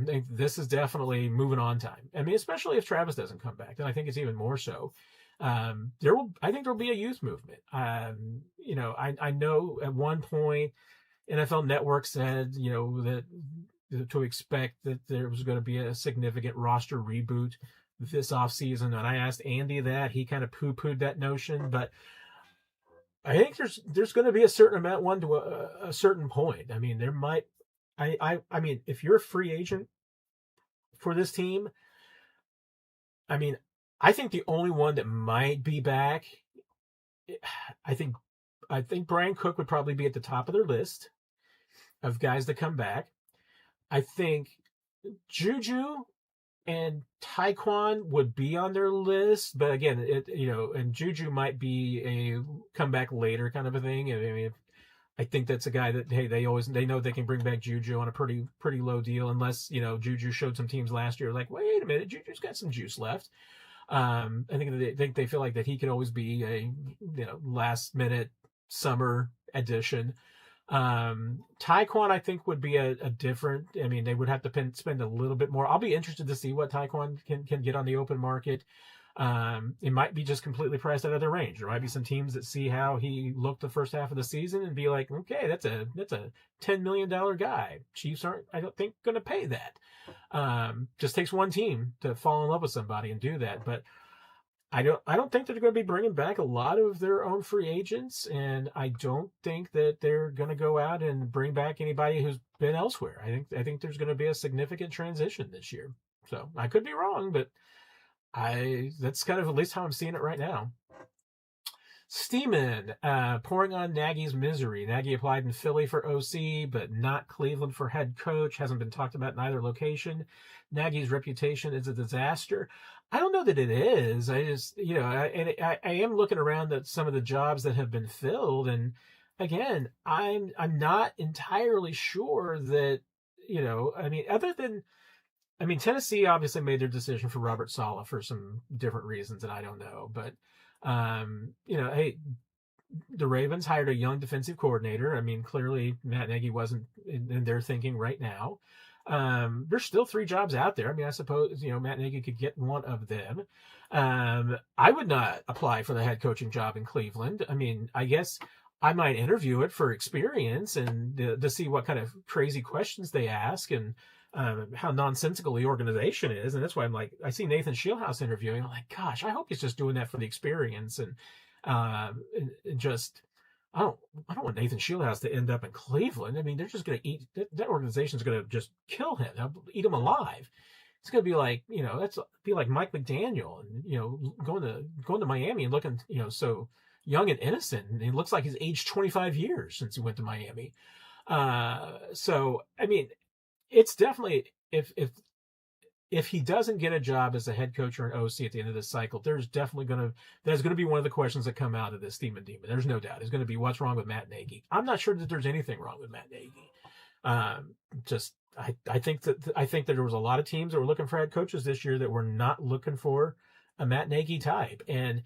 think this is definitely moving on time. I mean, especially if Travis doesn't come back, then I think it's even more so. I think there'll be a youth movement. I know at one point NFL Network said, that to expect that there was going to be a significant roster reboot this offseason. And I asked Andy that. He kind of poo-pooed that notion, but I think there's going to be a certain amount, one to a certain point. I mean, there might, I mean, if you're a free agent for this team, I mean, I think the only one that might be back, I think Brian Cook would probably be at the top of their list of guys that come back. I think Juju and Tyquan would be on their list, but again, and Juju might be a come back later kind of a thing. I mean, I think that's a guy that, hey, they know they can bring back Juju on a pretty low deal, unless, Juju showed some teams last year like, wait a minute, Juju's got some juice left. I think they feel like that he could always be a last minute summer addition. Taekwon, I think, would be a different. I mean, they would have to spend a little bit more. I'll be interested to see what Taekwon can get on the open market. It might be just completely priced out of their range. There might be some teams that see how he looked the first half of the season and be like, okay, that's a $10 million guy. Chiefs aren't, I don't think, going to pay that. Just takes one team to fall in love with somebody and do that. But I don't think they're going to be bringing back a lot of their own free agents, and I don't think that they're going to go out and bring back anybody who's been elsewhere. I think there's going to be a significant transition this year. So I could be wrong, but that's kind of at least how I'm seeing it right now. Steeman, pouring on Nagy's misery. Nagy applied in Philly for OC, but not Cleveland for head coach. Hasn't been talked about in either location. Nagy's reputation is a disaster. I don't know that it is. I just, I am looking around at some of the jobs that have been filled, and again, I'm not entirely sure that, Tennessee obviously made their decision for Robert Saleh for some different reasons that I don't know, but hey, the Ravens hired a young defensive coordinator. I mean, clearly Matt Nagy wasn't in their thinking right now. There's still 3 jobs out there. I mean, I suppose, Matt Nagy could get one of them. I would not apply for the head coaching job in Cleveland. I mean, I guess I might interview it for experience and to see what kind of crazy questions they ask and how nonsensical the organization is. And that's why I'm like, I see Nathan Shieldhouse interviewing. I'm like, gosh, I hope he's just doing that for the experience. And just, I don't want Nathan Shieldhouse to end up in Cleveland. I mean, they're just going to eat, that organization's going to just kill him. They'll eat him alive. It's going to be like, that's be like Mike McDaniel and, going to Miami and looking, so young and innocent. And he looks like he's aged 25 years since he went to Miami. So, I mean, it's definitely, if he doesn't get a job as a head coach or an OC at the end of this cycle, there's going to be one of the questions that come out of this Demon. There's no doubt. It's going to be, what's wrong with Matt Nagy? I'm not sure that there's anything wrong with Matt Nagy. I think that there was a lot of teams that were looking for head coaches this year that were not looking for a Matt Nagy type. And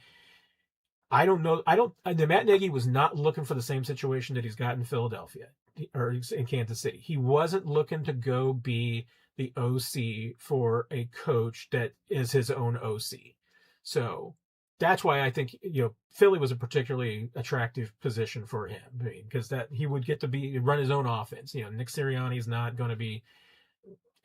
I don't know. The Matt Nagy was not looking for the same situation that he's got in Philadelphia or in Kansas City. He wasn't looking to go be the OC for a coach that is his own OC. So that's why I think, Philly was a particularly attractive position for him, because that he would get to run his own offense. Nick Sirianni's not going to be,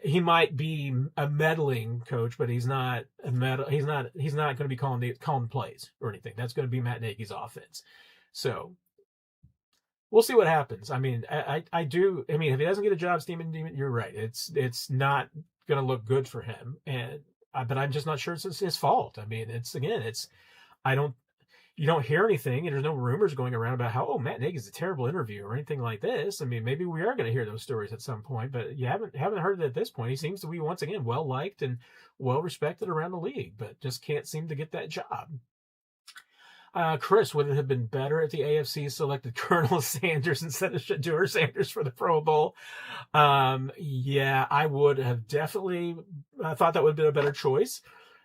he might be a meddling coach, but he's not he's not going to be calling plays or anything. That's going to be Matt Nagy's offense. So we'll see what happens. I mean, I do. I mean, if he doesn't get a job, Demon, you're right. It's not going to look good for him. But I'm just not sure it's his fault. I mean, you don't hear anything, and there's no rumors going around about how, Matt Nagy's a terrible interview or anything like this. I mean, maybe we are going to hear those stories at some point, but you haven't heard it at this point. He seems to be, once again, well liked and well respected around the league, but just can't seem to get that job. Chris, would it have been better if the AFC selected Colonel Sanders instead of Shedeur Sanders for the Pro Bowl? Yeah, I would have definitely thought that would have been a better choice.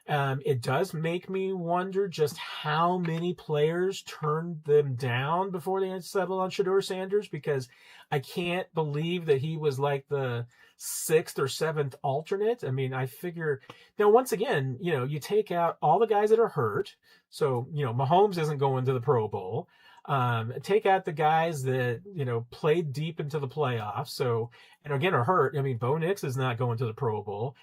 It does make me wonder just how many players turned them down before they had settled on Shedeur Sanders, because I can't believe that he was like the 6th or 7th alternate. I mean, I figure now, once again, you take out all the guys that are hurt. So, Mahomes isn't going to the Pro Bowl. Take out the guys that, played deep into the playoffs. So, and again, are hurt. I mean, Bo Nix is not going to the Pro Bowl.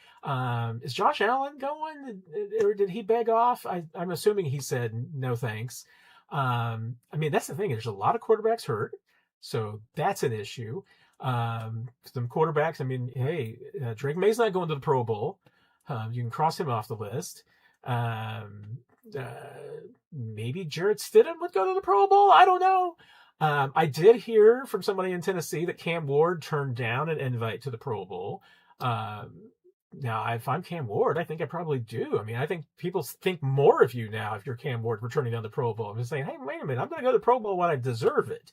Is Josh Allen going, or did he beg off? I'm assuming he said no thanks. I mean, that's the thing. There's a lot of quarterbacks hurt. So that's an issue. Some quarterbacks, I mean, hey, Drake May's not going to the Pro Bowl. You can cross him off the list. Maybe Jarrett Stidham would go to the Pro Bowl. I don't know. I did hear from somebody in Tennessee that Cam Ward turned down an invite to the Pro Bowl. Now, if I'm Cam Ward, I think I probably do. I mean, I think people think more of you now if you're Cam Ward for turning down the Pro Bowl. I'm just saying, hey, wait a minute, I'm going to go to the Pro Bowl when I deserve it.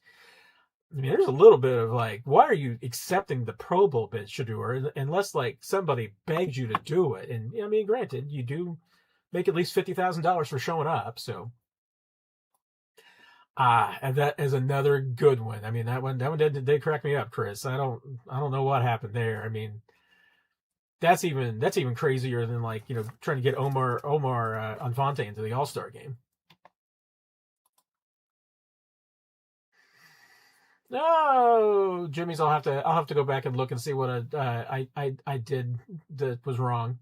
I mean, there's a little bit of like, why are you accepting the Pro Bowl bid, Shedeur, unless like somebody begs you to do it? And I mean, granted, you do make at least $50,000 for showing up. So And that is another good one. I mean, that one did crack me up, Chris. I don't know what happened there. I mean, that's even crazier than, like, trying to get Omar Infante into the All-Star game. No, Jimmy's. I'll have to go back and look and see what I did that was wrong.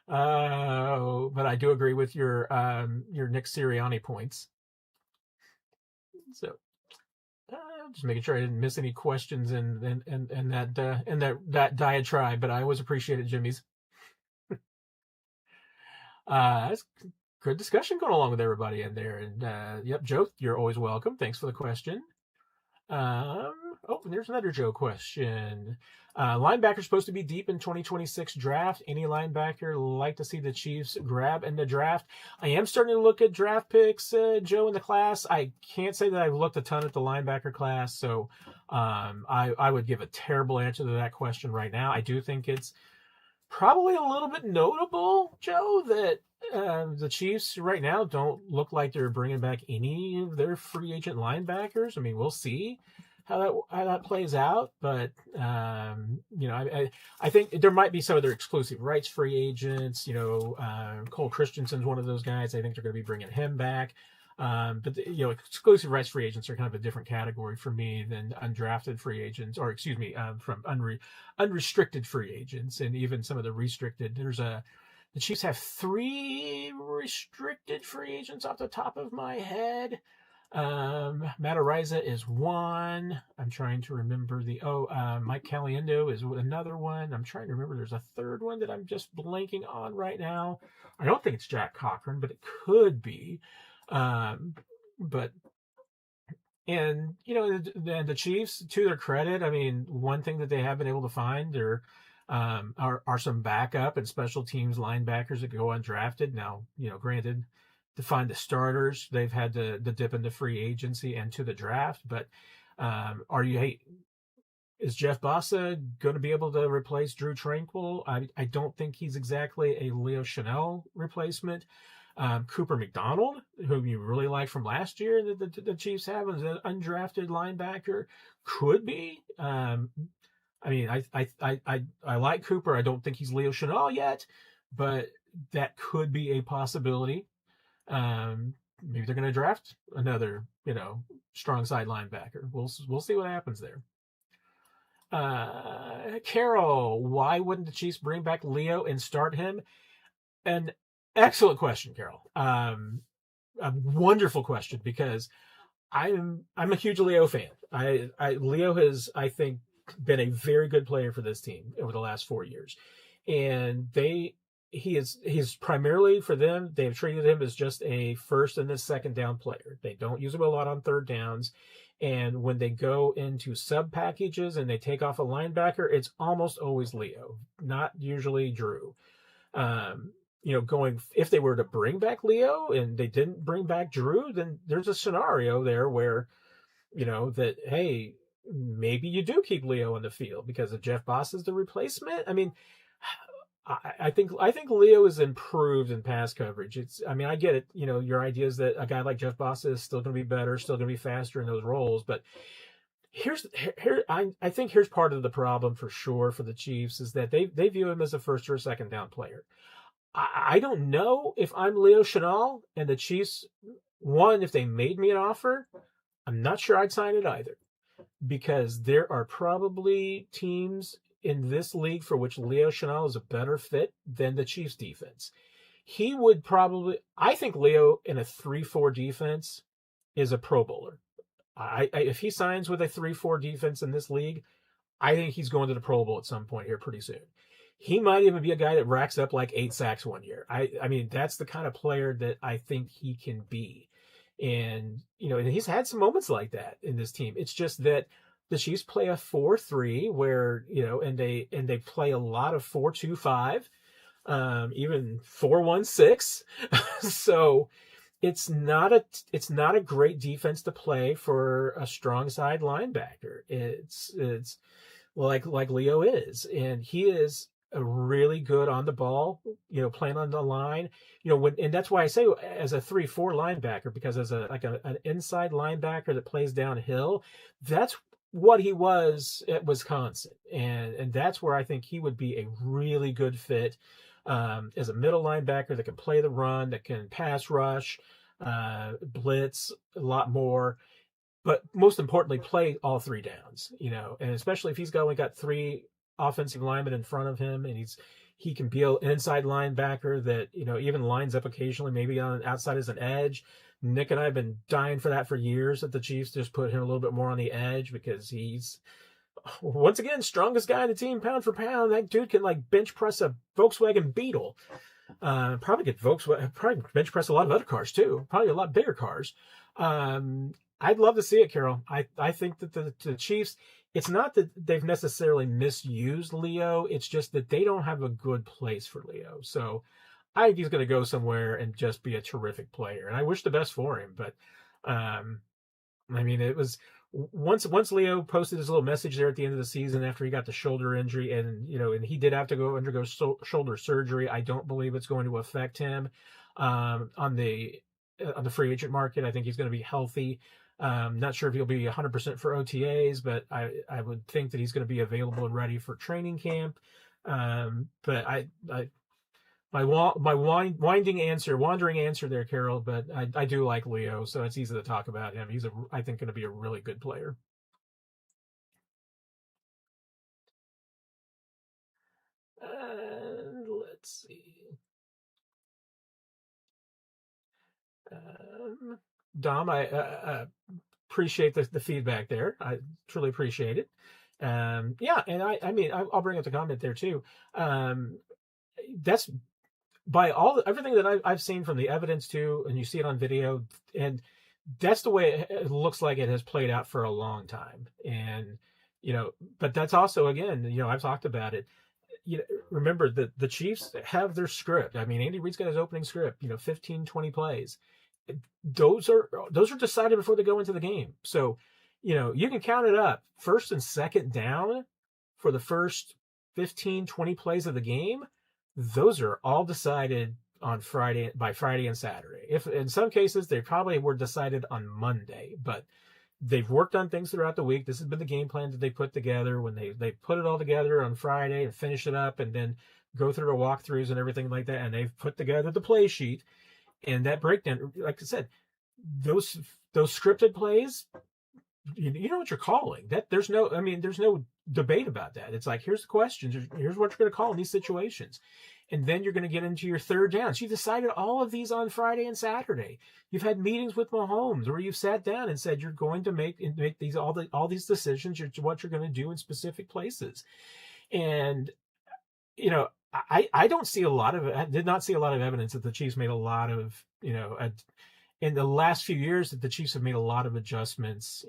But I do agree with your Nick Sirianni points. So just making sure I didn't miss any questions in that diatribe. But I always appreciate it, Jimmy's. That's good discussion going along with everybody in there. And yep, Joe, you're always welcome. Thanks for the question. And there's another Joe question. Linebacker supposed to be deep in 2026 draft. Any linebacker like to see the Chiefs grab in the draft? I am starting to look at draft picks, Joe, in the class. I can't say that I've looked a ton at the linebacker class, so I would give a terrible answer to that question right now. I do think it's probably a little bit notable, Joe, that the Chiefs right now don't look like they're bringing back any of their free agent linebackers. I mean, we'll see how that plays out, but I think there might be some of their exclusive rights free agents. Cole Christensen's one of those guys. I think they're going to be bringing him back. But exclusive rights free agents are kind of a different category for me than undrafted free agents, or excuse me, from unrestricted free agents, and even some of the restricted. The Chiefs have 3 restricted free agents off the top of my head. Matt Araiza is one. I'm trying to remember Mike Caliendo is another one. I'm trying to remember. There's a third one that I'm just blanking on right now. I don't think it's Jack Cochran, but it could be. The Chiefs, to their credit, I mean, one thing that they have been able to find are some backup and special teams linebackers that go undrafted. Now, granted, to find the starters, they've had to dip into free agency and to the draft. But is Jeff Bossa going to be able to replace Drew Tranquill? I don't think he's exactly a Leo Chanel replacement. Cooper McDonald, whom you really like from last year, that the Chiefs have as an undrafted linebacker, could be. I like Cooper. I don't think he's Leo Chanel yet, but that could be a possibility. Maybe they're going to draft another, strong side linebacker. We'll see what happens there. Carol, why wouldn't the Chiefs bring back Leo and start him? An excellent question, Carol. A wonderful question, because I'm a huge Leo fan. Leo has, I think, been a very good player for this team over the last 4 years, and he's primarily, for them, they've treated him as just a first and a second down player. They don't use him a lot on third downs. And when they go into sub packages and they take off a linebacker, it's almost always Leo, not usually Drew. If they were to bring back Leo and they didn't bring back Drew, then there's a scenario there where, that, hey, maybe you do keep Leo on the field because if Jeff Boss is the replacement. I mean, I think Leo is improved in pass coverage. I get it. Your idea is that a guy like Jeff Boss is still going to be better, still going to be faster in those roles. But I think here's part of the problem for sure for the Chiefs is that they view him as a first or a second down player. I don't know if I'm Leo Chanel and the Chiefs, if they made me an offer, I'm not sure I'd sign it either, because there are probably teams in this league for which Leo Chanel is a better fit than the Chiefs defense. I think Leo in a 3-4 defense is a Pro Bowler. If he signs with a 3-4 defense in this league, I think he's going to the Pro Bowl at some point here pretty soon. He might even be a guy that racks up like 8 sacks one year. I mean, that's the kind of player that I think he can be. And, and he's had some moments like that in this team. It's just that the Chiefs play a 4-3 where, and they play a lot of 4-2-5, even 4-1-6. So it's not a great defense to play for a strong side linebacker. It's like Leo is, and he is a really good on the ball, playing on the line, and that's why I say as a 3-4 linebacker, because as an inside linebacker that plays downhill, that's what he was at Wisconsin, and that's where I think he would be a really good fit as a middle linebacker that can play the run, that can pass rush, blitz a lot more, but most importantly, play all three downs. And especially if he's only got three offensive linemen in front of him, and he can be an inside linebacker that even lines up occasionally, maybe on outside as an edge. Nick and I have been dying for that for years, that the Chiefs just put him a little bit more on the edge, because he's, once again, strongest guy in the team, pound for pound. That dude can bench press a Volkswagen Beetle. Probably bench press a lot of other cars too. Probably a lot bigger cars. I'd love to see it, Carol. I think that the Chiefs, it's not that they've necessarily misused Leo. It's just that they don't have a good place for Leo. So I think he's going to go somewhere and just be a terrific player. And I wish the best for him. But, it was once Leo posted his little message there at the end of the season after he got the shoulder injury, and he did have to undergo shoulder surgery. I don't believe it's going to affect him on the free agent market. I think he's going to be healthy. Not sure if he'll be 100% for OTAs, but I would think that he's going to be available and ready for training camp. But my wandering answer there, Carol, but I do like Leo, so it's easy to talk about him. He's I think going to be a really good player. Let's see. Dom, I appreciate the feedback there. I truly appreciate it. Yeah, and I'll bring up the comment there too. That's by everything that I've seen from the evidence too, and you see it on video, and that's the way it looks like it has played out for a long time. And but that's also, again, I've talked about it. Remember that the Chiefs have their script. Andy Reid's got his opening script, 15, 20 plays. Those are decided before they go into the game. So, you can count it up. First and second down for the first 15, 20 plays of the game. Those are all decided on by Friday and Saturday. If in some cases they probably were decided on Monday, but they've worked on things throughout the week. This has been the game plan that they put together when they put it all together on Friday and finish it up and then go through the walkthroughs and everything like that. And they've put together the play sheet and that breakdown. Like I said, those scripted plays, you know what you're calling. That there's no debate about that. It's like, here's the questions, here's what you're going to call in these situations, and then you're going to get into your third downs. You decided all of these on Friday and Saturday. You've had meetings with Mahomes where you've sat down and said you're going to make these all these decisions, what you're going to do in specific places. And I did not see a lot of evidence that the Chiefs made a lot of in the last few years, that the Chiefs have made a lot of adjustments,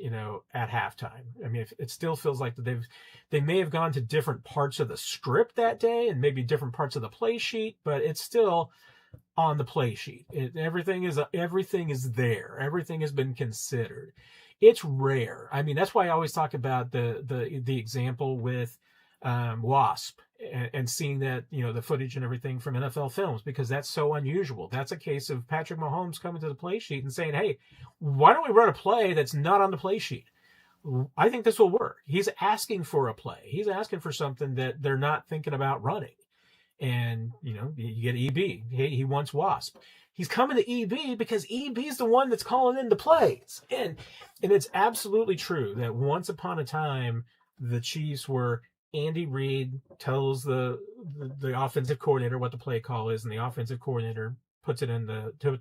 at halftime. It still feels like that they may have gone to different parts of the script that day and maybe different parts of the play sheet, but it's still on the play sheet. Everything is there. Everything has been considered. It's rare. That's why I always talk about the example with Wasp and seeing that, the footage and everything from NFL films, because that's so unusual. That's a case of Patrick Mahomes coming to the play sheet and saying, hey, why don't we run a play that's not on the play sheet? I think this will work. He's asking for a play. He's asking for something that they're not thinking about running. And, you get EB. He wants Wasp. He's coming to EB because EB is the one that's calling in the plays. And it's absolutely true that once upon a time, the Chiefs were Andy Reid tells the offensive coordinator what the play call is, and the offensive coordinator puts it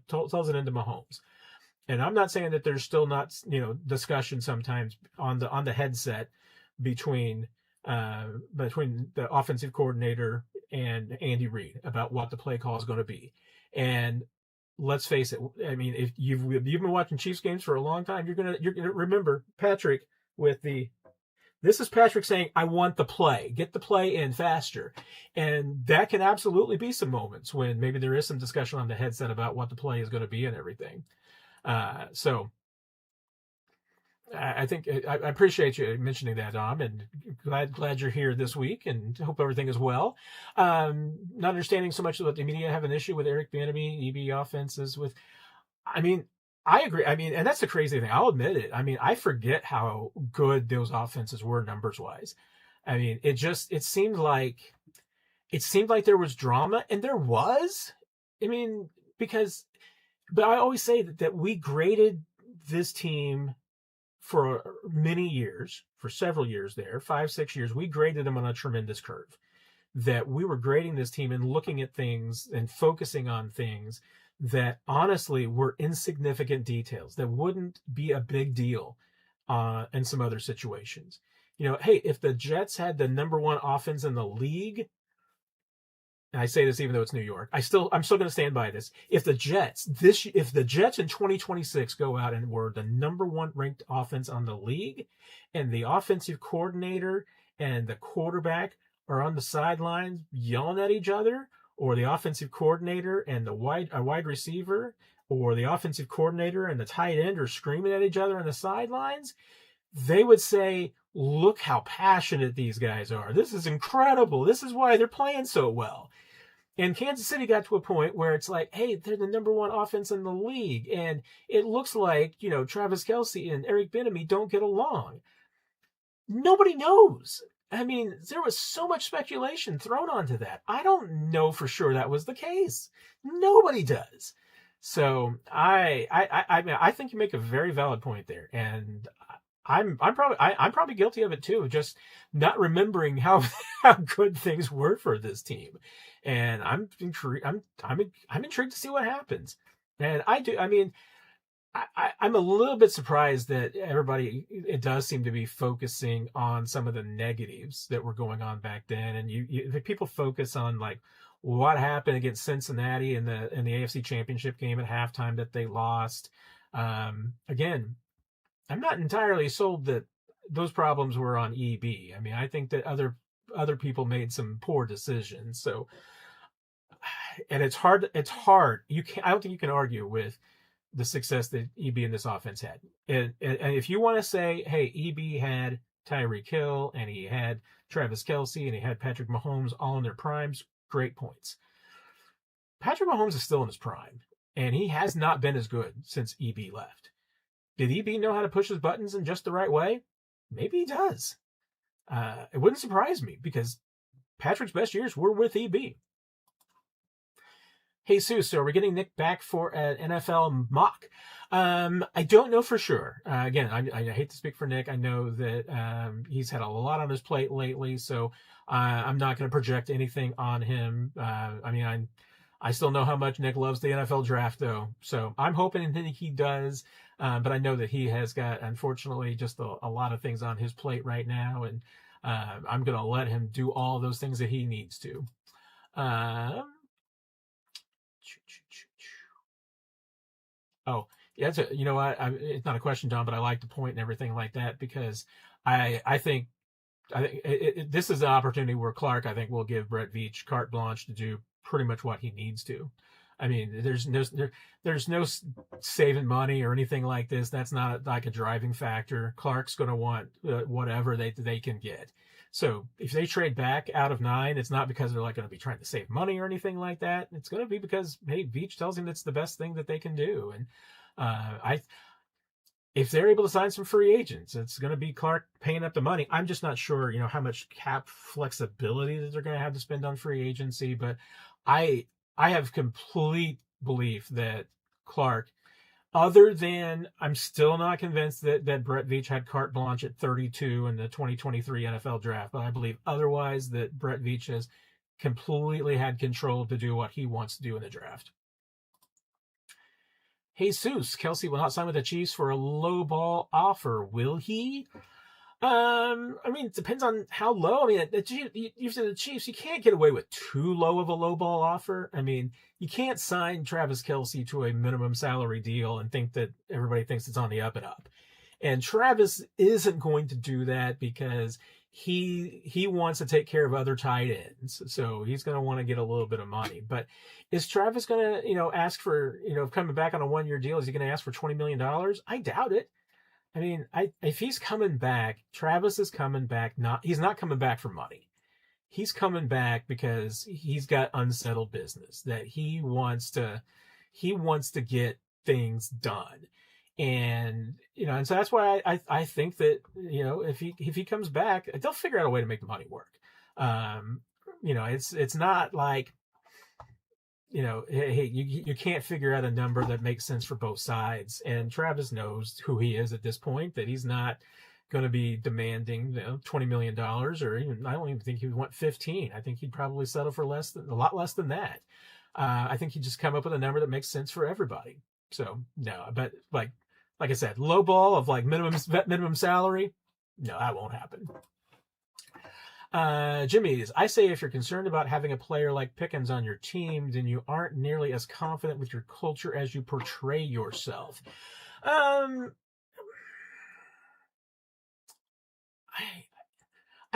tells it into Mahomes. And I'm not saying that there's still not discussion sometimes on the headset between the offensive coordinator and Andy Reid about what the play call is going to be. And let's face it, if you've been watching Chiefs games for a long time, you're gonna remember Patrick with the. This is Patrick saying, I want the play. Get the play in faster. And that can absolutely be some moments when maybe there is some discussion on the headset about what the play is going to be and everything. So I think I appreciate you mentioning that, Dom, and glad you're here this week, and hope everything is well. Not understanding so much that the media have an issue with Eric Bieniemy, EB offenses. With, I mean, I agree. I mean, and that's the crazy thing. I'll admit it. I mean, I forget how good those offenses were numbers wise. I mean, it seemed like there was drama, and there was. I mean, because, but I always say that we graded this team for many years, for several years there, 5, 6 years, we graded them on a tremendous curve. That we were grading this team and looking at things and focusing on things that honestly were insignificant details that wouldn't be a big deal in some other situations. Hey, if the Jets had the number one offense in the league, and I say this even though it's New York, I'm still going to stand by this. If the Jets in 2026 go out and were the number one ranked offense on the league, and the offensive coordinator and the quarterback are on the sidelines yelling at each other, or the offensive coordinator and a wide receiver, or the offensive coordinator and the tight end are screaming at each other on the sidelines, they would say, look how passionate these guys are. This is incredible. This is why they're playing so well. And Kansas City got to a point where it's like, hey, they're the number one offense in the league. And it looks like, Travis Kelce and Eric Bieniemy don't get along. Nobody knows. I mean, there was so much speculation thrown onto that. I don't know for sure that was the case. Nobody does. So I think you make a very valid point there. And I'm probably guilty of it too, just not remembering how good things were for this team. And I'm intrigued to see what happens. And I'm a little bit surprised that it does seem to be focusing on some of the negatives that were going on back then. And people focus on like what happened against Cincinnati in the AFC Championship game at halftime that they lost. Again, I'm not entirely sold that those problems were on EB. I mean, I think that other people made some poor decisions. So, and it's hard. I don't think you can argue with the success that EB and this offense had. And if you want to say, hey, EB had Tyreek Hill and he had Travis Kelce and he had Patrick Mahomes all in their primes, great points. Patrick Mahomes is still in his prime, and he has not been as good since EB left. Did EB know how to push his buttons in just the right way? Maybe he does. It wouldn't surprise me because Patrick's best years were with EB. Hey, Sue, so are we getting Nick back for an NFL mock? I don't know for sure. Again, I hate to speak for Nick. I know that he's had a lot on his plate lately, so I'm not going to project anything on him. I still know how much Nick loves the NFL draft, though, so I'm hoping that he does. But I know that he has got, unfortunately, just a lot of things on his plate right now, and I'm going to let him do all those things that he needs to. Oh, yeah, you know what? It's not a question, Don, but I like the point and everything like that because I think this is an opportunity where Clark, I think, will give Brett Veach carte blanche to do pretty much what he needs to. I mean, there's no saving money or anything like this. That's not like a driving factor. Clark's going to want whatever they can get. So if they trade back out of 9, it's not because they're like going to be trying to save money or anything like that. It's going to be because, hey, Veach tells him it's the best thing that they can do. And if they're able to sign some free agents, it's going to be Clark paying up the money. I'm just not sure, how much cap flexibility that they're going to have to spend on free agency. But I have complete belief that Clark, other than I'm still not convinced that Brett Veach had carte blanche at 32 in the 2023 NFL draft, but I believe otherwise that Brett Veach has completely had control to do what he wants to do in the draft. Jesus, Kelce will not sign with the Chiefs for a low ball offer. Will he? It depends on how low. I mean, the Chiefs, you can't get away with too low of a low ball offer. I mean, you can't sign Travis Kelce to a minimum salary deal and think that everybody thinks it's on the up and up. And Travis isn't going to do that because he wants to take care of other tight ends. So he's going to want to get a little bit of money. But is Travis going to, ask for, coming back on a 1-year deal, is he going to ask for $20 million? I doubt it. I mean, if he's coming back, Travis is coming back. He's not coming back for money. He's coming back because he's got unsettled business that he wants to get things done. And and so that's why I think that if he comes back, they'll figure out a way to make the money work. It's not like hey, you can't figure out a number that makes sense for both sides. And Travis knows who he is at this point, that he's not going to be demanding $20 million, or even, I don't even think he would want 15. I think he'd probably settle for a lot less than that. I think he'd just come up with a number that makes sense for everybody. So no, but like I said, low ball of like minimum salary, no, that won't happen. Jimmy's, I say if you're concerned about having a player like Pickens on your team, then you aren't nearly as confident with your culture as you portray yourself. I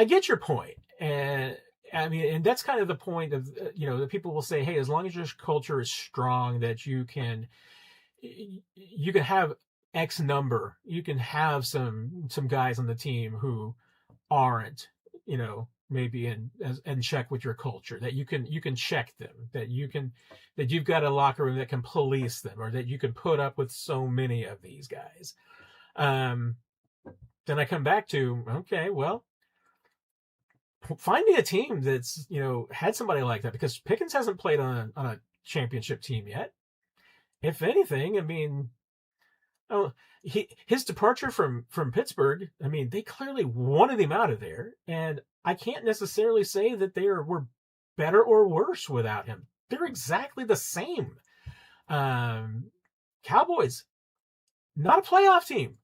get your point, and I mean, and that's kind of the point of that people will say, hey, as long as your culture is strong, that you can have X number, you can have some guys on the team who aren't maybe in check with your culture, that you can check them, that you've got a locker room that can police them, or that you can put up with so many of these guys. Then I come back to, okay, well, find me a team that's had somebody like that, because Pickens hasn't played on a championship team yet. If anything, I mean, his departure from Pittsburgh, I mean, they clearly wanted him out of there, and I can't necessarily say that they were better or worse without him. They're exactly the same. Cowboys, not a playoff team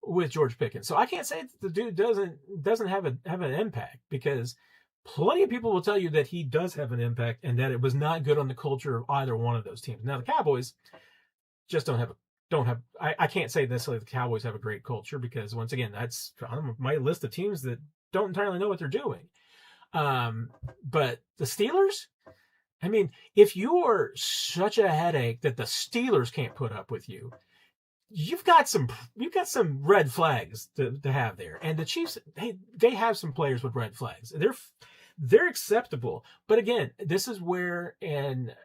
with George Pickens, so I can't say that the dude doesn't have an impact, because plenty of people will tell you that he does have an impact, and that it was not good on the culture of either one of those teams. Now the Cowboys just don't have. I can't say necessarily the Cowboys have a great culture, because once again, that's on my list of teams that don't entirely know what they're doing. But the Steelers, I mean, if you are such a headache that the Steelers can't put up with you, you've got some red flags to have there. And the Chiefs, they have some players with red flags. They're acceptable. But again, this is where, and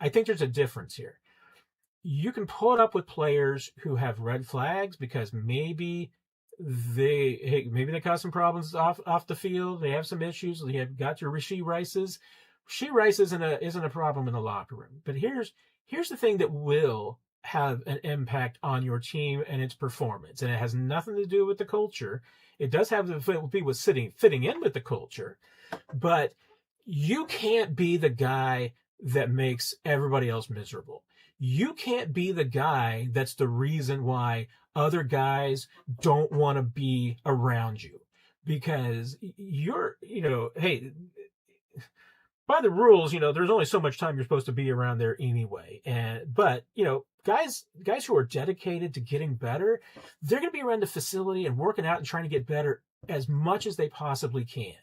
I think there's a difference here. You can put up with players who have red flags because maybe they cause some problems off the field. They have some issues. They have got your Rashee Rices. Rashee Rice isn't a problem in the locker room. But here's the thing that will have an impact on your team and its performance, and it has nothing to do with the culture. It does have to be with fitting in with the culture, but you can't be the guy that makes everybody else miserable. You can't be the guy that's the reason why other guys don't want to be around you, because you're, hey, by the rules, there's only so much time you're supposed to be around there anyway. But guys who are dedicated to getting better, they're going to be around the facility and working out and trying to get better as much as they possibly can.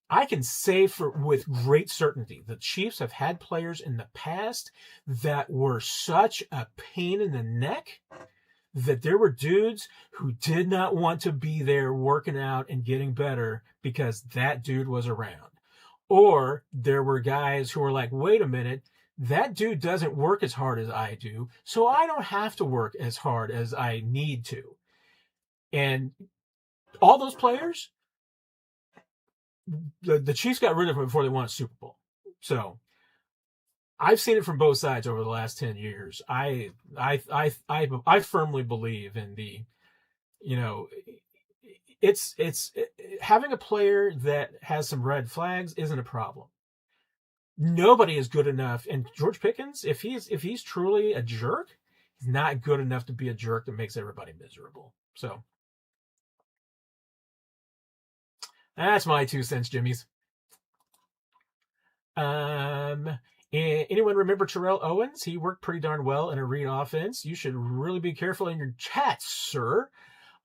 I can say with great certainty, the Chiefs have had players in the past that were such a pain in the neck that there were dudes who did not want to be there working out and getting better because that dude was around. Or there were guys who were like, wait a minute, that dude doesn't work as hard as I do, so I don't have to work as hard as I need to. And all those players, the Chiefs got rid of them before they won a Super Bowl. So I've seen it from both sides over the last 10 years. I firmly believe in the, it's having a player that has some red flags isn't a problem. Nobody is good enough. And George Pickens, if he's truly a jerk, he's not good enough to be a jerk that makes everybody miserable. So that's my 2 cents, Jimmy's. Anyone remember Terrell Owens? He worked pretty darn well in a read offense. You should really be careful in your chats, sir.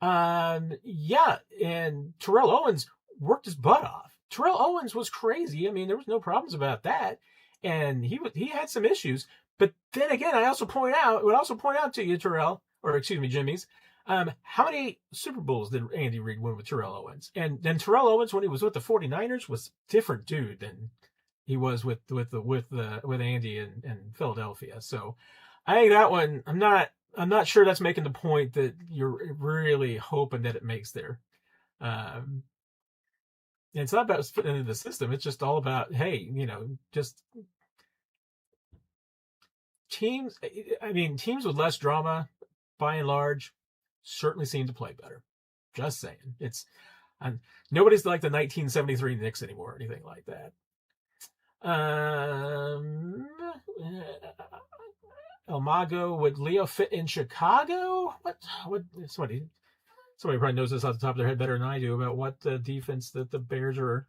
Yeah, and Terrell Owens worked his butt off. Terrell Owens was crazy. I mean, there was no problems about that. And he had some issues. But then again, I would also point out to you, Terrell, or excuse me, Jimmy's, How many Super Bowls did Andy Reid win with Terrell Owens? And then Terrell Owens, when he was with the 49ers, was a different dude than he was with Andy in Philadelphia. So I think that one, I'm not sure that's making the point that you're really hoping that it makes there. It's not about fitting into the system. It's just all about, hey, just teams. I mean, teams with less drama, by and large, certainly seem to play better. Just saying. Nobody's like the 1973 Knicks anymore or anything like that. El Mago, would Leo fit in Chicago? What? Somebody probably knows this off the top of their head better than I do about what defense that the Bears are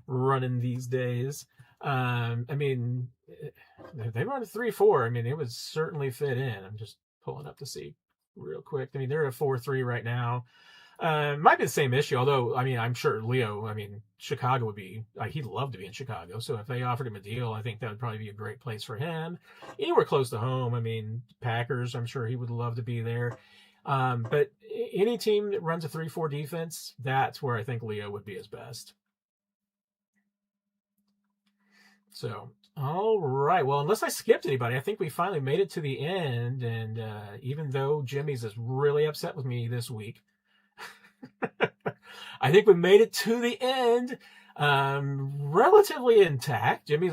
running these days. I mean, they run a 3-4. I mean, it would certainly fit in. I'm just pulling up to see real quick. I mean, they're at 4-3 right now. Might be the same issue, although, I mean, I'm sure Leo, Chicago would be, he'd love to be in Chicago. So if they offered him a deal, I think that would probably be a great place for him. Anywhere close to home. I mean, Packers, I'm sure he would love to be there. But any team that runs a 3-4 defense, that's where I think Leo would be his best. So, all right. Well, unless I skipped anybody, I think we finally made it to the end. And even though Jimmy's is really upset with me this week, I think we made it to the end relatively intact. Jimmy's,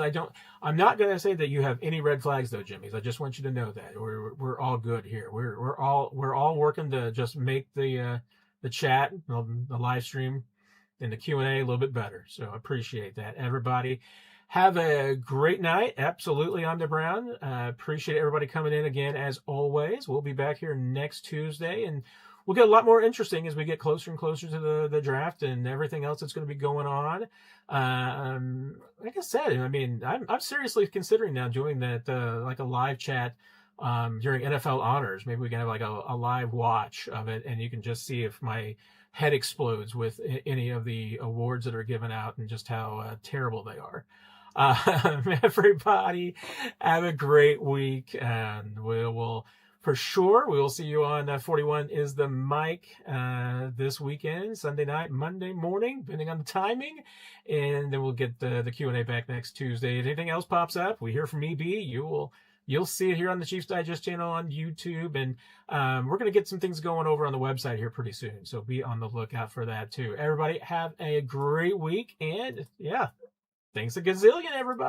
I'm not going to say that you have any red flags though, Jimmy's. I just want you to know that we're all good here. We're all working to just make the chat, the live stream and the Q&A a little bit better. So I appreciate that, everybody. Have a great night. Absolutely, I'm the Brown. Appreciate everybody coming in again, as always. We'll be back here next Tuesday, and we'll get a lot more interesting as we get closer and closer to the draft and everything else that's going to be going on. Like I said, I'm seriously considering now doing that, like a live chat during NFL honors. Maybe we can have like a live watch of it, and you can just see if my head explodes with any of the awards that are given out and just how terrible they are. Everybody, have a great week, and we will see you on 41 is the mic this weekend, Sunday night, Monday morning, depending on the timing, and then we'll get the Q&A back next Tuesday. If anything else pops up, we hear from EB, you'll see it here on the Chiefs Digest channel on YouTube, and we're going to get some things going over on the website here pretty soon, so be on the lookout for that too. Everybody, have a great week, and yeah, thanks a gazillion, everybody.